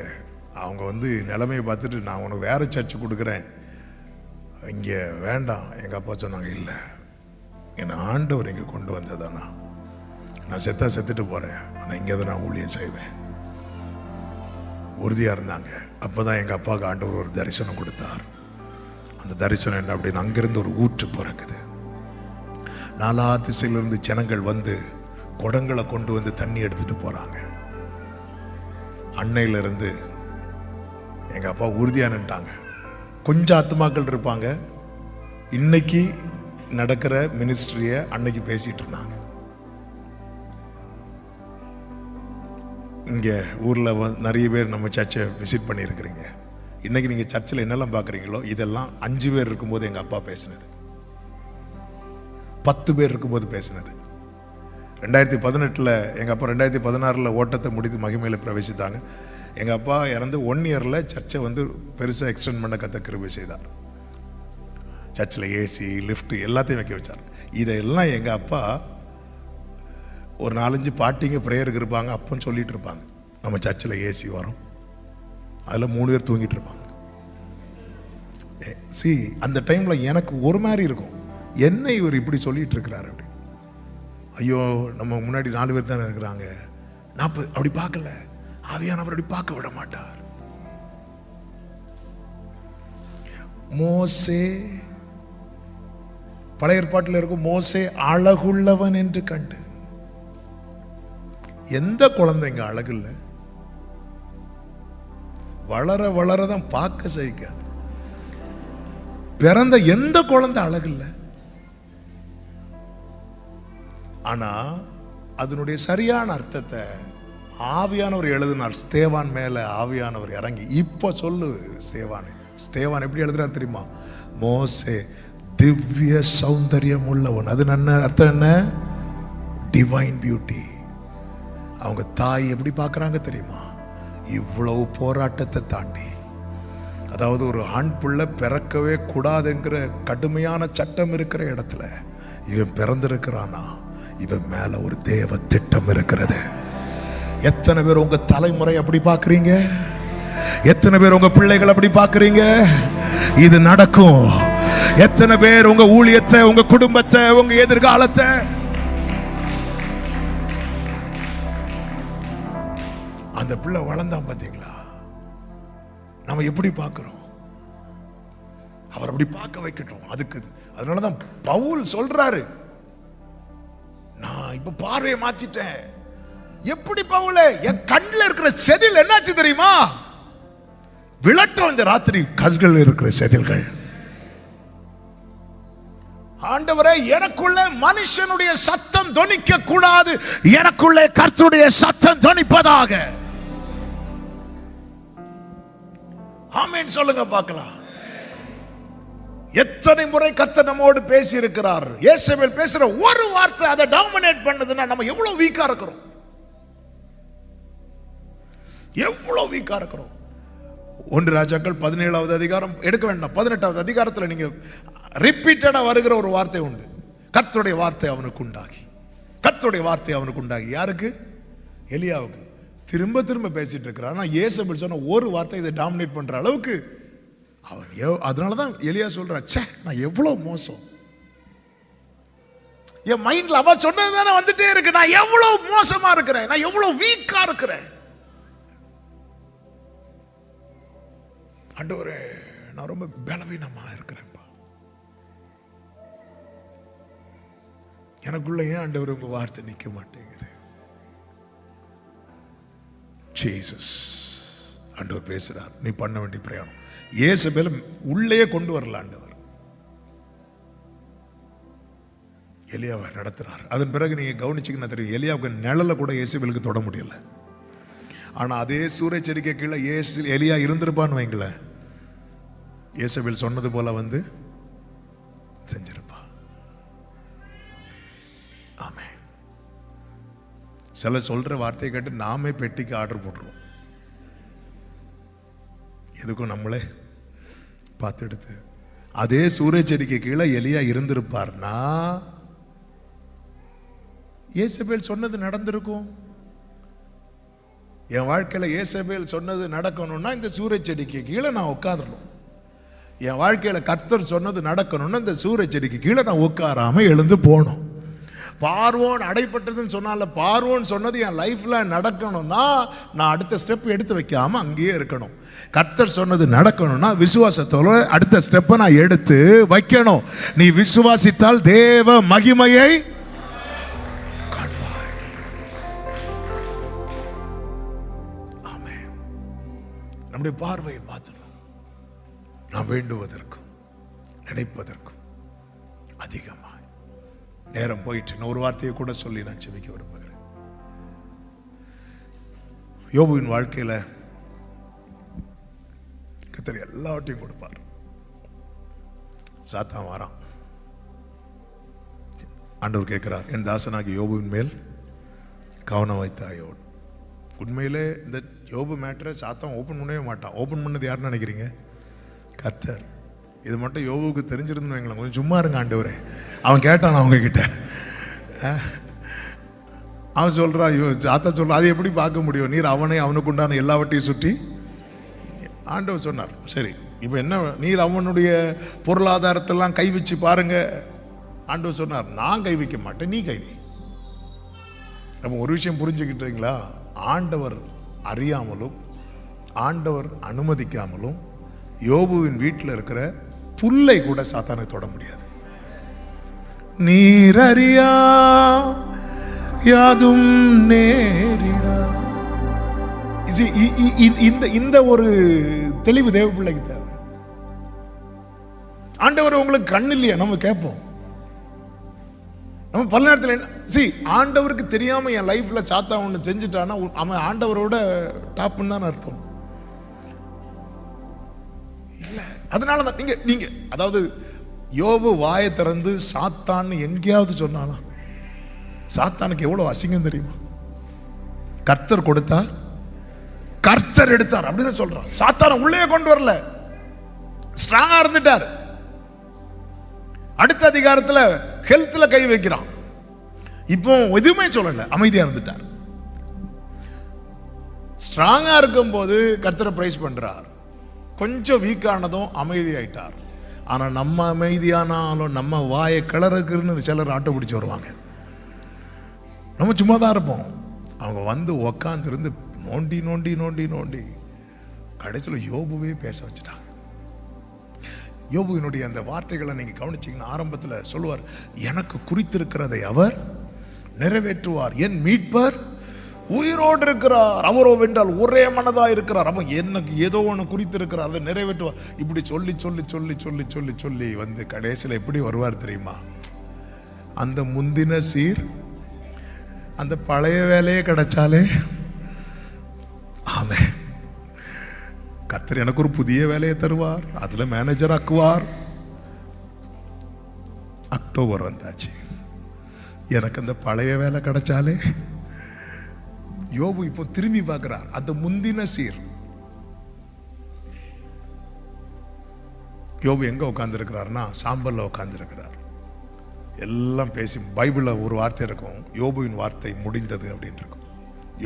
அவங்க வந்து நிலைமையை பார்த்துட்டு, நான் உனக்கு வேறு சர்ச்சு கொடுக்குறேன், இங்கே வேண்டாம். எங்கள் அப்பா சொன்னாங்க, இல்லை, என்னை ஆண்டவர் இங்கே கொண்டு வந்ததானா, நான் செத்துட்டு போகிறேன், ஆனால் இங்கே தான் நான் ஊழியம் செய்வேன். உறுதியாக இருந்தாங்க. அப்போ தான் எங்கள் அப்பாவுக்கு ஆண்டவர் ஒரு தரிசனம் கொடுத்தார். அந்த தரிசனம் என்ன அப்படின்னு, அங்கிருந்து ஒரு ஊற்று பிறக்குது. 4 திசையிலிருந்து ஜனங்கள் வந்து குடங்களை கொண்டு வந்து தண்ணி எடுத்துட்டு போகிறாங்க. அன்னையிலிருந்து எங்கள் அப்பா உறுதியாக நின்ட்டாங்க. கொஞ்சம் ஆத்துமாக்கள் இருப்பாங்க, இன்னைக்கு நடக்கிற மினிஸ்ட்ரியை அன்னைக்கு பேசிட்டு இருந்தாங்க. இங்கே ஊரில் நிறைய பேர் நம்ம சர்ச்சை விசிட் பண்ணியிருக்கிறீங்க. இன்னைக்கு நீங்கள் சர்ச்சில் என்னெல்லாம் பார்க்குறீங்களோ இதெல்லாம் 5 பேர் இருக்கும்போது எங்கள் அப்பா பேசினது, 10 பேர் இருக்கும்போது பேசினது. 2018 எங்கள் அப்பா 2016 ஓட்டத்தை முடித்து மகிமையில் பிரவேசித்தாங்க. எங்கள் அப்பா இறந்து 1 இயரில் சர்ச்சை பெருசாக எக்ஸ்டெண்ட் பண்ண கத்த கிருபை செய்தார். சர்ச்சில் ஏசி, லிஃப்ட் எல்லாத்தையும் வைக்க வச்சார். இதெல்லாம் எங்கள் அப்பா ஒரு 4-5 பாட்டிங்க ப்ரேயருக்கு இருப்பாங்க, அப்போன்னு சொல்லிட்டு இருப்பாங்க, நம்ம சர்ச்சில் ஏசி வரும், அதில் 3 பேர் தூங்கிட்டு இருப்பாங்க. அந்த டைமில் எனக்கு ஒரு மாதிரி இருக்கும், என்ன இவர் இப்படி சொல்லிட்டு இருக்கிறாரு அப்படி. ஐயோ, நம்ம முன்னாடி 4 பேர் தானே இருக்கிறாங்க, நான் அப்படி பார்க்கல, ஆவியானவர் அப்படி பார்க்க விட மாட்டார். மோசே, பழைய ஏற்பாட்டில் இருக்கும், மோசே அழகுள்ளவன் என்று கண்டு. எந்த குழந்தைங்க அழகு இல்லை, வளர வளரதான் பார்க்க சகிக்காது. பிறந்த எந்த குழந்தை அழகு இல்லை, ஆனா அதனுடைய சரியான அர்த்தத்தை ஆவியானவர் எழுதினார். ஸ்தேவான் மேல ஆவியானவர் இறங்கி, இப்ப சொல்லு ஸ்தேவான் எப்படி எழுதுறாரு தெரியுமா? மோசே திவ்ய சௌந்தரியம் உள்ளவன். அது அர்த்தம் என்ன? Divine beauty. அவங்க தாய் எப்படி பார்க்குறாங்க தெரியுமா? இவ்வளவு போராட்டத்தை தாண்டி, அதாவது ஒரு ஆண் பிள்ளை பிறக்கவே கூடாதுங்கிற கடுமையான சட்டம் இருக்கிற இடத்துல இவன் பிறந்திருக்கிறானா, இவன் மேல ஒரு தேவ திட்டம் இருக்கிறது. எத்தனை பேர் உங்க தலைமுறை அப்படி பார்க்குறீங்க? எத்தனை பேர் உங்க பிள்ளைகள் அப்படி பார்க்குறீங்க? இது நடக்கும். எத்தனை பேர் உங்க ஊழியத்தை, உங்க குடும்பத்தை, உங்க எதிர்காலத்தை, அந்த பிள்ளை வளர்ந்தான் பாத்தீங்களா? நம்ம எப்படி பார்க்கிறோம்? அவர் அப்படி பார்க்க வைக்கட்டும். அதனாலதான் பவுல் சொல்றாரு, நான் இப்ப பார்வையை மாத்திட்டேன். எப்படி பவுலே? என் கண்ணில் இருக்கிற செதில் என்னாச்சு தெரியுமா? விளட்டும் இந்த ராத்திரி கண்கள் இருக்கிற செதில்கள். ஆண்டவரே, எனக்குள்ளே மனுஷனுடைய சத்தம் தொனிக்க கூடாது, எனக்குள்ளே கர்த்தருடைய சத்தம் தொனிப்பதாக. ஆமென் சொல்லுங்க பார்க்கலாம். எத்தனை முறை கர்த்தர் நம்மோடு பேசி இருக்கிறார். இயேசுவேல் பேசுற ஒரு வார்த்தை அதை டாமினேட் பண்ணதுன்னா நம்ம எவ்வளவு வீக்கா இருக்கிறோம், எவ்வளவு வீக்கா இருக்கிறோம். 1 ராஜாக்கள் 17வது அதிகாரம் எடுக்க வேண்டாம், 18வது அதிகாரத்தில் நீங்க ரிப்பீட்டடா வருகிற ஒரு வார்த்தை உண்டு. கர்த்தருடைய வார்த்தை அவனுக்கு உண்டாகி, கர்த்தருடைய வார்த்தை அவனுக்கு உண்டாகி. யாருக்கு? எலியாவுக்கு. திரும்ப திரும்ப பேசிட்டு இருக்கிறார். ஆனால் இயேசுவேல் சொன்ன ஒரு வார்த்தை இதை டாமினேட் பண்ற அளவுக்கு அவன். அதனாலதான் எலியா சொல்றான், ச்சே நான் எவ்வளவு மோசம், என் மைண்ட்ல அவ சொன்னது தானே வந்துட்டே இருக்கு, நான் எவ்வளவு மோசமா இருக்கிறேன், நான் எவ்வளவு வீக்கா இருக்கிறேன். ஆண்டவரே, நான் ரொம்ப பலவீனமா இருக்கிறேன்ப்பா, எனக்குள்ள ஏன் ஆண்டவர் உங்க வார்த்தை நிக்க மாட்டேங்குது? ஜீசஸ் ஆண்டவர் பேசுறார், நீ பண்ண வேண்டிய பிரயாணம். இயேசுவேல் உள்ளே கொண்டு வரல ஆண்டவர், எலியாவை நடத்துறார். அதன் பிறகு நீங்க கவனிச்சீங்கன்னா தெரியும், எலியாவுக்கு நிழல கூட இயேசுவேலுக்கு தொட முடியல. ஆனா அதே சூரிய செடிக்கு கீழே எலியா இருந்திருப்பான்னு வைங்கள, இயேசுவேல் சொன்னது போல செஞ்சிருப்பா. ஆமென். சில சொல்ற வார்த்தையை கேட்டு நாமே பெட்டிக்கு ஆர்டர் போட்டுருவோம். எதுக்கும் நம்மளே பார்த்து எடுத்து. அதே சூரிய செடிக்கு கீழே எலியா இருந்திருப்பார்னா இயேசுவேல் சொன்னது நடந்திருக்கும். என் வாழ்க்கையில இயேசுவேல் சொன்னது நடக்கணும்னா இந்த சூரிய செடிக்கு கீழே நான் உட்காரணும். என் வாழ்க்கையில கர்த்தர் சொன்னது நடக்கணும்னா இந்த சூரிய செடிக்கு கீழே நான் உட்காராம எழுந்து போகணும். பார்வோன் அடைப்பட்டதுன்னு சொன்னால, பார்வோன் சொன்னது என் லைஃப்ல நடக்கணும்னா நான் அடுத்த ஸ்டெப் எடுத்து வைக்காம அங்கேயே இருக்கணும். கர்த்தர் சொன்னது நடக்கணும்னா விசுவாசத்தோட அடுத்த ஸ்டெப்பை நான் எடுத்து வைக்கணும். நீ விசுவாசித்தால் தேவ மகிமையை காண்பாய். ஆமென். நம்முடைய பார்வையை மாற்றணும். நாம் வேண்டுவதற்கும் நினைப்பதற்கும் அதிகமாக நேரம் போயிட்டு இன்னொரு வார்த்தையை கூட சொல்லி நான் செபிக்க விரும்புகிறேன். யோபுவின் வாழ்க்கையில கர்த்தர் எல்லாவற்றையும் கொடுப்பார். சாத்தான் வாரான். ஆண்டவர் கேட்கிறார், என் தாசனாகி யோபுவின் மேல் கவனம் வைத்தாயோடு. உண்மையிலே இந்த யோபு மேட்டரை சாத்தான் ஓப்பன் பண்ணவே மாட்டான். ஓப்பன் பண்ணது யாருன்னு நினைக்கிறீங்க? கர்த்தர். இது மட்டும் யோபுவுக்கு தெரிஞ்சிருந்துன்னு வைங்களேன், கொஞ்சம் சும்மா இருங்க ஆண்டவரே. அவன் கேட்டான் அவங்க கிட்ட. அவன் சொல்றான், சாத்தா சொல்றான், அது எப்படி பார்க்க முடியும்? நீர் அவனை அவனுக்கு உண்டான எல்லாவற்றையும் சுற்றி. ஆண்டவர் சொன்னார், சரி இப்போ என்ன, நீர் அவனுடைய பொருளாதாரத்தெல்லாம் கை வச்சு பாருங்க. ஆண்டவர் சொன்னார், நான் கை வைக்க மாட்டேன், நீ கை வை. அப்போ ஒரு விஷயம் புரிஞ்சுக்கிட்டீங்களா? ஆண்டவர் அறியாமலும் ஆண்டவர் அனுமதிக்காமலும் யோபுவின் வீட்டில் இருக்கிற புல்லை கூட சாத்தானை தொட முடியாது. நீர் அறியா யாதும் நேரிடா. இந்த ஒரு தெளிவு தேவ பிள்ளைக்கு தேவை. ஆண்டவர் உங்களுக்கு கண் இல்லையா? நம்ம கேட்போம். நம்ம பல நேரத்தில் ஆண்டவருக்கு தெரியாம என் லைஃப்ல சாத்தா ஒன்று செஞ்சுட்டானா அவன் ஆண்டவரோட டாப்னு தான் அர்த்தம் இல்ல. அதனால தான் நீங்க அதாவது யோபு வாயை திறந்து சாத்தான்னு எங்கேயாவது சொன்னானா? சாத்தானுக்கு எவ்வளவு அசிங்கம் தெரியுமா? கர்த்தர் கொடுத்தார், கர்த்தர் எடுத்தார் அப்படின்னு சொல்றான். சாத்தான உள்ளே கொண்டு வரல, ஸ்ட்ராங்கா இருந்துட்டார். அடுத்த அதிகாரத்துல ஹெல்த்ல கை வைக்கிறான். இப்போ எதுவுமே சொல்லல, அமைதியா இருந்துட்டார். ஸ்ட்ராங்கா இருக்கும் போது கர்த்தரை பிரைஸ் பண்றார். கொஞ்சம் வீக்கானதும் அமைதி ஆயிட்டார். ஆனா நம்ம அமைதியானாலும் நம்ம வாயை கிளறக்குன்னு சிலர் ஆட்டோ பிடிச்சு வருவாங்க. நம்ம சும்மா தான் இருப்போம். அவங்க வந்து உக்காந்து இருந்து நோண்டி நோண்டி நோண்டி நோண்டி கடைசியில் யோபுவே பேச வச்சுட்டாங்க. யோபுவினுடைய அந்த வார்த்தைகளை நீங்க கவனிச்சீங்கன்னா ஆரம்பத்தில் சொல்லுவார், எனக்கு குறித்திருக்கிறதை அவர் நிறைவேற்றுவார், என் மீட்பர் உயிரோடு இருக்கிறார், அவரோ வென்றால் ஒரே மனதா இருக்கிறார், அவன் எனக்கு ஏதோ ஒன்று குறித்திருக்கிறார், அதை நிறைவேற்றுவார். இப்படி சொல்லி சொல்லி சொல்லி சொல்லி சொல்லி சொல்லி வந்து கடைசியில் எப்படி வருவார் தெரியுமா? அந்த முந்தின சீர், அந்த பழைய வேலையே கிடைச்சாலே ஆமே, கர்த்தர் எனக்கு ஒரு புதிய வேலையை தருவார், அதுல மேனேஜர் ஆக்குவார். அக்டோபர் வந்தாச்சு, எனக்கு அந்த பழைய வேலை கிடைச்சாலே. யோபு இப்போ திரும்பி பார்க்கிறார் அந்த முந்தின சீர். யோபு எங்க உட்கார்ந்து இருக்கிறார்னா சாம்பல்ல உட்கார்ந்து இருக்கிறார். எல்லாம் பேசி பைபிள்ல ஒரு வார்த்தை இருக்கும், யோபுவின் வார்த்தை முடிந்தது அப்படின்னு இருக்கும்.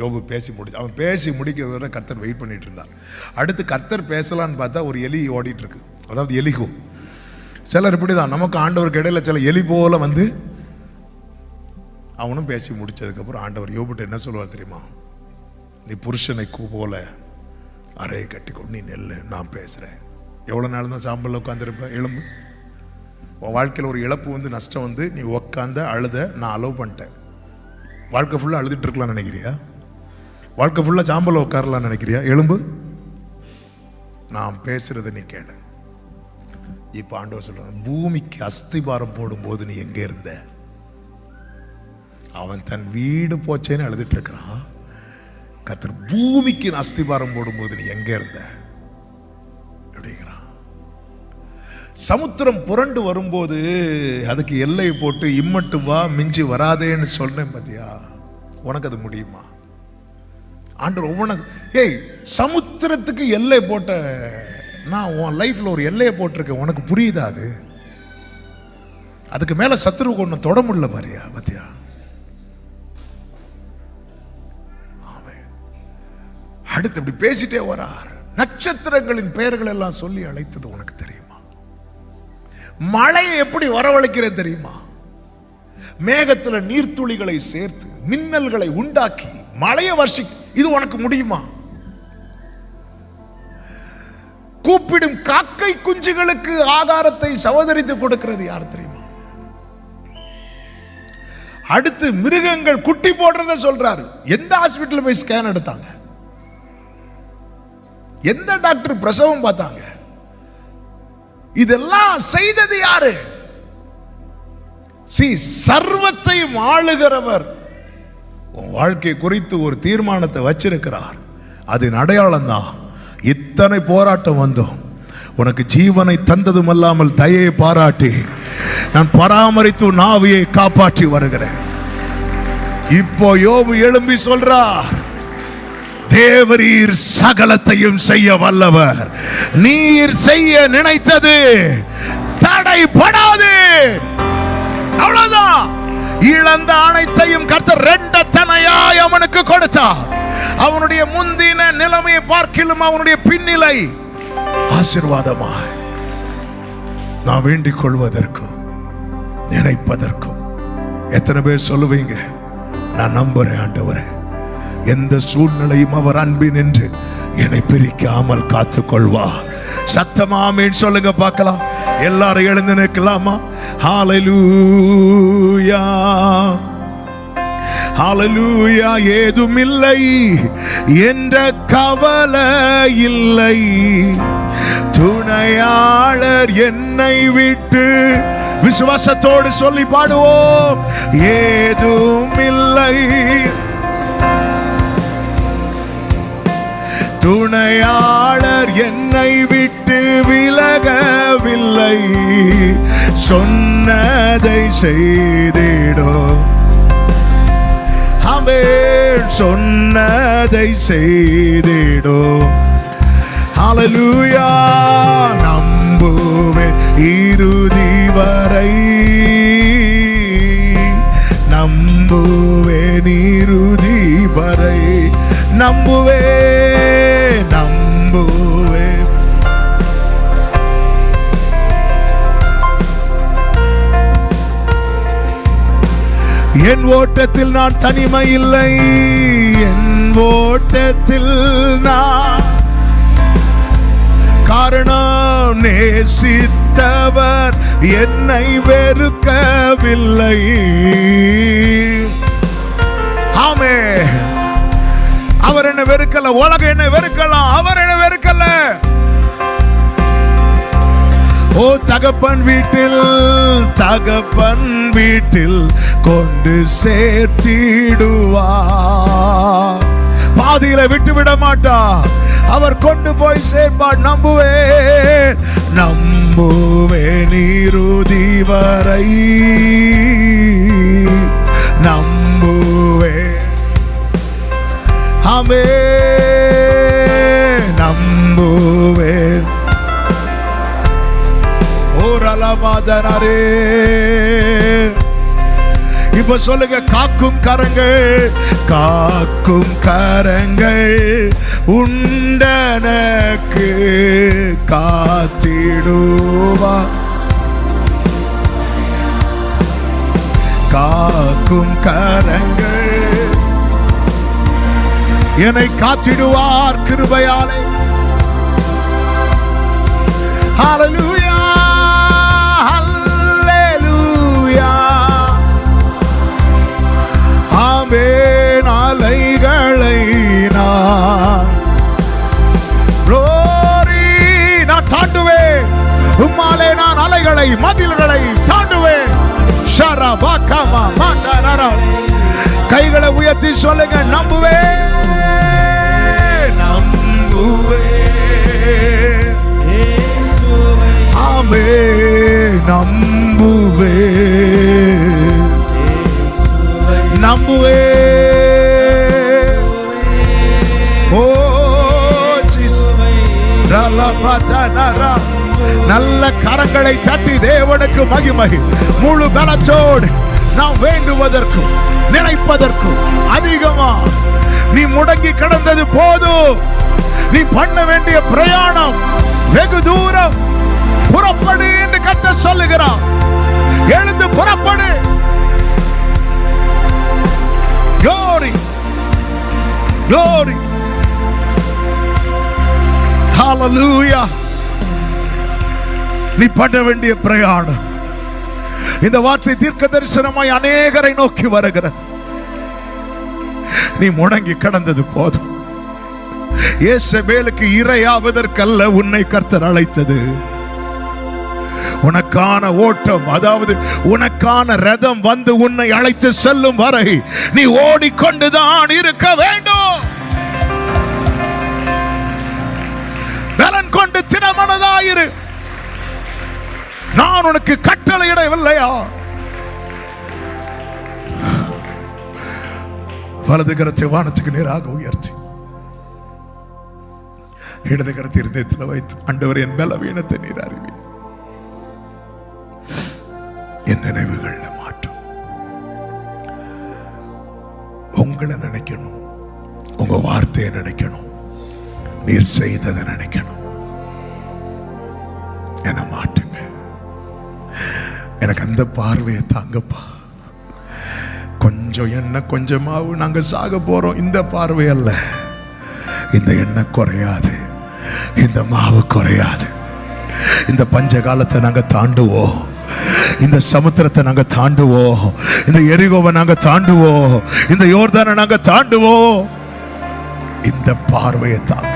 யோபு பேசி முடிச்சு, அவன் பேசி முடிக்கிறத விட கர்த்தர் வெயிட் பண்ணிட்டு இருந்தார். அடுத்து கர்த்தர் பேசலான்னு பார்த்தா ஒரு எலி ஓடிட்டு இருக்கு, அதாவது எலிகோ. சிலர் இப்படிதான், நமக்கு ஆண்டவருக்கு இடையில சில எலி போல வந்து அவனும் பேசி முடிச்சதுக்கப்புறம் ஆண்டவர் யோபுட்ட என்ன சொல்லுவார் தெரியுமா? நீ புருஷனை போல அறையை கட்டிக்கொண்டு நீ நெல்லு, நான் பேசுறேன். எவ்வளோ நாள் தான் சாம்பலில் உட்காந்துருப்ப? எலும்பு. உன் வாழ்க்கையில் ஒரு இழப்பு வந்து நஷ்டம் வந்து நீ உட்காந்த அழுத, நான் அலோவ் பண்ணிட்டேன். வாழ்க்கை ஃபுல்லாக அழுதுட்டு இருக்கலாம்னு நினைக்கிறியா? வாழ்க்கை ஃபுல்லாக சாம்பலில் உட்காரலாம்னு நினைக்கிறியா? எலும்பு, நான் பேசுறதை நீ கேளு. இப்போ ஆண்டவர் சொல்றான், பூமிக்கு அஸ்திபாரம் போடும்போது நீ எங்கே இருந்த? அவன் தன் வீடு போச்சேன்னு அழுதுட்டு இருக்கிறான். கர்த்தர் பூமிக்கு அஸ்திபாரம் போடும்போது நீ எங்க இருந்த அப்படிங்கிறான். சமுத்திரம் புரண்டு வரும்போது அதுக்கு எல்லை போட்டு இம்மட்டு வா மிஞ்சி வராதேன்னு சொல்றேன் பாத்தியா? உனக்கு அது முடியுமா? ஆண்டவர் ஒவ்வொன்றும், ஏய் சமுத்திரத்துக்கு எல்லை போட்ட நான் உன் லைஃப்ல ஒரு எல்லையை போட்டிருக்கேன், உனக்கு புரியுதா? அது அதுக்கு மேல சத்துருவுக்கு ஒன்றும் தொட முடியல பாரியா பாத்தியா? அடுத்து இப்படி பேசிட்டே வரார். நட்சத்திரங்களின் பெயர்கள் எல்லாம் சொல்லி அழைத்தது உனக்கு தெரியுமா? மழையை எப்படி வரவழைக்கிற தெரியுமா? மேகத்துல நீர்த்துளிகளை சேர்த்து மின்னல்களை உண்டாக்கி மழையை வர்ஷி, இது உனக்கு முடியுமா? கூப்பிடும் காக்கை குஞ்சுகளுக்கு ஆகாரத்தை சவதரித்து கொடுக்கிறது யார் தெரியுமா? அடுத்து மிருகங்கள் குட்டி போடுறத சொல்றாரு. எந்த ஹாஸ்பிட்டல் போய் ஸ்கேன் எடுத்தாங்க? எந்த டாக்டர் பிரசவம் பார்த்தாங்க? இதெல்லாம் செய்தது யாரு? சர்வத்தையும் ஆளுகிறவர் உன் வாழ்க்கை குறித்து ஒரு தீர்மானத்தை வச்சிருக்கிறார். அதன் அடையாளம் தான் இத்தனை போராட்டம் வந்தோம். உனக்கு ஜீவனை தந்ததும் அல்லாமல் தயை பாராட்டி நான் பராமரித்து நாவியை காப்பாற்றி வருகிறேன். இப்போ யோபு எழும்பி சொல்றார், தேவரீர் சகலத்தையும் செய்ய வல்லவர், நீர் செய்ய நினைத்தது தடைபடாது. அவ்வளவுதான். இழந்த அனைத்தையும் கர்த்தர் இரண்டத்தனையாய் அவனுக்கு கொடுத்தார். அவனுடைய முந்தின நிலைமையை பார்க்கிலும் அவனுடைய பின்னிலை ஆசீர்வாதமாய் நான் வேண்டிக் கொள்வதற்கும் நினைப்பதற்கும். எத்தனை பேர் சொல்லுவீங்க, நான் நம்புறேன் ஆண்டவரே, எந்த சூழ்நிலையும் அவர் அன்பின் என்று என்னை பிரிக்காமல் காத்துக் கொள்வார். சத்தமா ஆமென் சொல்லுங்க பார்க்கலாம். எல்லாரும் எழுந்து நிற்கலாமா? ஹalleluya ஹalleluya. ஏதுமில்லை என்ற கவலை இல்லை, துணையாளர் என்னை விட்டு. விசுவாசத்தோடு சொல்லி பாடுவோம். ஏதுமில்லை, துணையாளர் என்னை விட்டு விலகவில்லை, சொன்னதை செய்திடும். அவன் சொன்னதை செய்திடும். ஹalleluya. நம்புவேன் இறுதி வரை, நம்புவேன் இறுதி வரை, நம்புவேன் நம்புவேன். என் ஓட்டத்தில் நான் தனிமை இல்லை, என் ஓட்டத்தில் நான் காரணம் நேசித்தவர் என்னை வெறுக்கவில்லை. ஆமென். அவர் என்ன வெறுக்கல, உலகம் என்ன வெறுக்கலாம், அவர் என்ன வெறுக்கல. ஓ தகப்பன் வீட்டில், தகப்பன் வீட்டில் கொண்டு சேர்த்திடுவார். பாதியில விட்டு விட மாட்டார், அவர் கொண்டு போய் சேர்ப்பார். நம்புவேன் நம்புவேன் இறுதி வரை, நம்புவேன். ஆமென் நம்புவேன். ஓரலமாதனரே. இப்ப சொல்லுங்க, காக்கும் கரங்கள், காக்கும் கரங்கள் உண்டனக்கு காத்திடுவா. காக்கும் கரங்கள் என்னை காத்திடுவார் கிருபையாலே. ஹalleluya ஹalleluya. ஆமென். அலைகளை நான் glory நான் தாண்டுவேன், உம்மாலே நான் அலைகளை மதில்களை தாண்டுவேன். ஷரபாகமா மாதரா. கைகளை உயர்த்தி சொல்லுங்க, நம்புவேன் நம்புவேன். ஆமென் நம்புவேன் நம்புவேன். ஓ ரலபதனரா. நல்ல கரங்களை தட்டி தேவனுக்கு மகிமை. முழு பலத்தோடு நாம் வேண்டுவதற்கும் நினைப்பதற்கும் அதிகமா நீ முடங்கி கிடந்தது போதும். நீ பண்ண வேண்டிய பிரயாணம் வெகு தூரம். புறப்படு என்று கர்த்தர் சொல்லுகிறார். எழுந்து புறப்படு. Glory glory hallelujah. நீ பண்ண வேண்டிய பிரயாணம். இந்த வார்த்தை தீர்க்க தரிசனமாய் அநேகரை நோக்கி வருகிறது. நீ முடங்கி கிடந்தது போதும். யேசபேலுக்கு இரையாவதற்கல்ல உன்னை கர்த்தர் அழைத்தது. உனக்கான ஓட்டம், அதாவது உனக்கான ரதம் வந்து உன்னை அழைத்து செல்லும் வரை நீ ஓடிக்கொண்டுதான் இருக்க வேண்டும். பலன் கொண்டு திடமனதாயிரு. நான் உனக்கு கட்டளையிடவில்லையா? வலது கரத்தை வானத்துக்கு நேராக உயர்த்தி இடது கரத்தை இருதயத்தில் வைத்து, ஆண்டவர் என் பலவீனத்தை நீர் அறிவி, என் நினைவுகள்ல மாற்றம். உங்களை நினைக்கணும், உங்க வார்த்தையை நினைக்கணும், நீர் செய்ததை நினைக்கணும். என்ன மாற்றுங்க. எனக்கு அந்த பார்வையை தாங்கப்பா. கொஞ்சம் எண்ணெய் கொஞ்சமாவும் நாங்க சாக போறோம், இந்த பார்வை அல்ல. இந்த எண்ணெய் குறையாது, இந்த மாவு குறையாது. இந்த பஞ்ச காலத்தை நாங்க தாண்டுவோம், இந்த சமுத்திரத்தை நாங்க தாண்டுவோம், இந்த எரிகோவை நாங்க தாண்டுவோம், இந்த யோர்தானை நாங்க தாண்டுவோம். இந்த பார்வையை தாங்க.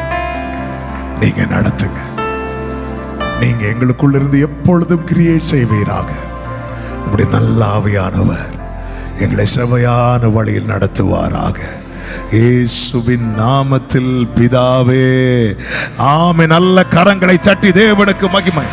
நீங்க நடத்துங்க. நீங்க எங்களுக்குள்ள இருந்து எப்பொழுதும் கிரியை செய்வீராக. உங்களுடைய நல்ல ஆவியானவர் எங்களை செவையான வழியில் நடத்துவாராக. இயேசுவின் நாமத்தில் பிதாவே, ஆமென். நல்ல கரங்களை தட்டி தேவனுக்கு மகிமை.